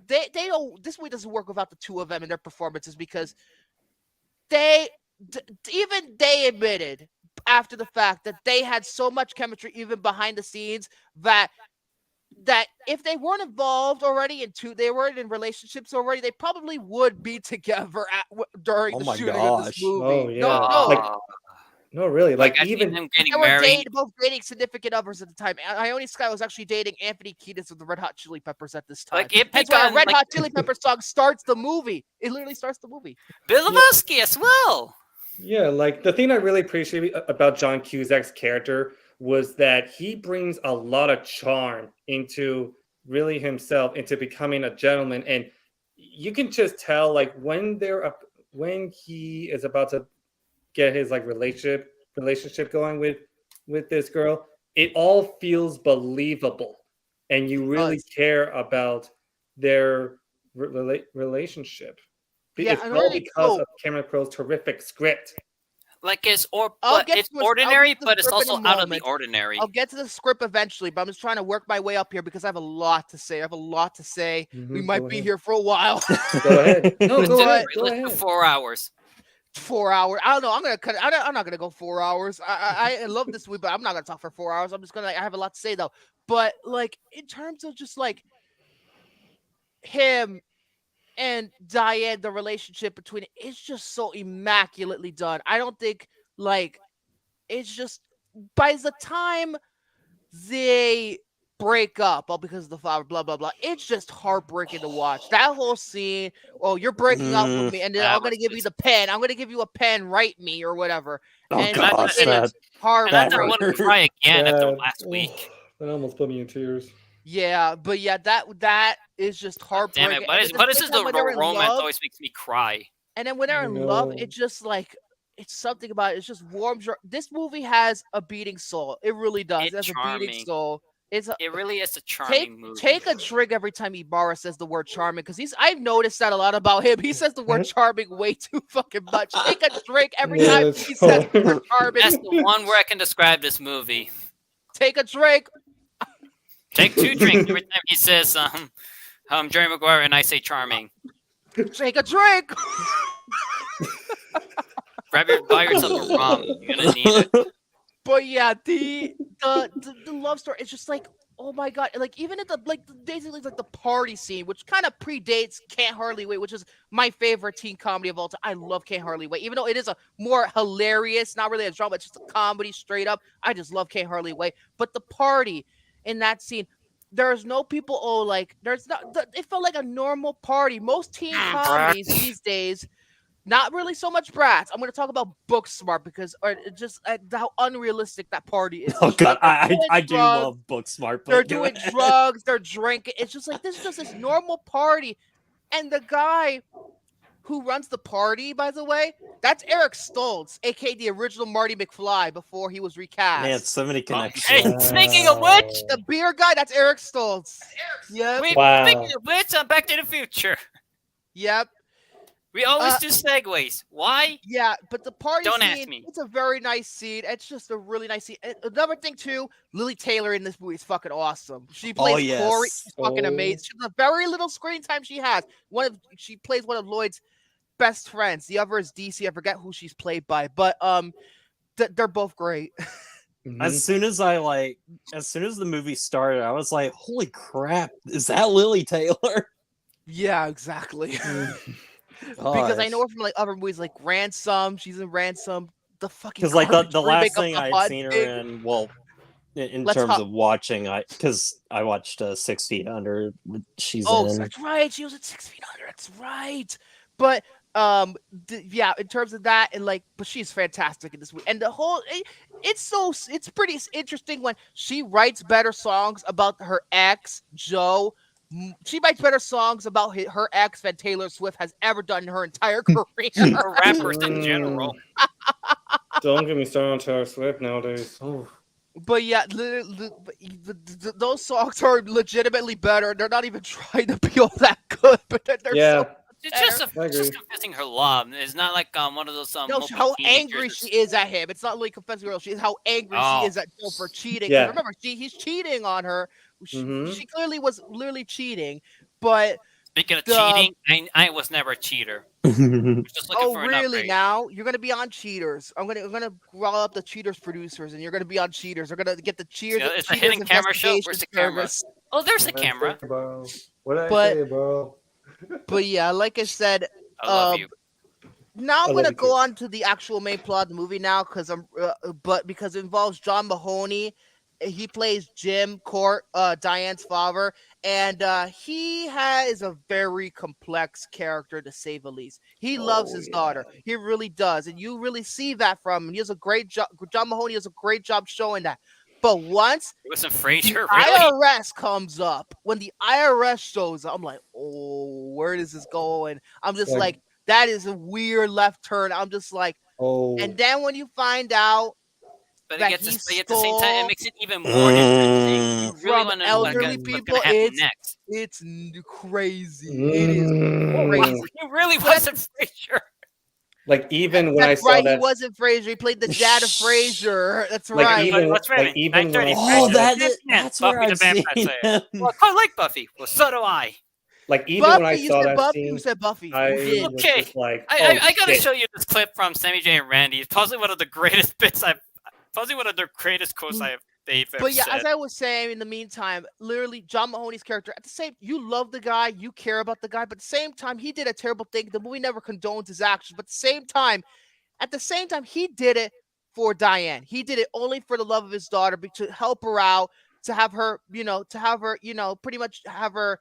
they don't. This movie doesn't work without the two of them and their performances because even they admitted after the fact that they had so much chemistry even behind the scenes that if they weren't involved already they weren't in relationships already, they probably would be together during the shooting of this movie. Oh yeah. No, really. Like even them getting they married. were both dating significant others at the time. Ione Skye was actually dating Anthony Kiedis of the Red Hot Chili Peppers at this time. That's why a Red Hot Chili Peppers song starts the movie. It literally starts the movie. Bill Lebowski as well. Yeah, like the thing I really appreciate about John Cusack's character was that he brings a lot of charm into really himself, into becoming a gentleman, and you can just tell like when he is about to get his like relationship going with this girl, it all feels believable, and you really care about their relationship. Yeah, it's all because of Cameron Crowe's terrific script. Like it's I'll get it's to the- I'll ordinary, get to the but it's script in also a out of the moment. ordinary. I'll get to the script eventually, but I'm just trying to work my way up here because I have a lot to say. We might be here for a while. Go ahead. No, go ahead. Go Let's do ahead. 4 hours. 4 hours. I don't know. I'm gonna cut it. I'm not gonna go 4 hours. I love this movie, but I'm not gonna talk for 4 hours. I'm just gonna. I have a lot to say though. But like in terms of just like him and Diane, the relationship between it, it's just so immaculately done. I don't think like it's just by the time they break up all because of the father, blah blah blah. It's just heartbreaking to watch. That whole scene, oh, you're breaking up with me, and then I'm gonna give you the pen. I'm gonna give you a pen, write me or whatever. Oh and gosh, it is And I don't heartbreaking. want to cry again after Yeah. last week. That almost put me in tears. Yeah, but yeah, that is just Damn heartbreaking. it! Why And is at the this same is time, the when they're in romance love- always makes me cry? And then when they're I in love, know. it just like it's something about it. It just warms your. This movie has a beating soul. It really does. It's It has a beating charming. soul. It really is a charming movie. Take a drink every time Ibarra says the word charming because I've noticed that a lot about him. He says the word charming way too fucking much. Take a drink every Yeah, time that's he says the word true. charming. That's the one where I can describe this movie. Take a drink. Take 2 drinks every time he says Jerry Maguire and I say charming. Take a drink. Buy yourself a rum. You're gonna need it. But yeah, the love story. It's just like, oh my god! Like even at the basically like the party scene, which kind of predates Can't Hardly Wait, which is my favorite teen comedy of all time. I love Can't Hardly Wait, even though it is a more hilarious, not really a drama, it's just a comedy straight up. I just love Can't Hardly Wait. But the party in that scene, there's no people. Oh, like there's not. It felt like a normal party. Most teen comedies these days. Not really so much brats. I'm going to talk about Booksmart because just how unrealistic that party is. Oh god, Like, I do love Booksmart. They're doing drugs. They're drinking. It's just like this is just this normal party, and the guy who runs the party, by the way, that's Eric Stoltz, aka the original Marty McFly before he was recast. Man, so many connections. Hey, speaking of which, the beer guy, that's Eric Stoltz. Yep. Speaking of which, I'm Back to the Future. Yep. We always do segues. Why? Yeah, but the party Don't scene, ask me. it's a very nice scene. It's just a really nice scene. And another thing, too, Lily Taylor in this movie is fucking awesome. She plays yes. Corey. She's fucking amazing. She's a very little screen time she has. She plays one of Lloyd's best friends. The other is DC. I forget who she's played by. But they're both great. As soon as the movie started, I was like, holy crap, is that Lily Taylor? Yeah, exactly. Because I know her from like other movies like Ransom. She's in Ransom. The fucking because like the last remake of thing The I'd Hud seen her thing. in, well, in Let's terms hop- of watching, because I watched 6 Feet Under. She's in. That's right. She was at 6 Feet Under. That's right. But yeah, in terms of that, and like, but she's fantastic in this movie. And the whole, it's pretty interesting when she writes better songs about her ex Joe. She writes better songs about her ex than Taylor Swift has ever done in her entire career. Or rappers in general. Don't get me started on Taylor Swift nowadays. Oh. But yeah, those songs are legitimately better. They're not even trying to be all that good, but they're so It's just confessing her love. It's not like one of those no, mopey how teenagers angry or she is at him. It's not really confessing her. She is how angry Oh. she is at Joe for cheating. Yeah. Remember, he's cheating on her. She Mhm. clearly was literally cheating. But Speaking of cheating, I was never a cheater. Just looking for an really? upgrade. Now you're gonna be on Cheaters. I'm gonna call up the Cheaters producers, and you're gonna be on Cheaters. They're gonna get the Cheaters. Yeah, it's a hidden camera show. Where's the camera? Oh, there's the camera. What did I But- say, bro? But yeah, like I said, I love you. now I'm I love gonna you go too. on to the actual main plot of the movie now because because it involves John Mahoney. He plays Jim Court, Diane's father, and he is a very complex character to say the least. He loves his daughter. He really does, and you really see that from him. He has a great job. John Mahoney does a great job showing that. But once It wasn't the Frasier, really? IRS comes up, when the IRS shows up, I'm like, oh, where is this going? I'm just like, that is a weird left turn. I'm just like, and then when you find out But that at he the same time, it makes it even more Mm. interesting. You really from want to know elderly what's people, going to happen next. it's crazy. It is Mm. crazy. It really wasn't Frasier. Like even when I That's saw right. that, He wasn't Frasier. He played the dad of Frasier. That's like right. even What's like Freddy? even when I Oh, saw that, that's Buffy where the I've seen Vampire Slayer. him. Well, I like Buffy. Well, so do I. like even when I Buffy, you saw said that Buffy. scene, You said Buffy. I You did. was Okay. just like, I gotta shit. show you this clip from Sammy J and Randy. It's possibly one of the greatest bits probably one of the greatest quotes they've ever But yeah, said. as I was saying, in the meantime, literally, John Mahoney's character, at the same, you love the guy, you care about the guy, but at the same time, he did a terrible thing. The movie never condones his actions, but at the same time, he did it for Diane. He did it only for the love of his daughter, to help her out, to have her, pretty much have her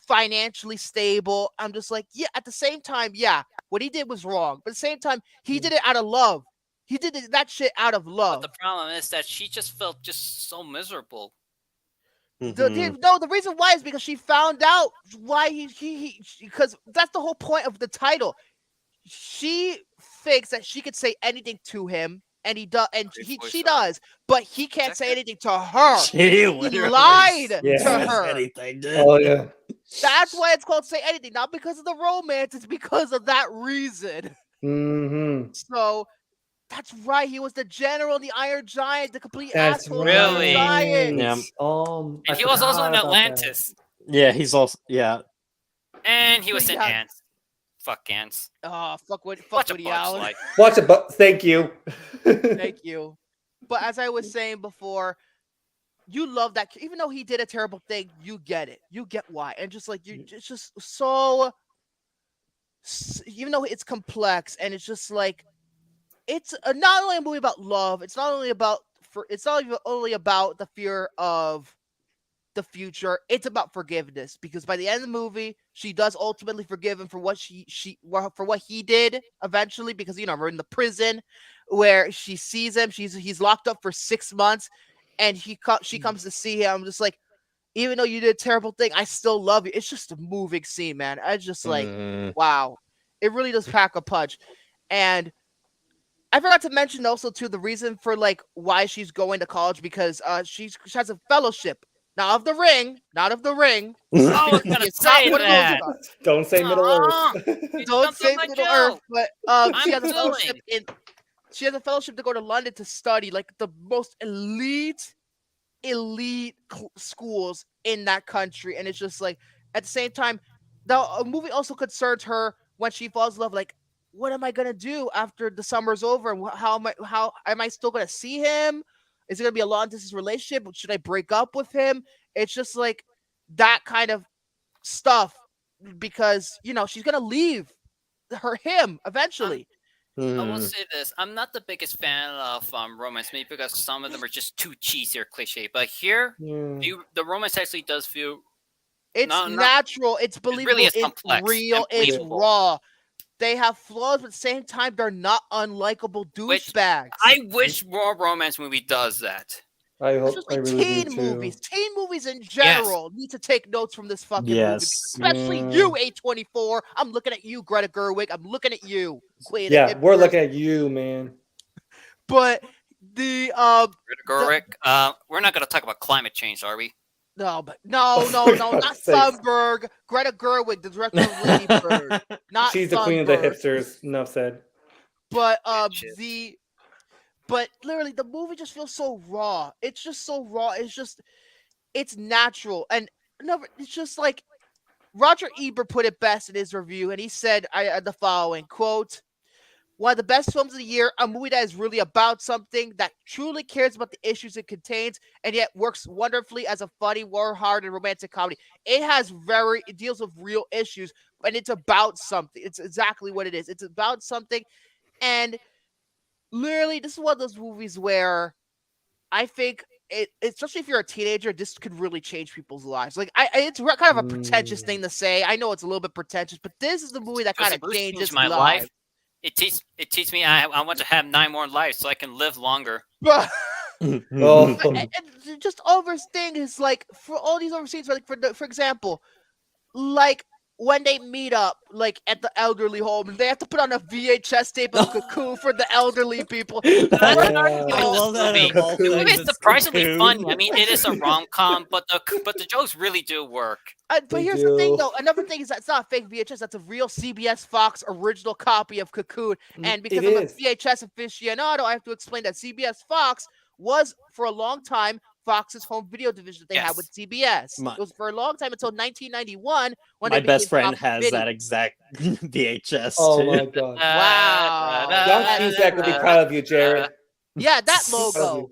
financially stable. I'm just like, yeah, at the same time, yeah, what he did was wrong. But at the same time, he did it out of love. He did that shit out of love. But the problem is that she just felt just so miserable. The reason why is because she found out why because that's the whole point of the title. She thinks that she could say anything to him, and he does, and she does, but he can't say anything to her. He lied to her. Anything, Oh yeah. That's why it's called Say Anything, not because of the romance. It's because of that reason. Mm-hmm. So that's right. He was the general, the Iron Giant, the complete That's asshole, right. Iron Giant. Yeah. And he was also in Atlantis. Yeah, he's also And he was But in yeah. Ants. Fuck Ants. Oh, fuck Watch Woody a Bugs Allen. Life. Watch it, but thank you. Thank you. But as I was saying before, you love that. Even though he did a terrible thing, you get it. You get why. And just like it's just so. Even though it's complex, and it's just like, it's not only a movie about love. It's not only about the fear of the future. It's about forgiveness, because by the end of the movie, she does ultimately forgive him for what for what he did eventually, because we're in the prison where she sees him. He's locked up for 6 months, and she comes to see him. I'm just like, even though you did a terrible thing, I still love you. It's just a moving scene, man. I just like, wow, it really does pack a punch. And I forgot to mention also too the reason for like why she's going to college, because she has a fellowship. Not of the ring. I was gonna say that. Don't say Middle Earth. Don't say my Middle joke. Earth, but she has a fellowship she has a fellowship to go to London to study like the most elite schools in that country. And it's just like, at the same time, the movie also concerns her when she falls in love. Like, what am I gonna do after the summer's over? And how am I still gonna see him? Is it gonna be a long distance relationship? Should I break up with him? It's just like that kind of stuff, because she's gonna leave him eventually. I will say this: I'm not the biggest fan of romance movies, because some of them are just too cheesy or cliche. But here, the romance actually does feel it's natural. It's believable. Really is it's complex real. It's raw. They have flaws, but at the same time, they're not unlikable douchebags. I wish more romance movie does that. I hope. Just like I really teen do movies. too. Teen movies in general need to take notes from this fucking movie. Especially you, A24. I'm looking at you, Greta Gerwig. I'm looking at you, Queen. Yeah, we're looking at you, man. But the Greta Gerwig. We're not going to talk about climate change, are we? No, not Thunberg. Greta Gerwig, the director of Lady Bird. Not She's the Thunberg. queen of the hipsters. Enough said. But but literally the movie just feels so raw. It's just so raw. It's natural, and it's just like Roger Ebert put it best in his review, and he said the following quote: "One of the best films of the year, a movie that is really about something, that truly cares about the issues it contains, and yet works wonderfully as a funny, war-hardened romantic comedy. It deals with real issues, and it's about something. It's exactly what it is. It's about something." And literally, this is one of those movies where I think especially if you're a teenager, this could really change people's lives. Like, it's kind of a pretentious thing to say. I know it's a little bit pretentious, but this is the movie that kind of changes my life. life. It teaches me I want to have 9 more lives so I can live longer. And just overstaying is like, for all these overseas, like for example, like when they meet up, like at the elderly home, they have to put on a VHS tape of Cocoon for the elderly people. I love that. movie. Of all The movie things, is it's surprisingly Cocoon. funny. I mean, it is a rom-com, but the jokes really do work. But here's the thing, though. Another thing is that it's not a fake VHS. That's a real CBS Fox original copy of Cocoon. And because I'm a VHS aficionado, I have to explain that CBS Fox was, for a long time, Fox's home video division that they had with CBS. It was for a long time until 1991 when my they best friend Fox has Video. that exact VHS. Oh too. my god! Wow. John Cusack will be proud of you, Jared. Yeah, that Proud of logo. you.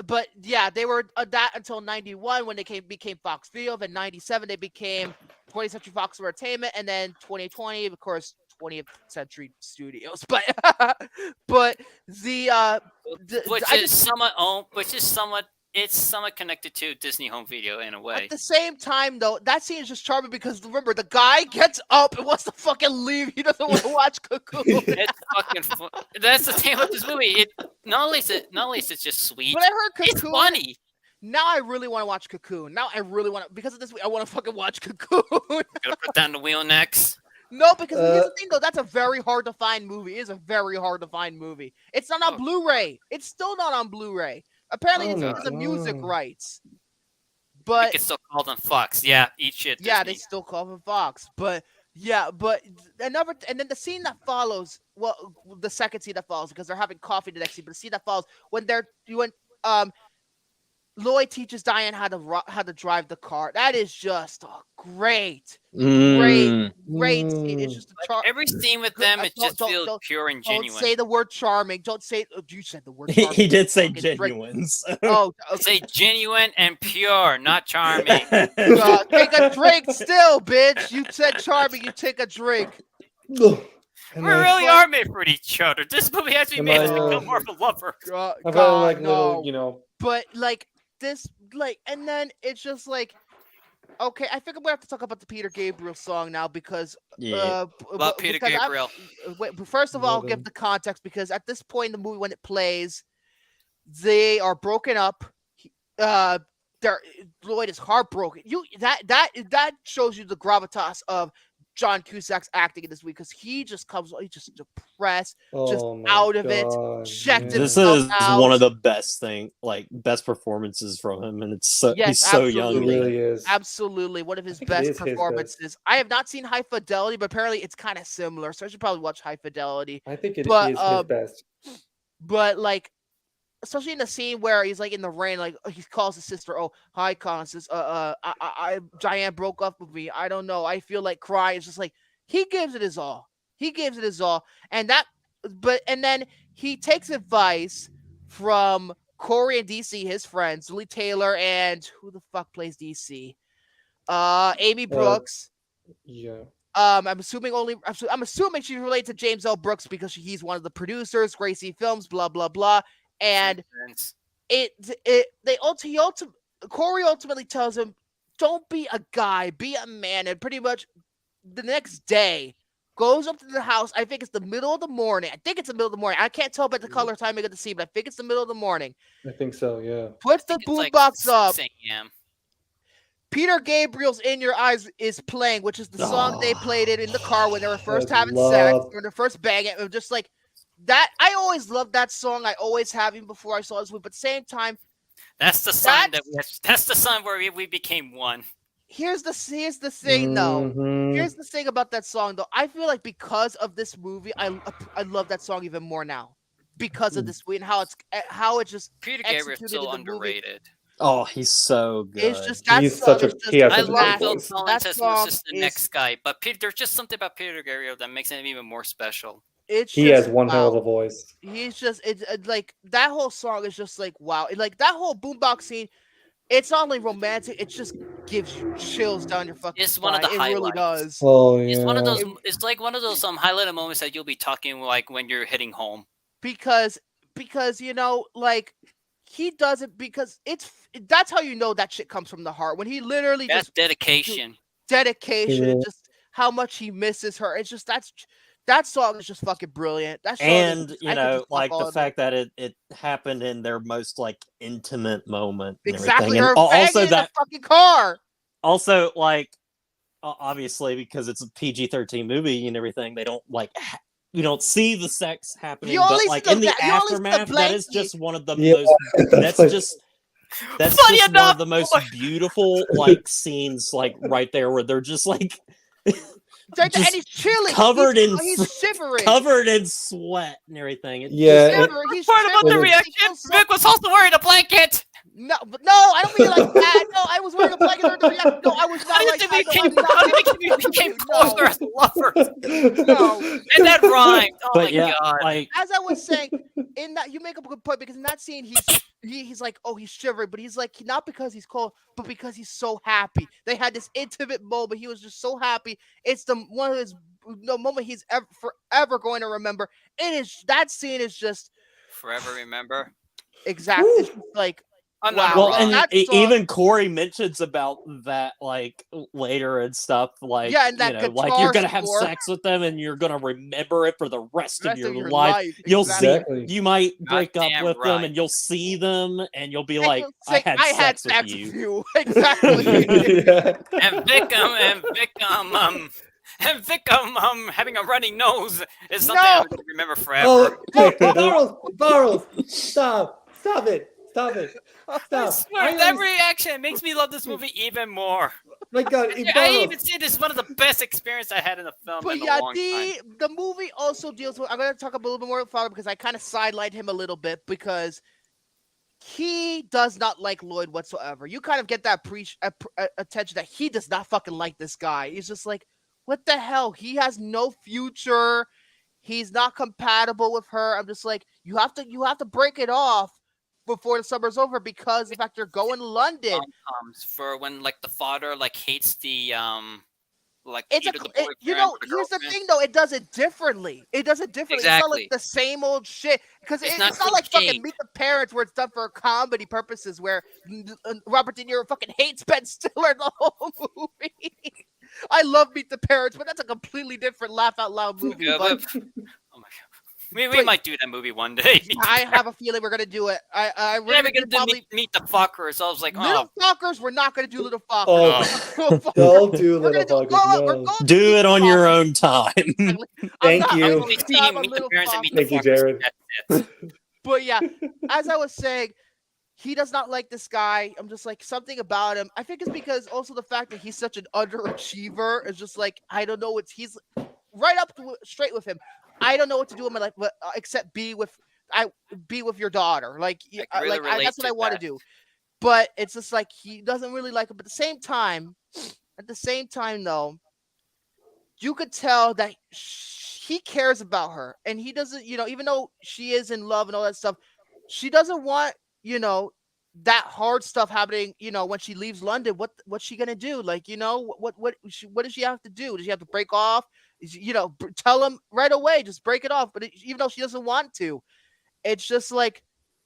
But yeah, they were that until 91 when they became Fox Video. Then 97 they became 20th Century Fox Entertainment, and then 2020, of course, 20th Century Studios. But it's somewhat connected to Disney Home Video in a way. At the same time, though, that scene is just charming because remember, the guy gets up and wants to fucking leave. He doesn't want to watch Cocoon. It's fucking fun. That's the thing with this movie. It not only is it just sweet, But I heard Cocoon. it's funny. Now I really want to watch Cocoon. Now I really want to, because of this, I want to fucking watch Cocoon. Gotta put down the wheel next. No, because here's the thing, though. That's a very hard to find movie. It is a very hard to find movie. It's not on Blu-ray. It's still not on Blu-ray. Apparently, it's because of music rights. But it's still called on Fox. Yeah, eat shit. Yeah, Disney. they still call him Fox. But and then the scene that follows, well, the second scene that follows, because they're having coffee the next scene, but the scene that follows when Lloyd teaches Diane how to drive the car. That is just great scene. It's just every scene with them, it just feels pure and genuine. Don't say the word charming. Don't say. You said the word charming. He did say genuine. So. Oh, okay. Say genuine and pure, not charming. Take a drink, still, bitch. You said charming. You take a drink. We really are made for each other. This movie has to be made to become more of a lover. God, no. Little, But this, and then it's just okay, I think I'm gonna have to talk about the Peter Gabriel song now because about Peter Gabriel. First of all, I'll give the context because at this point in the movie when it plays, they are broken up. Lloyd is heartbroken. That shows you the gravitas of John Cusack's acting in this week because he's just depressed, out of it. Checked This is one of the best performances from him, and he's so young. He really is. Absolutely, one of his best performances. I have not seen High Fidelity, but apparently it's kind of similar, so I should probably watch High Fidelity. I think it is his best. But especially in the scene where he's in the rain, he calls his sister, "Oh, hi, Constance. Diane broke up with me. I don't know. I feel like crying." It's just he gives it his all. And then he takes advice from Corey and DC, his friends, Lee Taylor, and who the fuck plays DC? Amy Brooks. Yeah. I'm assuming she's related to James L. Brooks because he's one of the producers, Gracie Films, blah blah blah. And Corey ultimately tells him, "Don't be a guy, be a man." And pretty much the next day goes up to the house. I think it's the middle of the morning. I can't tell by the color timing of the scene, but I think it's the middle of the morning. I think so, yeah. Puts the boombox up. 6 a.m. Peter Gabriel's "In Your Eyes" is playing, which is the song they played it in the car when they were first having sex, when they first banging. It was just that. I always loved that song. I always have, even before I saw this movie. But at the same time, that's the song that's the song where we became one. Here's the thing, though. Here's the thing about that song, though. I feel like because of this movie, I love that song even more now because of this movie and how it just Peter Gabriel's so underrated. Oh, he's so good. It's just I love Phil Collins as much as the next guy, but there's just something about Peter Gabriel that makes him even more special. He has one hell of a voice. He's just that whole song is just wow. That whole boombox scene, it's not only romantic, it just gives you chills down your fucking spine. It's one of the highlights. It really does. Oh yeah. It's one of those. It's like one of those highlighted moments that you'll be talking when you're heading home. Because he does it because that's how you know that shit comes from the heart when he literally that's dedication. And just how much he misses her. It's just that song is just fucking brilliant. That song and is, the fact that it happened in their most intimate moment. Exactly. And also that in the fucking car. Also obviously because it's a PG-13 movie and everything, they don't like. You don't see the sex happening, You but only like see in the- the you only see the aftermath, that is blankie. just one of the Yeah, most. That's like- just. That's Funny just one enough- of the most beautiful like scenes, like right there, where they're just like And just he's chilling. covered he's shivering. covered in sweat and everything. It's Yeah, just, Shivering, he's Part about the shivering. reaction. He feels so- Vic was also wearing a blanket. No, I don't mean like that. No, I was wearing a blanket during the reaction. No, I was not I like didn't that. think No, I'm not. we became closer as lovers. No. And that rhymed. Oh but my yeah, god. like As I was saying, in that you make up a good point because in that scene he's like, oh, he's shivering, but he's like not because he's cold, but because he's so happy. They had this intimate moment. He was just so happy. It's the one of his the moment he's forever going to remember. That scene is just Forever remember. exactly. It's just like I'm wow. not well, wrong. and that song- even Corey mentions about that like later and stuff. Like, Yeah, and that you know, like guitar you're gonna have score. sex with them and you're gonna remember it for the rest of your life. life. You'll Exactly. see. You might break up Goddamn with them, right. and you'll see them, and you'll be And like, you'll "I say, had sex with you." Exactly. Yeah. And Vic, having a runny nose is something No! I'm going to remember forever. Oh, hey, Barrels, stop it. I Stop. swear, that reaction makes me love this movie even more. My God, I Ibarra. even say this is one of the best experiences I had in a film But in yeah, a long time. the movie also deals with. I'm going to talk a little bit more about Father because I kind of sidelined him a little bit because he does not like Lloyd whatsoever. You kind of get that attention that he does not fucking like this guy. He's just like, what the hell? He has no future. He's not compatible with her. I'm just like, you have to break it off before the summer's over because the fact you're going to London. For when like the father like hates the like It's either the boyfriend or the here's the girlfriend. thing though, it does it differently. It's not Exactly. like the same old shit because It's it's not not like fucking cliched. Meet the Parents where it's done for comedy purposes where Robert De Niro fucking hates Ben Stiller the whole movie. I love Meet the Parents, but that's a completely different laugh out loud movie. Yeah, but oh my god. We might do that movie one day. I have a feeling we're gonna do it. We're never gonna do meet the fuckers. I was like, Little Fuckers, we're not gonna do Little Fuckers. Oh, don't do We're Little gonna Fuckers. we're No. going Do it on your own time. Thank you. I've only seen Meet the Parents and Meet the Thank you, Fuckers. Jared. That's it. But yeah, as I was saying, he does not like this guy. I'm just like something about him. I think it's because also the fact that he's such an underachiever is just like I don't know. He's right up straight with him. I don't know what to do in my life, but except be with your daughter. Like, that's what I want to do. But it's just like he doesn't really like him. But at the same time, though, you could tell that he cares about her, and he doesn't. Even though she is in love and all that stuff, she doesn't want that hard stuff happening. When she leaves London, what's she gonna do? Like, what does she have to do? Does she have to break off? Tell him right away, just break it off. But even though she doesn't want to, it's just like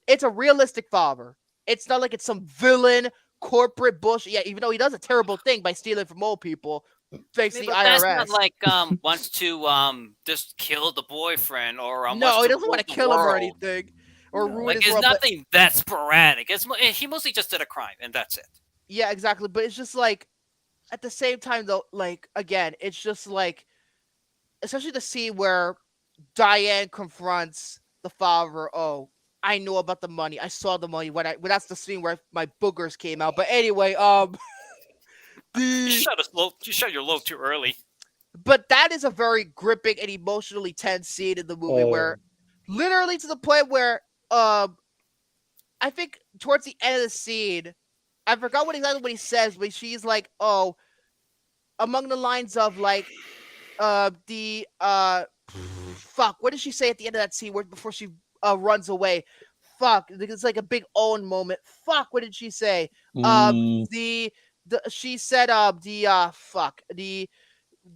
it's a realistic father. It's not like it's some villain corporate bullshit. Yeah, even though he does a terrible thing by stealing from old people, thanks to the IRS. That's not like wants to just kill the boyfriend or no, he doesn't want to kill him or anything or ruin like his it's world. nothing that sporadic. He mostly just did a crime and that's it. Yeah, exactly. But it's just like at the same time though, like again, it's just like. Especially the scene where Diane confronts the father. Oh, I know about the money. I saw the money that's the scene where my boogers came out. But anyway, You shut your load too early. But that is a very gripping and emotionally tense scene in the movie where literally to the point where I think towards the end of the scene, I forgot exactly what he says, but she's like, oh, among the lines of like fuck, what did she say at the end of that scene before she runs away? Fuck, it's like a big own moment. Fuck, what did she say? She said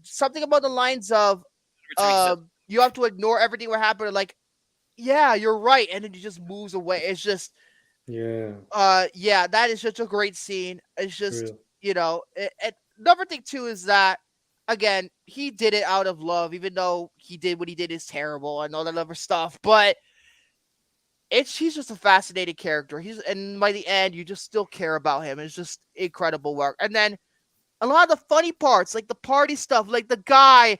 something about the lines of you have to ignore everything what happened. Like, yeah, you're right, and then he just moves away. It's just that is such a great scene. It's just another thing too is that again, he did it out of love, even though what he did is terrible and all that other stuff. But he's just a fascinating character. And by the end, you just still care about him. It's just incredible work. And then a lot of the funny parts, like the party stuff, like the guy,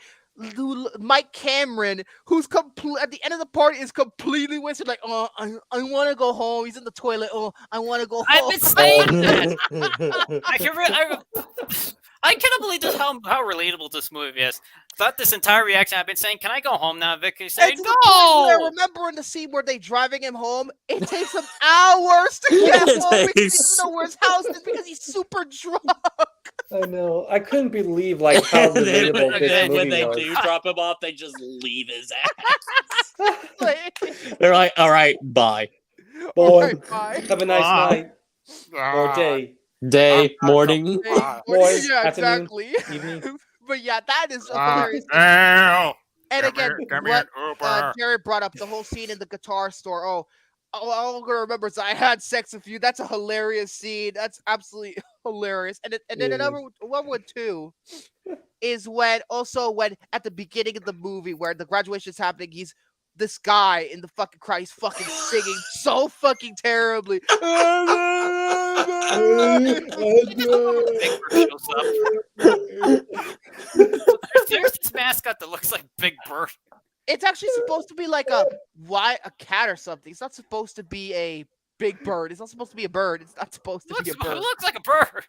Mike Cameron, who's at the end of the party is completely wasted. Like, oh, I want to go home. He's in the toilet. Oh, I want to go home. I've been saying that. I cannot believe just how relatable this movie is. Throughout this entire reaction, I've been saying, "Can I go home now?" Vicky saying, "No." "No." Remember in the scene where they driving him home? It takes him hours to get home because he doesn't know where his house is because he's super drunk. I know. I couldn't believe like how relatable this movie when they was. do drop him off, they just leave his ass. They're like, "All right, bye, Boy, bye. Have a nice night or day, morning, morning, yeah, afternoon, exactly. evening." But yeah, that is hilarious. And again, what Jared brought up, the whole scene in the guitar store. All I'm gonna remember is I had sex with you. That's a hilarious scene. That's absolutely hilarious. And then another one too is when at the beginning of the movie where the graduation is happening, he's this guy in the fucking crowd. He's fucking singing so fucking terribly. There's this mascot that looks like Big Bird. It's actually supposed to be like a cat or something. It's not supposed to be a big bird. It's not supposed to be a bird. It's not supposed to be a bird. It looks like a bird.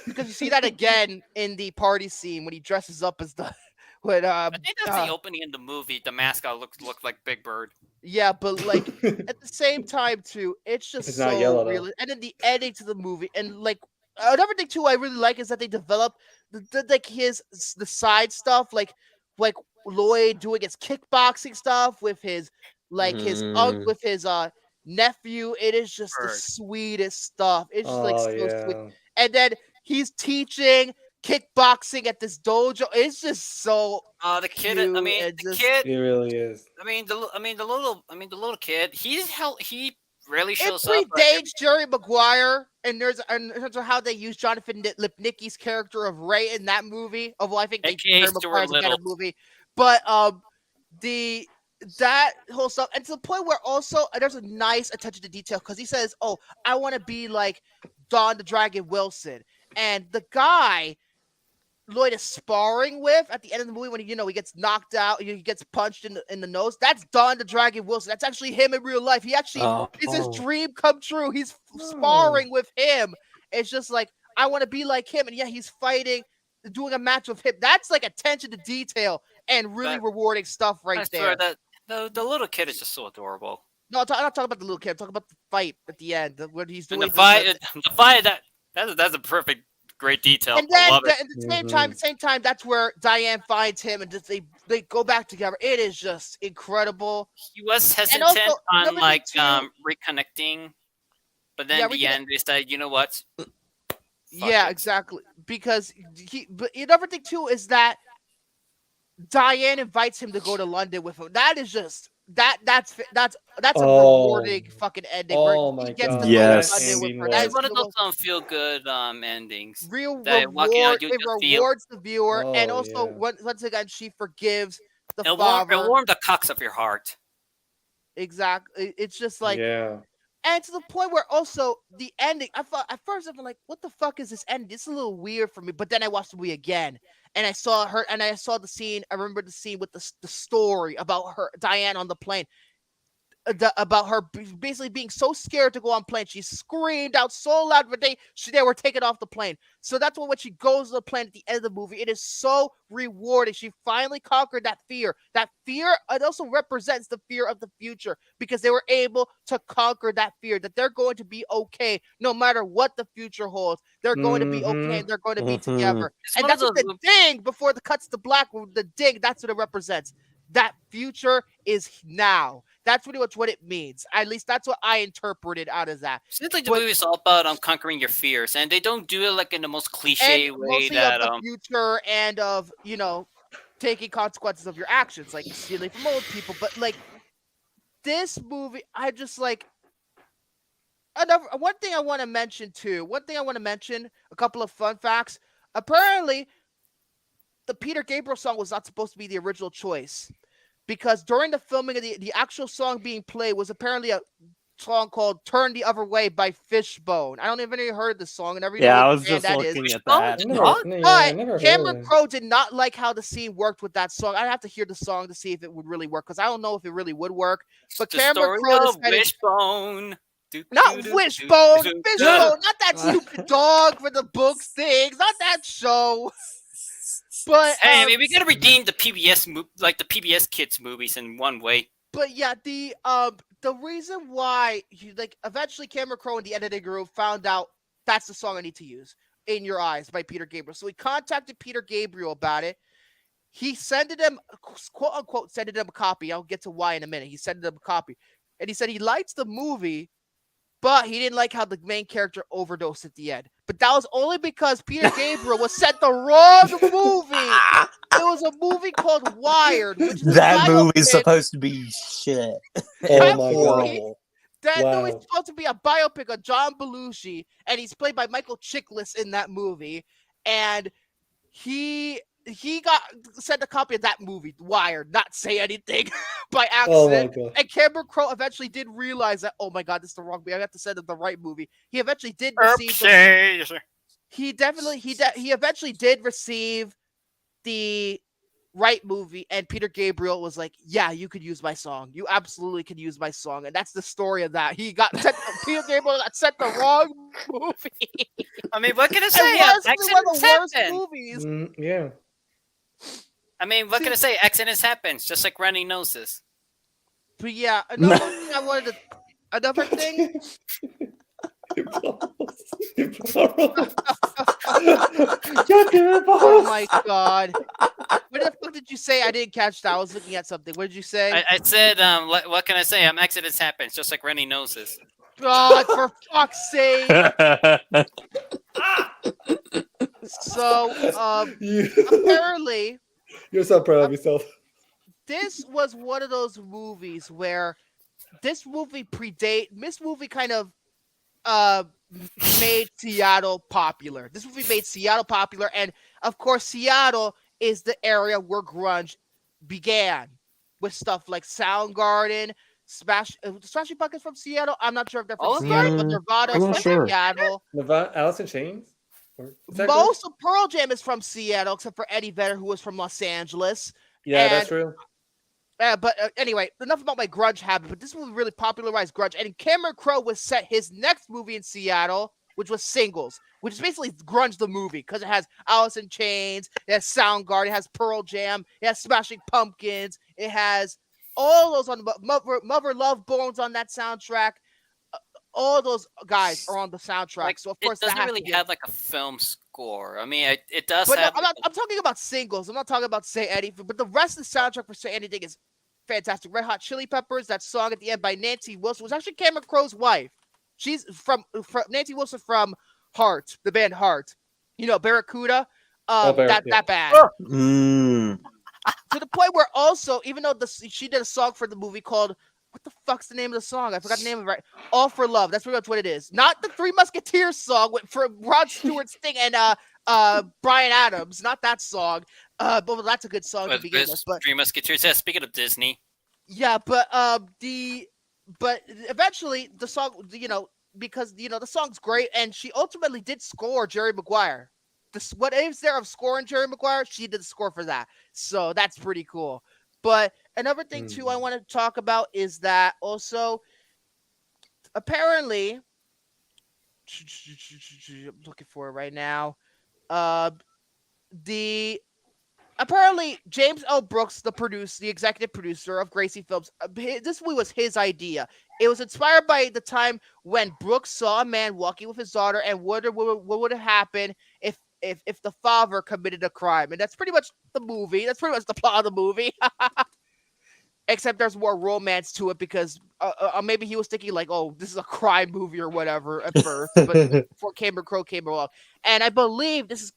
Because you see that again in the party scene when he dresses up as the. I think that's the opening in the movie. The mascot looked like Big Bird. Yeah, but like at the same time too, it's just not yellow, though. real. And then the ending to the movie, and like another thing too, I really like is that they develop the side stuff, like Lloyd doing his kickboxing stuff with his with his nephew. It is just the sweetest stuff. It's just like so sweet. And then he's teaching kickboxing at this dojo. It's just so the kid. cute. I mean, the kid. He really is. I mean, the little kid. He really shows it up. predates Jerry Maguire, and in terms of how they use Jonathan Lipnicki's character of Ray in that movie. Although I think Jerry Maguire's a better movie, but that whole stuff, and to the point where also there's a nice attention to detail because he says, "Oh, I want to be like Don the Dragon Wilson," and the guy Lloyd is sparring with at the end of the movie when he gets knocked out, he gets punched in the nose. That's Don the Dragon Wilson. That's actually him in real life. He actually it's his dream come true. He's sparring with him. It's just like I want to be like him, and yeah, he's fighting, doing a match with him. That's like attention to detail and really rewarding stuff right there. The little kid is just so adorable. No, I'm not talking about the little kid. I'm talking about the fight at the end when he's doing the fight. That's a perfect. Great detail. And then I love it. at the same time, that's where Diane finds him, and just they go back together. It is just incredible. He was hesitant on reconnecting, but then at the end they said, "You know what?" Exactly. Because but another thing too is that Diane invites him to go to London with him. That is just that's a rewarding fucking ending. Oh where my he gets god! To yes, go to London with her. That's one of those feel good endings. Real reward. It rewards the viewer, and also once again she forgives the father. It warmed the cocks of your heart. Exactly. It's just like And to the point where also the ending, I thought at first I'm like, what the fuck is this ending? It's a little weird for me. But then I watched the movie again, and I saw her, and I saw the scene. I remember the scene with the story about her, Diane, on the plane. About her basically being so scared to go on plane. She screamed out so loud, but they were taken off the plane. So that's when she goes to the plane at the end of the movie, it is so rewarding. She finally conquered that fear. That fear, it also represents the fear of the future because they were able to conquer that fear that they're going to be okay no matter what the future holds. They're going to be okay and they're going to be together. And that's what the ding before the cuts to black, the ding, that's what it represents. That future is now. That's pretty much what it means. At least that's what I interpreted out of that. Seems like the movie is all about conquering your fears, and they don't do it like in the most cliche way that of the future and of taking consequences of your actions, like stealing from old people. But like this movie, I just like one thing I want to mention too. A couple of fun facts. Apparently, the Peter Gabriel song was not supposed to be the original choice. Because during the filming of the actual song being played was apparently song called "Turn the Other Way" by Fishbone. I don't even heard the song, and every Yeah, know I what was band just that is. looking at that. But Cameron Crowe did not like how the scene worked with that song. I'd have to hear the song to see if it would really work, because I don't know if it really would work. But The Cameron story Crowe of decided, Wishbone. not Wishbone, Fishbone, not that stupid dog for the books things, not that show. But Hey, I mean, we gotta redeem the PBS like the PBS kids movies in one way. But yeah, the reason why eventually Cameron Crowe and the editing group found out that's the song I need to use, "In Your Eyes" by Peter Gabriel. So he contacted Peter Gabriel about it. He sent him, quote unquote, sent him a copy. I'll get to why in a minute. He sent him a copy, and he said he likes the movie, but he didn't like how the main character overdosed at the end. But that was only because Peter Gabriel was sent the wrong movie. It was a movie called Wired, which is That a movie's biopic. supposed to be shit. Oh my Horrible. That Wow. movie's supposed to be a biopic of John Belushi, and he's played by Michael Chiklis in that movie. And he got sent a copy of that movie, Wired, not say anything, by Oh my accident. god. And Cameron Crowe eventually did realize that, oh my god, this is the wrong movie. I have to send him the right movie. He eventually did receive he eventually did receive the right movie, and Peter Gabriel was like, yeah, you could use my song. You absolutely can use my song. And that's the story of that. He got sent, Peter Gabriel got sent the wrong movie. I mean, what can I It say? was one of Accidents the worst happen. movies. Yeah. I mean, what can I say? Accidents happens, just like runny noses. But yeah, another thing I wanted to. Another thing. Oh my god! What the fuck did you say? I didn't catch that. I was looking at something. What did you say? I said, what can I say? Accidents happens, just like runny noses. God, for fuck's sake! So, apparently, You're so proud of yourself. this was one of those movies where this movie kind of made Seattle popular. This movie made Seattle popular, and of course, Seattle is the area where grunge began, with stuff like Soundgarden, Smashing Pumpkins from Seattle. I'm not sure if they're from Seattle, but Nirvana is from Seattle. Alice in Chains? Most of Pearl Jam is from Seattle, except for Eddie Vedder, who was from Los Angeles. Yeah, that's true. But anyway, enough about my grunge habit. But this movie really popularized grunge. And Cameron Crowe was set his next movie in Seattle, which was Singles, which is basically grunge the movie, because it has Alice in Chains, it has Soundgarden, it has Pearl Jam, it has Smashing Pumpkins, it has all those on Mother Love Bones on that soundtrack. All those guys are on the soundtrack. Like, so of course it doesn't that really have like a film score. I mean, it does But have. no, I'm talking about Singles. I'm not talking about Say Anything. But the rest of the soundtrack for Say Anything is fantastic. Red Hot Chili Peppers, that song at the end by Nancy Wilson, was actually Cameron Crowe's wife. She's from Nancy Wilson from Heart, the band Heart. You know, Barracuda. That band. To the point where also, even though she did a song for the movie called, what the fuck's the name of the song? I forgot the name of it. Right. All for Love. That's pretty much what it is. Not the Three Musketeers song for Rod Stewart, Sting, and Bryan Adams. Not that song. But that's a good song to begin with. But Three Musketeers. Yeah, speaking of Disney. Yeah, but eventually the song, because the song's great, and she ultimately did score Jerry Maguire. What is there of scoring Jerry Maguire? She did the score for that. So that's pretty cool. But another thing too I want to talk about is that also apparently I'm looking for it right now. Apparently James L. Brooks, the executive producer of Gracie Films, this movie was his idea. It was inspired by the time when Brooks saw a man walking with his daughter and wondered what would have happened if the father committed a crime. And that's pretty much the movie. That's pretty much the plot of the movie. Except there's more romance to it because maybe he was thinking like, oh, this is a crime movie or whatever at first. But before Cameron Crowe came along. And I believe this is,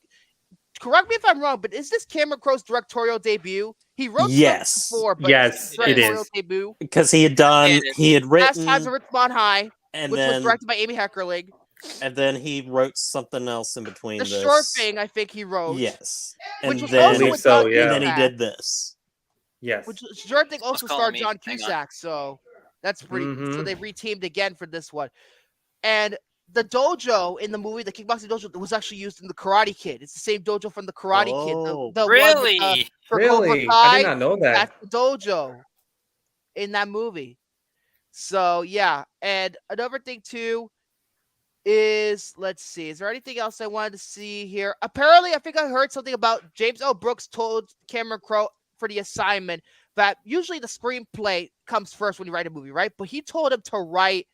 correct me if I'm wrong, but is this Cameron Crowe's directorial debut? He wrote yes, before, but yes, it is. Debut. Because he had written Last Times of Richmond High, and which was directed by Amy Heckerling. And then he wrote something else in between the this. Short Thing, I think he wrote. Yes. And then he did this. Yes. Which Short Thing also starred John Cusack, so. That's pretty. So they reteamed again for this one, and the dojo in the movie, the kickboxing dojo, was actually used in the Karate Kid. It's the same dojo from the Karate Kid. The really? one with, for Really? Cobra Kai, I did not know that. that's the dojo in that movie. So yeah, and another thing too is, let's see, is there anything else I wanted to see here? Apparently, I think I heard something about James L. Brooks told Cameron Crowe for the assignment that usually the screenplay comes first when you write a movie, right? But he told him to write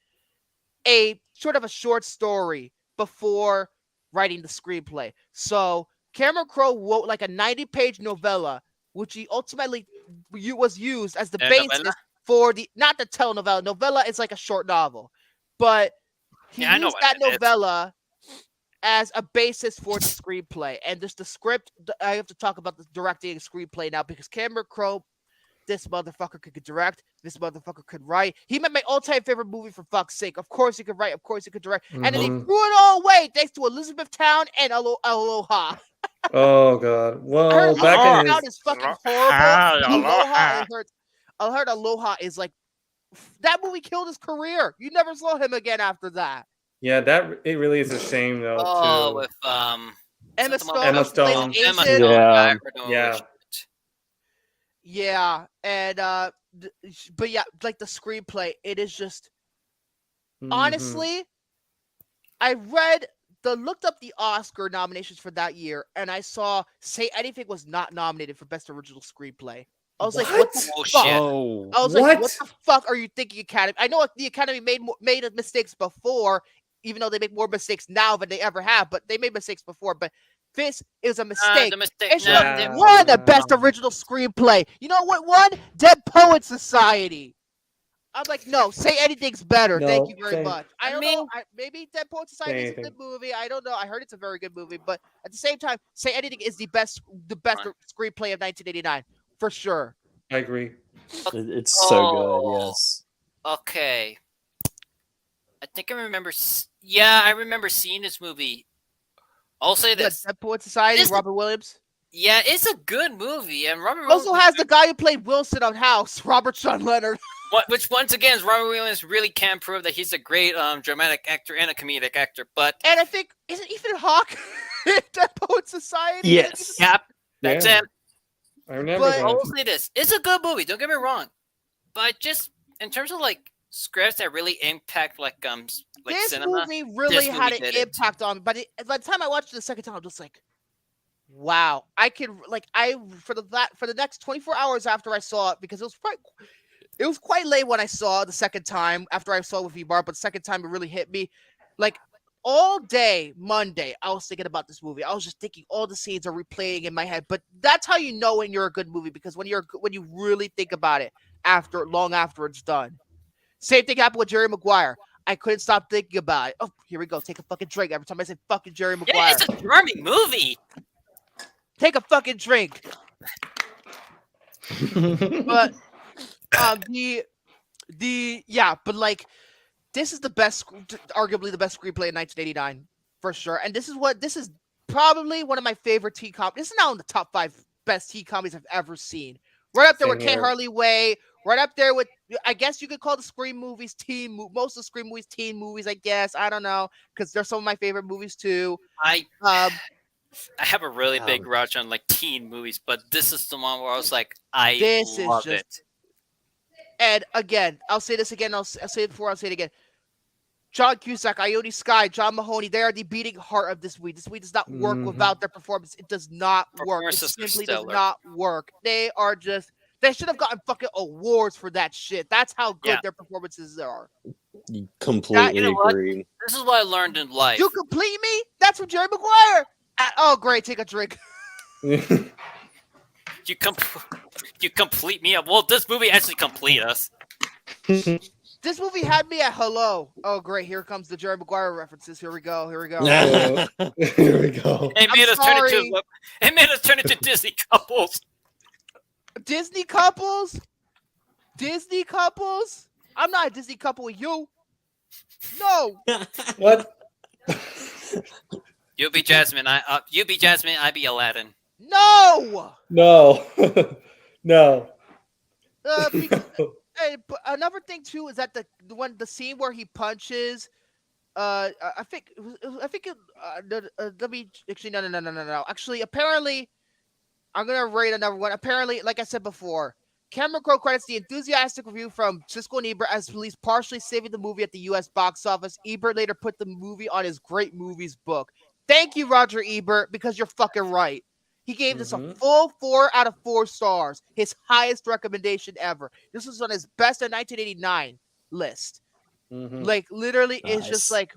a sort of a short story before writing the screenplay. So Cameron Crowe wrote like a 90-page novella, which he ultimately was used as the basis for the, not the telenovela. Novella is like a short novel, but he used that novella as a basis for the screenplay. And just the script, I have to talk about the directing and screenplay now, because Cameron Crowe, this motherfucker could direct, this motherfucker could write. He made my all-time favorite movie, for fuck's sake. Of course he could write, of course he could direct. And then he threw it all away thanks to Elizabethtown and Aloha. Oh god. Well, I heard back in Elizabethtown is fucking horrible. I heard Aloha is like, that movie killed his career. You never saw him again after that. Yeah, that it really is a shame though. Oh, too. with Emma Stone. Emma Stone. Yeah, and but yeah, like the screenplay, it is just honestly, I looked up the Oscar nominations for that year, and I saw Say Anything was not nominated for Best Original Screenplay. I was like, what the fuck? I was like, what the fuck are you thinking, Academy? I know the Academy made mistakes before, even though they make more mistakes now than they ever have, but they made mistakes before. But this is a mistake. It should have won the Best Original Screenplay. You know what won? Dead Poets Society. I'm like, no, Say Anything's better. Thank you very much. I don't know. Maybe Dead Poets Society is a good movie. I don't know. I heard it's a very good movie, but at the same time, Say Anything is the best screenplay of 1989 for sure. I agree. It's so good. Yes. Okay. I think I remember. Yeah, I remember seeing this movie. I'll say this: Dead Poets Society, Robert Williams. Yeah, it's a good movie, and Robert also has the guy who played Wilson on House, Robert Sean Leonard. Which once again, is Robert Williams really can prove that he's a great dramatic actor and a comedic actor. But I think isn't Ethan Hawke in Dead Poets Society? Yes. Yep. That's it. I remember. But I will say this: it's a good movie. Don't get me wrong, but just in terms of like scripts that really impact like this cinema, movie really had an impact on. But by the time I watched it the second time, I'm just like, wow, I could for the next 24 hours after I saw it, because it was quite late when I saw it the second time after I saw it with Ibarra, but the second time it really hit me. Like all day Monday, I was thinking about this movie. I was just thinking all the scenes are replaying in my head. But that's how you know when you're a good movie, because when you really think about it long after it's done. Same thing happened with Jerry Maguire. I couldn't stop thinking about it. Oh, here we go. Take a fucking drink every time I say fucking Jerry Maguire. Yeah, it's a charming movie. Take a fucking drink. But but like, this is arguably the best screenplay in 1989 for sure. And this is probably one of my favorite teen comedies. This is now in the top 5 best teen comedies I've ever seen. Right up there with Kate Harley Way. Right up there with, I guess you could call the Scream movies most of the Scream movies teen movies, I guess. I don't know, because they're some of my favorite movies too. I have a really big rush on like teen movies, but this is the one where I was like, I love it. And again, I'll say this again. I'll say it before. I'll say it again. John Cusack, Ione Skye, John Mahoney, they are the beating heart of this movie. This movie does not work without their performance. It does not work. It simply does not work. They should have gotten fucking awards for that shit. That's how good their performances are. Completely agree. This is what I learned in life. You complete me? That's from Jerry Maguire. Oh, great. Take a drink. You complete me up. Well, this movie actually complete us. This movie had me at hello. Oh, great. Here comes the Jerry Maguire references. Here we go. Here we go. It made us turn into Disney couples. Disney couples? Disney couples? I'm not a Disney couple with you. No. What? You be Jasmine. You be Jasmine. I be Aladdin. No. No. No. but another thing too is that the scene where he punches. I think let me actually no. Actually, apparently, I'm gonna rate another one. Apparently, like I said before, Cameron Crowe credits the enthusiastic review from Siskel and Ebert as police partially saving the movie at the U.S. box office. Ebert later put the movie on his Great Movies book. Thank you, Roger Ebert, because you're fucking right. He gave this a full 4 out of 4 stars, his highest recommendation ever. This was on his best of 1989 list. Like, literally, it's just like,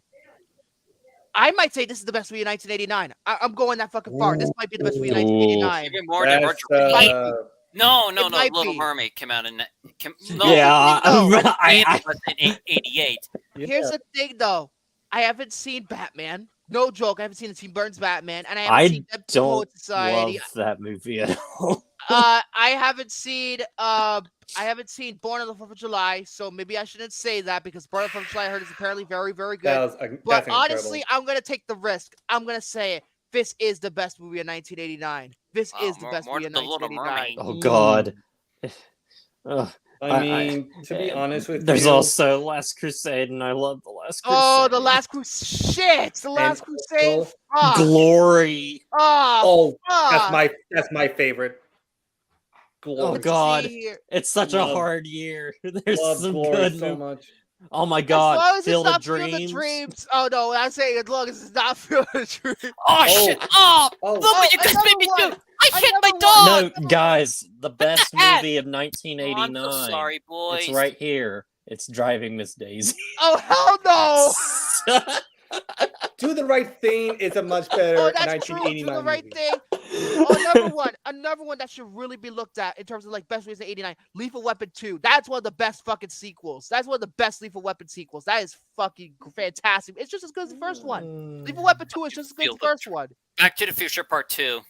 I might say this is the best movie in 1989. I'm going that fucking far. This might be the best movie in 1989. Even more than Roger. No. Little Mermaid came out in. In 88. Here's the thing, though. I haven't seen Batman. No joke. I haven't seen Tim Burton's Batman, and I haven't seen Dead Poet Society. Love that movie at all. I haven't seen Born on the 4th of July, so maybe I shouldn't say that because Born on the 4th of July I heard is apparently very, very good. But honestly, incredible. I'm gonna take the risk. I'm gonna say it. This is the best movie of 1989. This is the best movie of 1989. Oh God. I mean, to be honest with there's you, also Last Crusade, and I love the Last Crusade. Oh, the Last Crusade! Shit, the Last Crusade. Glory. That's my favorite. Glory. Oh God, it's such a hard year. There's some good so much. Oh my God, as long as Field it's of not Field of Dreams. Oh no, I'm saying as long as it's not Field of Dreams. Oh shit! Look what you guys made me do! I hit my dog. No, guys, the best movie of 1989. I'm so sorry, boys. It's right here. It's Driving Miss Daisy. Oh hell no! Do the Right Thing is a much better 1989 Do the Right movie. Thing. Oh, another one that should really be looked at in terms of like best movies of '89. Lethal Weapon 2. That's one of the best fucking sequels. That's one of the best Lethal Weapon sequels. That is fucking fantastic. It's just as good as the first one. Lethal Weapon 2 is just as good as the first one. Back to the Future Part 2.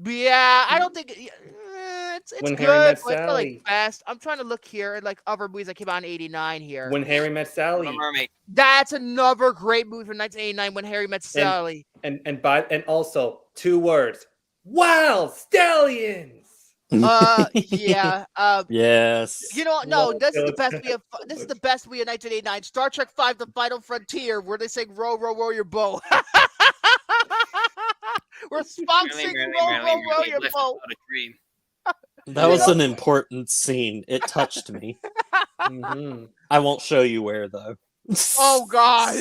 Yeah, I don't think it's When good, Harry Met but it's not like Sally. best. I'm trying to look here at like other movies that came out in '89 here. When Harry Met Sally. Mermaid. That's another great movie from 1989. When Harry Met Sally. And also 2 words. Wild Stallions. Yeah. Yes. You know, no, this is the best movie of 1989. Star Trek V: The Final Frontier, where they sing "Row, row, row your boat." Where Spock sings "Row, row, row your boat." That was an important scene. It touched me. I won't show you where though. Oh God.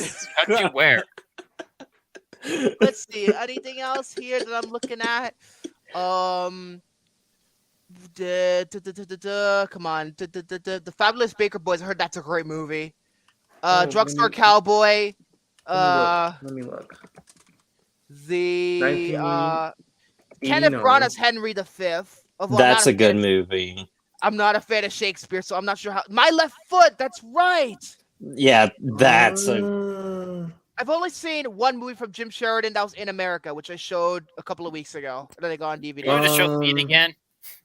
Touch you where? Let's see. Anything else here that I'm looking at? Come on. The Fabulous Baker Boys. I heard that's a great movie. Drugstore Cowboy. Let me look. The Kenneth Branagh's Henry V. That's a good movie. I'm not a fan of Shakespeare, so I'm not sure how. My Left Foot. That's right. Yeah, that's a. I've only seen one movie from Jim Sheridan that was In America, which I showed a couple of weeks ago. And then they got on DVD. You want to show me it again?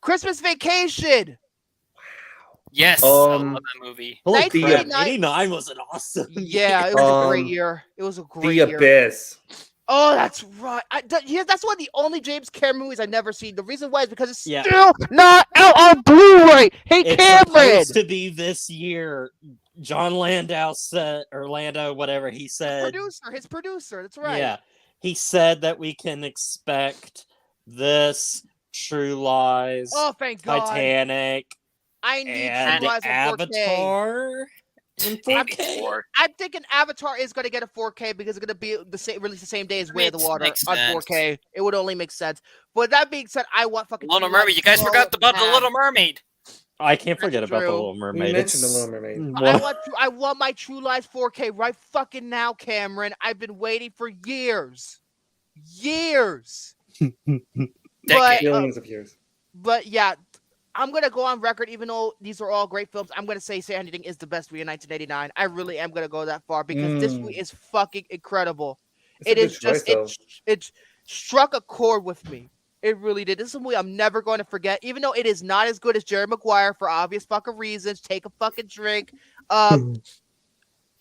Christmas Vacation. Yes, I love that movie. 1989 was an awesome year. Yeah, it was a great year. It was a great year. The Abyss. Oh, that's right. That's one of the only James Cameron movies I've never seen. The reason why is because it's still not out on Blu-ray. Hey, It's Cameron. supposed to be this year. John Landau said, or Lando, whatever he said. His producer. That's right. Yeah, he said that we can expect this, True Lies, thank God. Titanic, I need and True Lies in 4K. Avatar in 4K. I'm thinking Avatar is going to get a 4K because it's going to be released the same day as Way of the Water on 4K. It would only make sense. But that being said, I want fucking Little Mermaid. You guys forgot about the Little Mermaid. I can't forget about the Little Mermaid. You mentioned the Little Mermaid. I want my True Lies 4K right fucking now, Cameron. I've been waiting for years. Billions of years. But yeah, I'm going to go on record, even though these are all great films, I'm going to say Anything is the best movie in 1989. I really am going to go that far because this movie is fucking incredible. It struck a chord with me. It really did. This is a movie I'm never going to forget, even though it is not as good as Jerry Maguire for obvious fucking reasons. Take a fucking drink.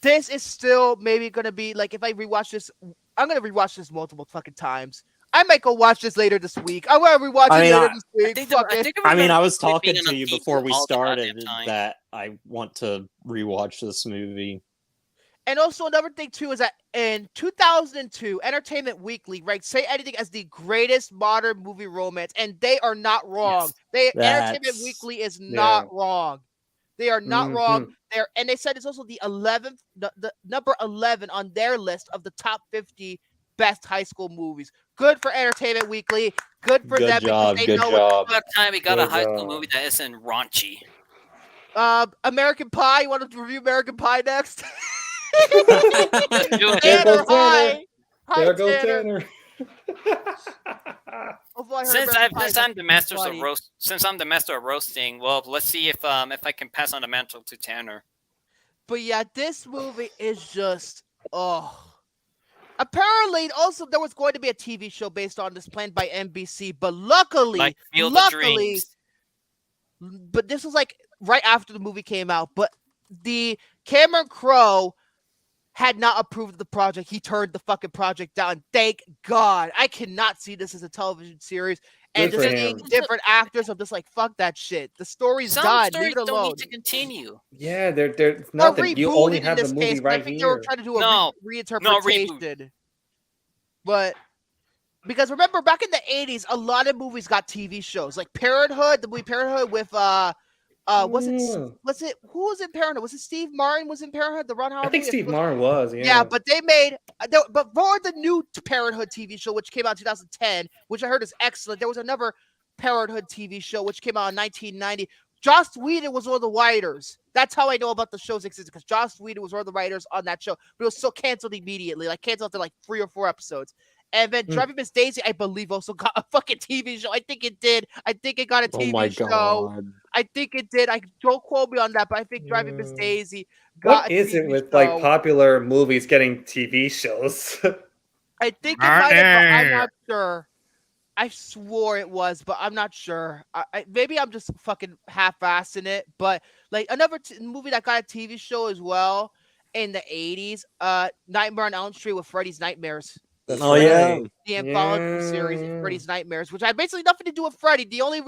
This is still maybe going to be like, if I rewatch this, I'm going to rewatch this multiple fucking times. I might go watch this later this week. I'm going to rewatch it later this week. I was talking to you before we started that I want to rewatch this movie. And also another thing too is that in 2002, Entertainment Weekly ranked "Say Anything" as the greatest modern movie romance, and they are not wrong. Entertainment Weekly is not wrong. They are not wrong. And they said it's also the 11th, the number 11 on their list of the top 50 best high school movies. Good for Entertainment Weekly. Good for them. Job, because they know About time we got a high school movie that isn't raunchy. American Pie. You want to review American Pie next? There goes Tanner. There goes Tanner. Since I'm the master of roasting, well, let's see if I can pass on the mantle to Tanner. But yeah, this movie is just Apparently, also there was going to be a TV show based on this planned by NBC, but luckily, but this was like right after the movie came out. But the Cameron Crowe had not approved the project. He turned the fucking project down. Thank God. I cannot see this as a television series. And just seeing different actors, I'm just like, fuck that shit. The story's done. Leave it alone. Don't need to continue. Yeah, there's nothing. You only have the movie right I think here. they were trying to do a reinterpretation. But because remember, back in the 80s, a lot of movies got TV shows. Like Parenthood, the movie Parenthood with who was in Parenthood? Was it Steve Martin was in Parenthood? The Ron Howard. I think Steve Martin was. Yeah, but they made but for the new Parenthood TV show, which came out in 2010, which I heard is excellent. There was another Parenthood TV show which came out in 1990. Joss Whedon was one of the writers. That's how I know about the show's existence, because Joss Whedon was one of the writers on that show, but it was still canceled immediately, like canceled after like 3 or 4 episodes. And then Driving Miss Daisy, I believe, also got a fucking TV show. I think it did. I think it got a TV show. God. I think it did. Don't quote me on that, but I think Driving Miss Daisy got What is it with like popular movies getting TV shows? I think it might have. I'm not sure. I swore it was, but I'm not sure. Maybe I'm just fucking half-assing it. But like another movie that got a TV show as well in the 80s, Nightmare on Elm Street with Freddy's Nightmares. Yeah. The anthology series, Freddy's Nightmares, which had basically nothing to do with Freddy. The only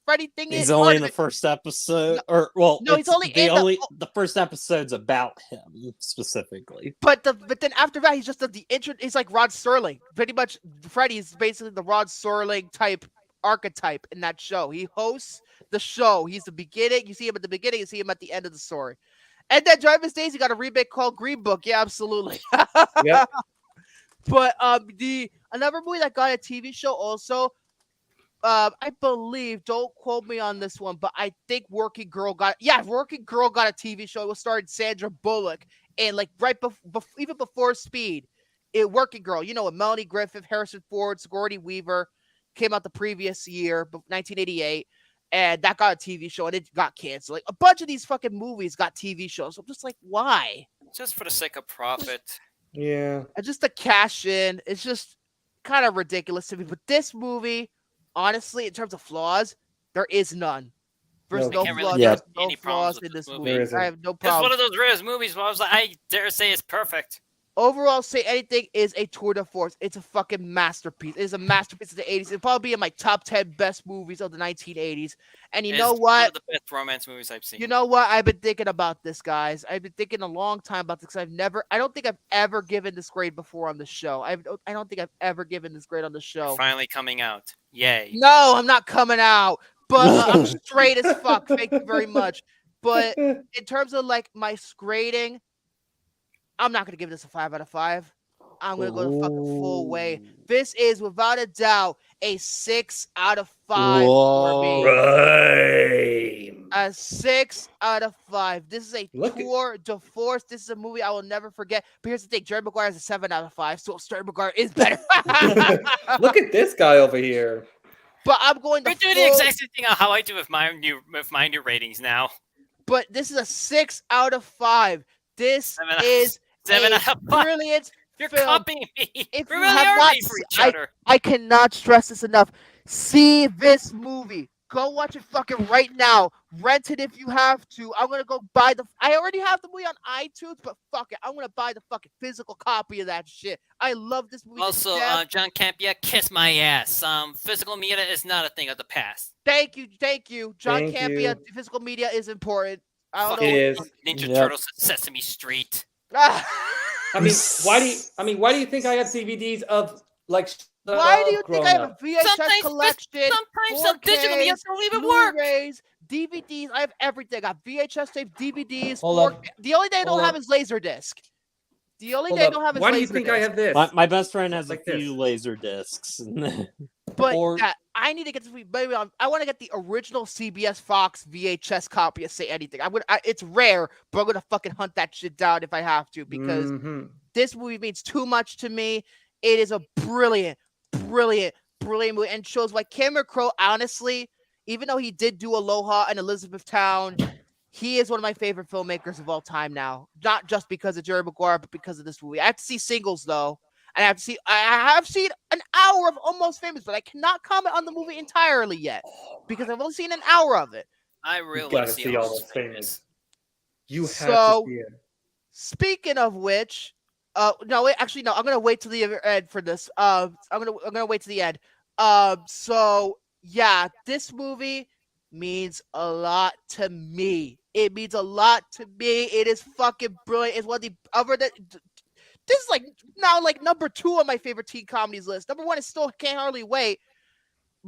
Freddy thing is he's only in the first episode, he's only the first episode's about him specifically. But then after that, he's just the intro. He's like Rod Serling. Pretty much, Freddy is basically the Rod Serling type archetype in that show. He hosts the show. He's the beginning. You see him at the beginning. You see him at the end of the story. And then Driving Miss Daisy got a remake called Green Book. Yeah, absolutely. Yeah. But another movie that got a TV show also, I believe, don't quote me on this one, but I think Working Girl got a TV show. It was starring Sandra Bullock, and like right even before Speed, Working Girl, with Melanie Griffith, Harrison Ford, Sigourney Weaver, came out the previous year, 1988, and that got a TV show, and it got canceled. Like a bunch of these fucking movies got TV shows. I'm just like, why? Just for the sake of profit. Yeah. And just to cash in, it's just kind of ridiculous to me. But this movie, honestly, in terms of flaws, there is none. There's no flaws in this movie. I have no problem. It's one of those rare movies where I dare say it's perfect. Overall, Say Anything is a tour de force. It's a fucking masterpiece. It is a masterpiece of the 80s. It'll probably be in my top 10 best movies of the 1980s. And you know what? One of the best romance movies I've seen. You know what? I've been thinking about this, guys. I've been thinking a long time about this because I don't think I've ever given this grade before on the show. I don't think I've ever given this grade on the show. Finally coming out. Yay. No, I'm not coming out. But I'm straight as fuck. Thank you very much. But in terms of like my grading, I'm not going to give this a 5 out of 5. I'm going to go the fucking full way. This is, without a doubt, a 6 out of 5 for me. Right. A 6 out of 5. This is a tour de force. This is a movie I will never forget. But here's the thing. Jerry Maguire is a 7 out of 5, so Jerry Maguire is better. Look at this guy over here. But I'm going to... We're doing the exact same thing on how I do with my new ratings now. But this is a 6 out of 5. This is... 7 out of 5. Brilliant. You're film. copying me. If we you really have are not, made for each other. I cannot stress this enough. See this movie. Go watch it fucking right now. Rent it if you have to. I'm gonna go buy I already have the movie on iTunes, but fuck it. I'm gonna buy the fucking physical copy of that shit. I love this movie. Also, John Campia, kiss my ass. Physical media is not a thing of the past. Thank you. John Campia, physical media is important. I don't Fucking know. Ninja Turtles at Sesame Street. I mean, why do you think I have DVDs of like? Why do you think I have a VHS Sometimes collection? some digital medium 4Ks, don't even work. Blu-rays, DVDs. I have everything. I got VHS tapes, DVDs. Hold 4K. up. The only thing I don't Hold have up. is Laserdisc. The only Hold thing I up. don't have is Why do you Laserdisc. think I have this? My best friend has Like a few laser discs. But Or- I need to get this. Maybe I want to get the original CBS Fox VHS copy of Say Anything. It's rare, but I'm gonna fucking hunt that shit down if I have to because this movie means too much to me. It is a brilliant movie and shows why Cameron Crowe, honestly, even though he did do Aloha and Elizabethtown, he is one of my favorite filmmakers of all time now. Not just because of Jerry Maguire, but because of this movie. I have to see Singles though. And I have seen an hour of Almost Famous, but I cannot comment on the movie entirely yet because I've only seen an hour of it. I really You want gotta to see Almost Famous. You have So- to see it. Speaking of which, no, wait, actually, no, I'm gonna wait till the end for this. I'm gonna wait till the end. So yeah, this movie means a lot to me. It means a lot to me. It is fucking brilliant. It's one of the other that. This is now number 2 on my favorite teen comedies list. Number 1 is still Can't Hardly Wait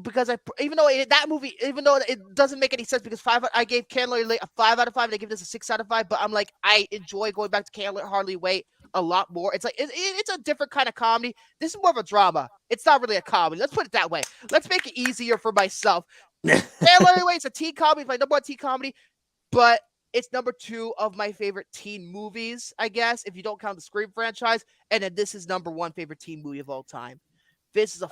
because even though it doesn't make any sense because I gave Can't Hardly Wait a 5 out of 5 and I give this a 6 out of 5. But I'm like I enjoy going back to Can't Hardly Wait a lot more. It's like it's a different kind of comedy. This is more of a drama. It's not really a comedy. Let's put it that way. Let's make it easier for myself. Can't Hardly Wait. It's a teen comedy. It's my number 1 teen comedy, but it's number 2 of my favorite teen movies, I guess, if you don't count the Scream franchise. And then this is number 1 favorite teen movie of all time. This is I've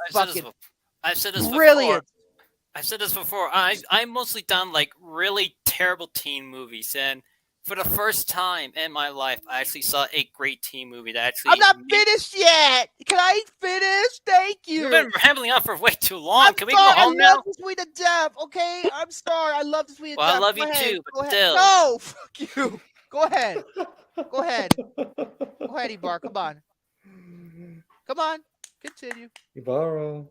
said this brilliant. Before. I've said this before. I'm mostly done really terrible teen movies, and for the first time in my life, I actually saw a great teen movie that actually. I'm not finished yet. Can I finish? Thank you. You've been rambling on for way too long. Can we go I home now? love this movie to death. Okay, I'm sorry. I love this movie to Well, death. I love Go you ahead. too, Go but ahead. still. No, fuck you. Go ahead. Go ahead. Go ahead, Ibarra. Come on. Come on. Continue. Ibarra.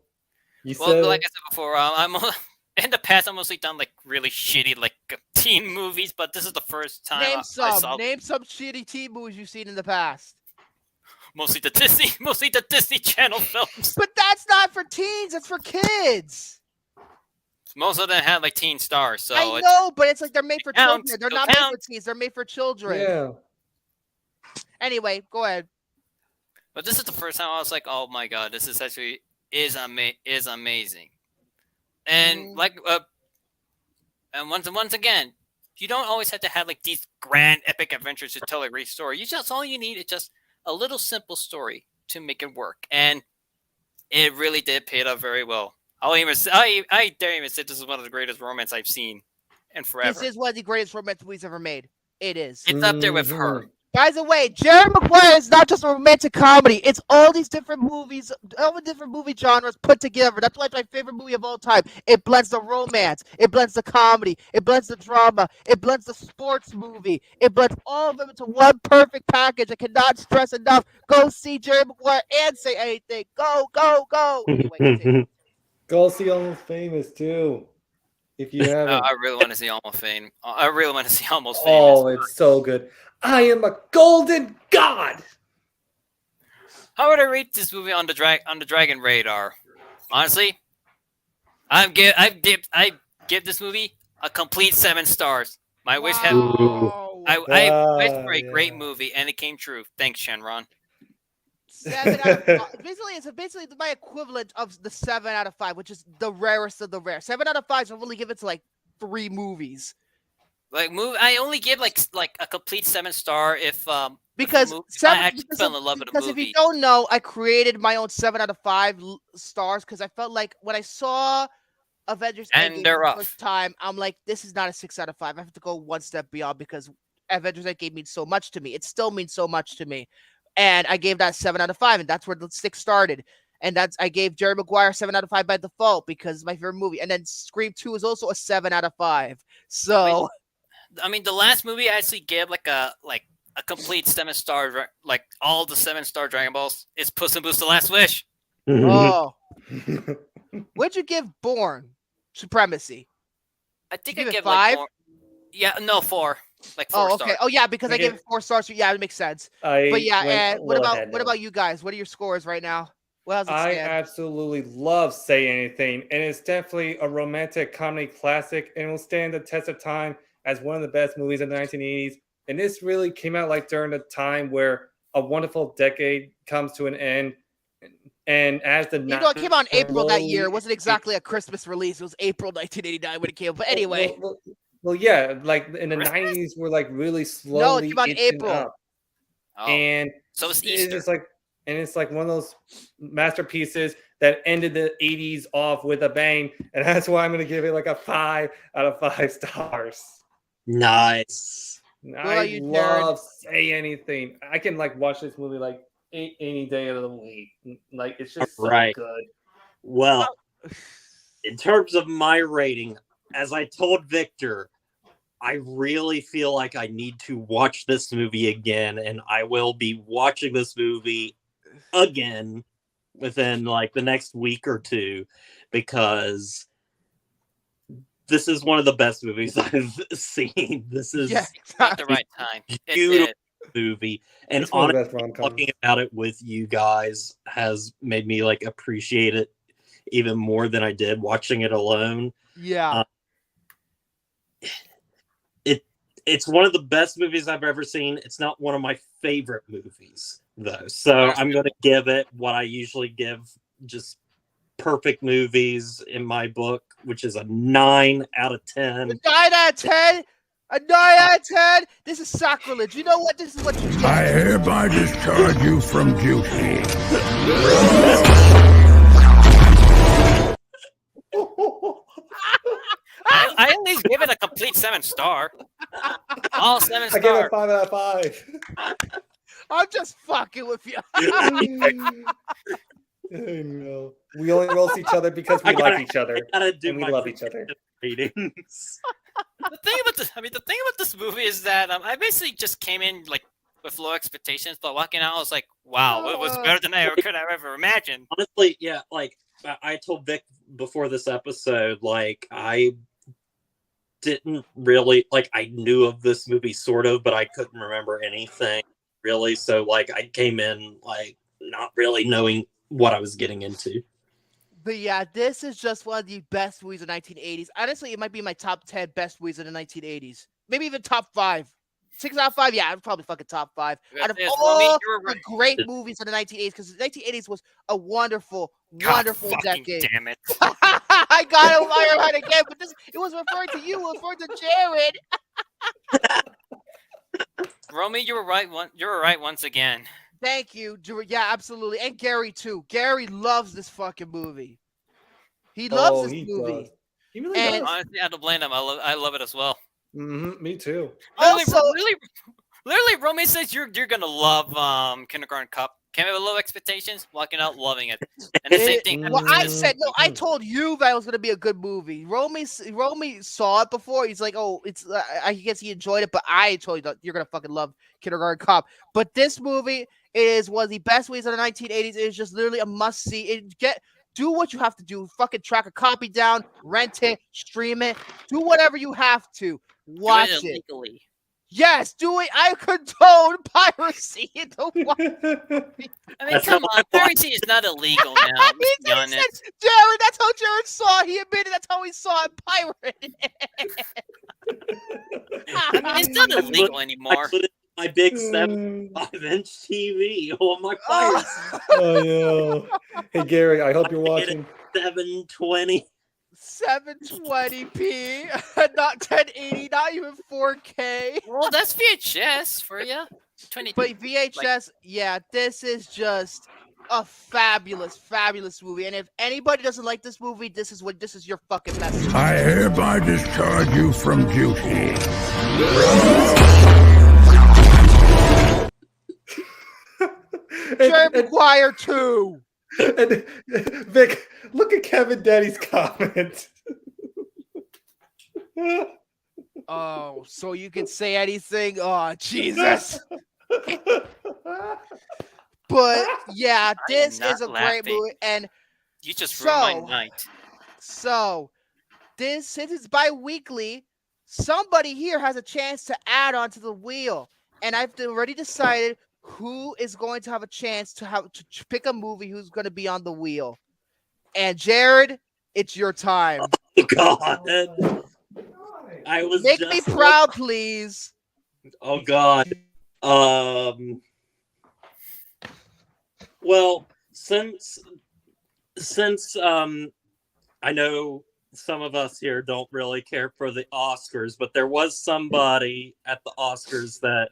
Well, like I said before, I'm in the past. I'm mostly done really shitty teen movies, but this is the first time Name I some. saw Name some shitty teen movies you've seen in the past. mostly the Disney Channel films. But that's not for teens. That's for kids. Most of them had teen stars, so I know, but it's they're made for children. They're not made count. for teens. They're made for children. Yeah. Anyway, go ahead. But this is the first time I was like, "Oh my god, this is actually is amazing," and and once again, you don't always have to have these grand epic adventures to tell a great story. All you need is just a little simple story to make it work, and it really did pay it off very well. I dare even say this is one of the greatest romance I've seen in forever. This is one of the greatest romance movies ever made. It is. It's up there with her. By the way, Jerry Maguire is not just a romantic comedy. It's all these different movies, all the different movie genres put together. That's why it's my favorite movie of all time. It blends the romance. It blends the comedy. It blends the drama. It blends the sports movie. It blends all of them into one perfect package. I cannot stress enough. Go see Jerry Maguire and Say Anything. Go, go, go. Anyway, Go see Almost Famous too, if you haven't. I really want to see Almost Famous. Oh, it's so good. I am a golden god. How would I rate this movie on the Dragon Radar? Honestly, I give this movie a complete 7 stars. My wish I wished for a great movie, and it came true. Thanks, Shenron. 7 out of 5. Basically my equivalent of the 7 out of 5, which is the rarest of the rare. 7 out of 5 I'll really give it to 3 movies. I only give a complete 7-star if because I actually fell in love with a movie. Because if you don't know, I created my own 7 out of 5 stars because I felt like when I saw Avengers Endgame for the first time, I'm like, this is not a 6 out of 5. I have to go one step beyond because Avengers Endgame means so much to me. It still means so much to me. And I gave that 7 out of 5, and that's where the 6 started. And I gave Jerry Maguire 7 out of 5 by default because it's my favorite movie. And then Scream 2 is also a 7 out of 5. So I mean the last movie I actually gave a complete 7-star, all the 7-star Dragon Balls is Puss in Boots: The Last Wish. Oh. What'd you give Born Supremacy? I think you I give 5. 4. Yeah, no, 4. Like 4 Oh, stars. okay. Oh, yeah, because I Okay. gave it 4 stars. Yeah, it makes sense. I But yeah, went and a what little about ahead what now. about you guys? What are your scores right now? What does it I stand? absolutely love Say Anything, and it's definitely a romantic comedy classic, and will stand the test of time as one of the best movies of the 1980s. And this really came out like during a time where a wonderful decade comes to an end, and as the You know, it came out in April that year. It slowly- wasn't exactly a Christmas release. It was April 1989 when it came out. But anyway, well, yeah, like in the Christmas? 90s, we're like really no, slowly it came out in inching April. up. Oh, And so it's it's Easter. just like, and it's like one of those masterpieces that ended the 80s off with a bang, and that's why I'm going to give it like a 5 out of 5 stars. Nice. I you, Jared? love Say Anything. I can like watch this movie like any day of the week. Like it's just so Right. good. Well, in terms of my rating, as I told Victor, I really feel like I need to watch this movie again, and I will be watching this movie again within like the next week or two, because this is one of the best movies I've seen. This is At the right time. It beautiful did. movie, and It's one of the honestly, best rom-coms. talking about it with you guys has made me like appreciate it even more than I did watching it alone. Yeah. It's one of the best movies I've ever seen. It's not one of my favorite movies though, so I'm going to give it what I usually give just perfect movies in my book, which is a 9 out of 10. A 9 out of 10? A 9 out of 10? This is sacrilege. You know what? This is what you get. I hereby discharge you from duty. I at least give it a complete 7-star. All 7 I give it stars. 5 out of 5. I'm just fucking with you. I know. We only roast each other because we like each other, and we love each other. Ratings. The thing about this movie is that I basically just came in like with low expectations, but walking out I was like, wow, it was better than I could have ever imagined. Honestly, yeah, like I told Vic before this episode, like I didn't really like, I knew of this movie sort of, but I couldn't remember anything really. So like I came in like not really knowing what I was getting into. But yeah, this is just one of the best movies of the 1980s. Honestly, it might be my top 10 best movies of the 1980s. Maybe even top 5. 6 out of 5? Yeah, I'm probably fucking top 5. Out of Yes, all Romy, you were the right. great movies of the 1980s, because the 1980s was a wonderful, God wonderful fucking decade. damn it. I got it right again, but it was referring to you. It was referring to Jared. Romy, you were right. You were right once again. Thank you. Yeah, absolutely. And Gary, too. Gary loves this fucking movie. He loves this movie. Does. He really And- does. Honestly, I don't blame him. I love it as well. Me too. Also, Literally, Romy says you're gonna love Kindergarten Cop. Came in with low expectations, walking out loving it. And the same thing. Well, I said no. I told you that it was gonna be a good movie. Romy saw it before. He's like, oh, it's. I guess he enjoyed it, but I told you that you're gonna fucking love Kindergarten Cop. But this movie is one of the best movies of the 1980s. It is just literally a must see. Do what you have to do. Fucking track a copy down, rent it, stream it, do whatever you have to. Watch it. Illegally. Yes, do it. I condone piracy. Don't watch I mean, come on, piracy is not illegal now. Let's be honest. Jared, that's how Jared saw it. He admitted that's how he saw it. Pirate. I mean, it's not illegal anymore. I put it in my big 75-inch TV on my fire. Oh yeah. Hey Gary, I hope you're watching. 720. 720p, not 1080, not even 4K. Well, that's VHS for you. 20. But VHS, yeah, this is just a fabulous, fabulous movie. And if anybody doesn't like this movie, this is your fucking message. I hereby discharge you from duty. Jerry Maguire 2. And Vic, look at Kevin Daddy's comment. Oh, so you can say anything? Oh, Jesus. But yeah, this is a great movie. And you just ruined my night. So this is bi-weekly. somebody here has a chance to add onto the wheel, and I've already decided who is going to have a chance to pick a movie who's going to be on the wheel. And Jared, it's your time. Oh God! I was Make me proud, please. Oh God. Well, since I know some of us here don't really care for the Oscars, but there was somebody at the Oscars that,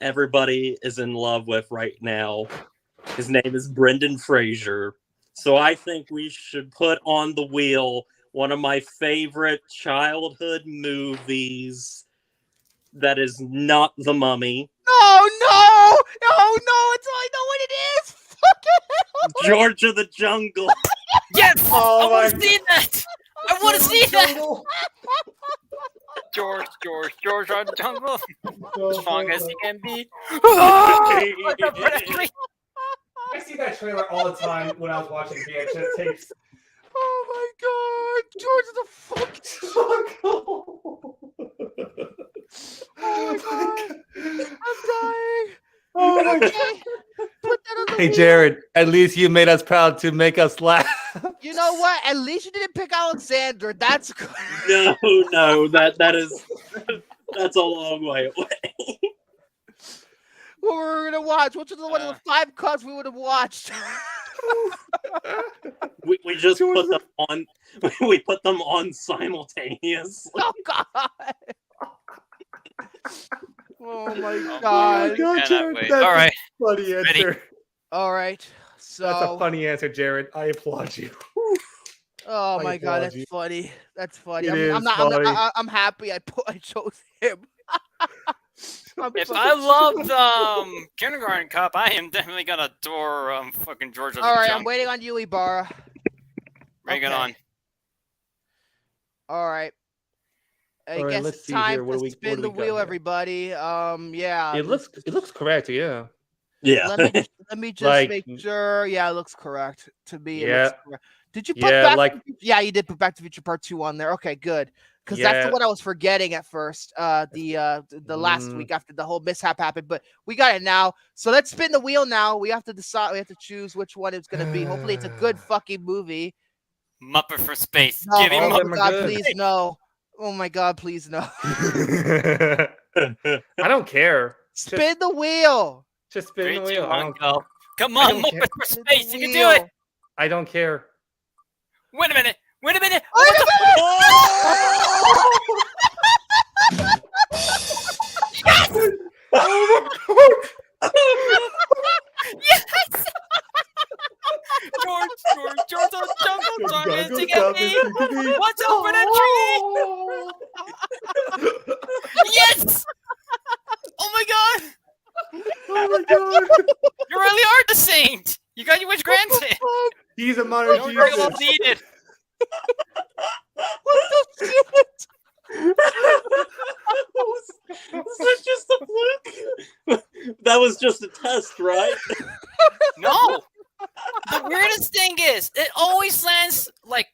everybody is in love with right now. His name is Brendan Fraser. So I think we should put on the wheel one of my favorite childhood movies that is not The Mummy. Oh no! Oh no! Until I know what it is. Fucking George of the Jungle. Yes! I want to see that! I want to see that! George on the jungle. As strong as he can be. I see that trailer all the time when I was watching VHS tapes. Oh my God! George the fuck! Oh my God! I'm dying! Oh my God! Put that on the Hey wheel. Jared, at least you made us proud to make us laugh. You know what? At least you didn't pick Alexander. That's good. No, that's a long way away. What were we gonna watch? Which was one of the 5 cuts we would have watched? we just put them on. We put them on simultaneously. Oh God! Oh my God! Jared, that's All right. a funny answer. Ready? All right. So That's a funny answer, Jared. I applaud you. Oh I my God, applaud that's you. funny. That's funny. It I'm is not. funny. I'm happy. I chose him. If I loved Kindergarten Cop, I am definitely gonna adore fucking George of the All right, Jungle. I'm waiting on you, Ibarra. Bring it on. All right. I All right, guess let's it's see time here. What to do we spin the got wheel, here? everybody. Yeah. It looks correct, yeah. Yeah. Let me just Like- make sure. Yeah, it looks correct to me. It Yeah. looks correct. Did you put Yeah, back? like- Yeah, you did put Back to the Future Part 2 on there. Okay, good. Because that's Yeah. the one I was forgetting at first. The last week after the whole mishap happened, but we got it now. So let's spin the wheel now. We have to decide. We have to choose which one it's gonna be. Hopefully, it's a good fucking movie. Muppet for Space. No, Give me oh my Muppet. God, good. please no. Oh my God, please no. I don't care. Spin the wheel. Just spin 3, the 2, wheel. I 1, don't, go. Come I on, don't Muppet for Spin Space. the You can do it. wheel. I don't care. Wait a minute. Wait a minute. Yes! George on the jungle, darling, to get me. What's over that tree? Yes! Oh my God! Oh my God. You really are the saint. You got your wish granted. He's a You minor don't bring them up Jesus. needed. What the shit? Was that just a fluke? That was just a test, right? No. The weirdest thing is, it always lands like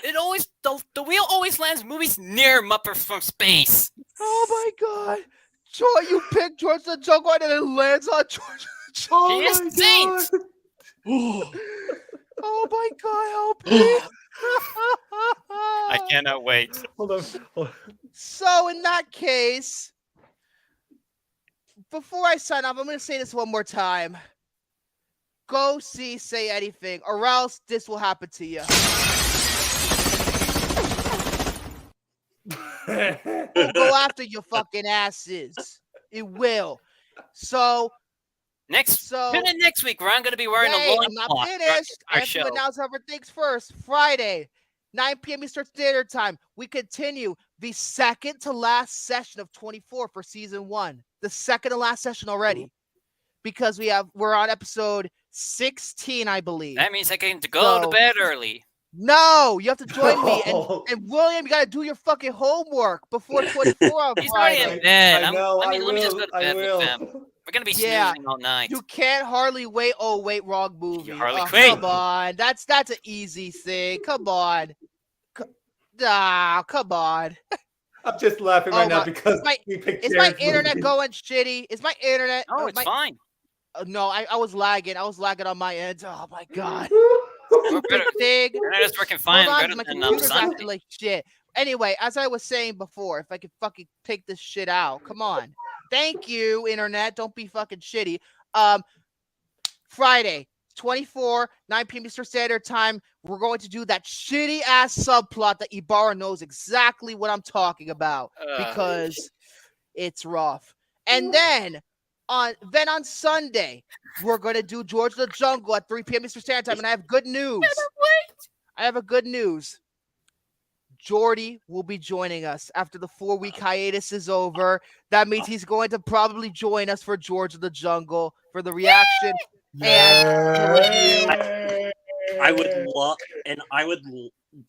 the wheel always lands movies near Muppet from Space. Oh my God. George, you picked George the Jungle and then it lands on George the Jungle. He is the saint. Oh my God, help me. I cannot wait. Hold on. So in that case, before I sign off, I'm going to say this one more time. Go see Say Anything, or else this will happen to you. We'll go after your fucking asses. It will. So Next week, where I'm going to be wearing a Hey, loincloth. I'm not finished. I Our have show. to announce other things first. Friday, 9 p.m. Eastern Standard Time. We continue the second to last session of 24 for season 1. The second to last session already, because we're on episode 16, I believe. That means I can go to bed early. No, you have to join me. And William, you got to do your fucking homework before 24 on He's already Friday. in bed. I know, let me just go to bed will. with them. We're going to be snoozing all night. You can't hardly wait. Oh, wait, wrong movie. Harley Quinn. Come on. That's an easy thing. Come on. Come on. I'm just laughing right now because is my internet going shitty? Is my internet? Oh, it's fine. No, I was lagging. I was lagging on my end. Oh my god. Thing. It's working fine. Hold on, Better my than computer's Sunday. acting like shit. Anyway, as I was saying before, if I could fucking take this shit out, come on. Thank you, internet. Don't be fucking shitty. Friday, 24, 9 p.m. Eastern Standard Time. We're going to do that shitty ass subplot that Ibarra knows exactly what I'm talking about because it's rough. And then on Sunday, we're gonna do George of the Jungle at 3 p.m. Eastern Standard Time, and I have good news. I have a good news. Jordy will be joining us after the 4-week hiatus is over. That means he's going to probably join us for George of the Jungle for the reaction and the review. I would love, and I would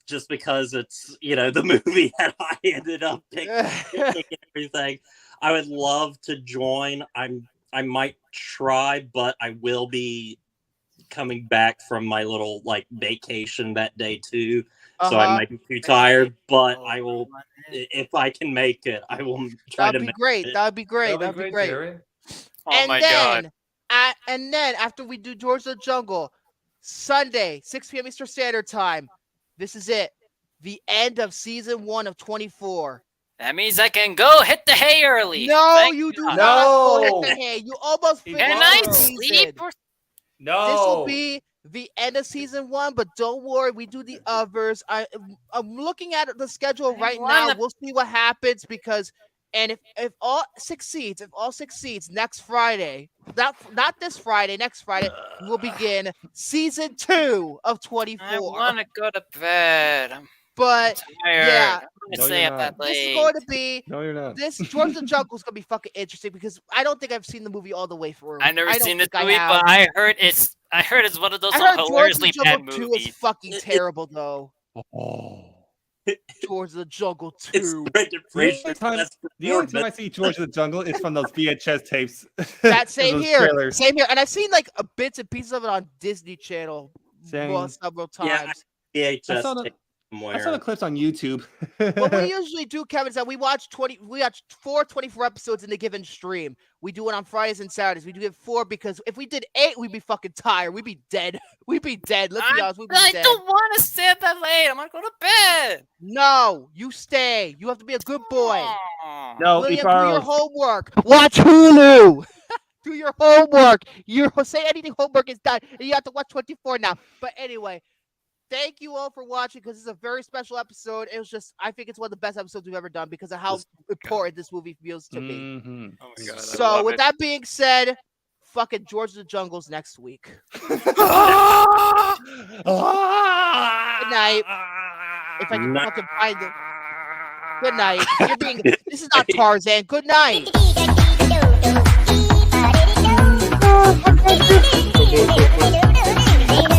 just because it's the movie that I ended up picking and everything. I would love to join. I might try, but I will be coming back from my little vacation that day too. So I might be too tired, but I will, if I can make it, I will try to make it. That'd be great. That'd be great. Oh my god. And then after we do George of the Jungle, Sunday, 6 p.m. Eastern Standard Time, this is it. The end of season 1 of 24. That means I can go hit the hay early. No, you do not go hit the hay. You almost finished the season. No. This will be the end of season 1, but don't worry, we do the others. I'm looking at the schedule right now. We'll see what happens because, and if all succeeds, next Friday, not this Friday, next Friday, we'll begin season 2 of 24. I want to go to bed. But yeah, No, stay you're up not. that this is late. going to be No, you're not. this George of the Jungle is going to be fucking interesting because I don't think I've seen the movie all the way through. I've never I don't seen this think movie, have. but I heard it's one of those I heard George of hilariously the bad Jungle 2 movies. is fucking terrible though. George of the Jungle 2. The only time I see George of the Jungle is from those VHS tapes. That same those here. trailers. Same here. And I've seen bits and pieces of it on Disney Channel several times. I saw the clips on YouTube. What we usually do, Kevin, is that we watch 4 24 episodes in a given stream. We do it on Fridays and Saturdays. We do it 4 because if we did 8, we'd be fucking tired. We'd be dead. Let's be honest. We'd be I dead. don't want to stay up that late. I'm gonna go to bed. No, you stay. You have to be a good boy. No, William, do Ibarra. your homework. Watch Hulu. Do your homework. You say anything homework is done. And you have to watch 24 now. But anyway, thank you all for watching because this is a very special episode. It was just, I think it's one of the best episodes we've ever done because of how important this movie feels to me. Mm-hmm. Oh my god. So with that being said, fucking George of the Jungle's next week. Good night. If I can fucking find it. Good night. This is not Tarzan. Good night.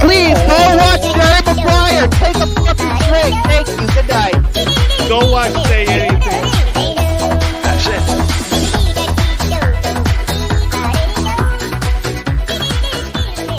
Please go watch Jerry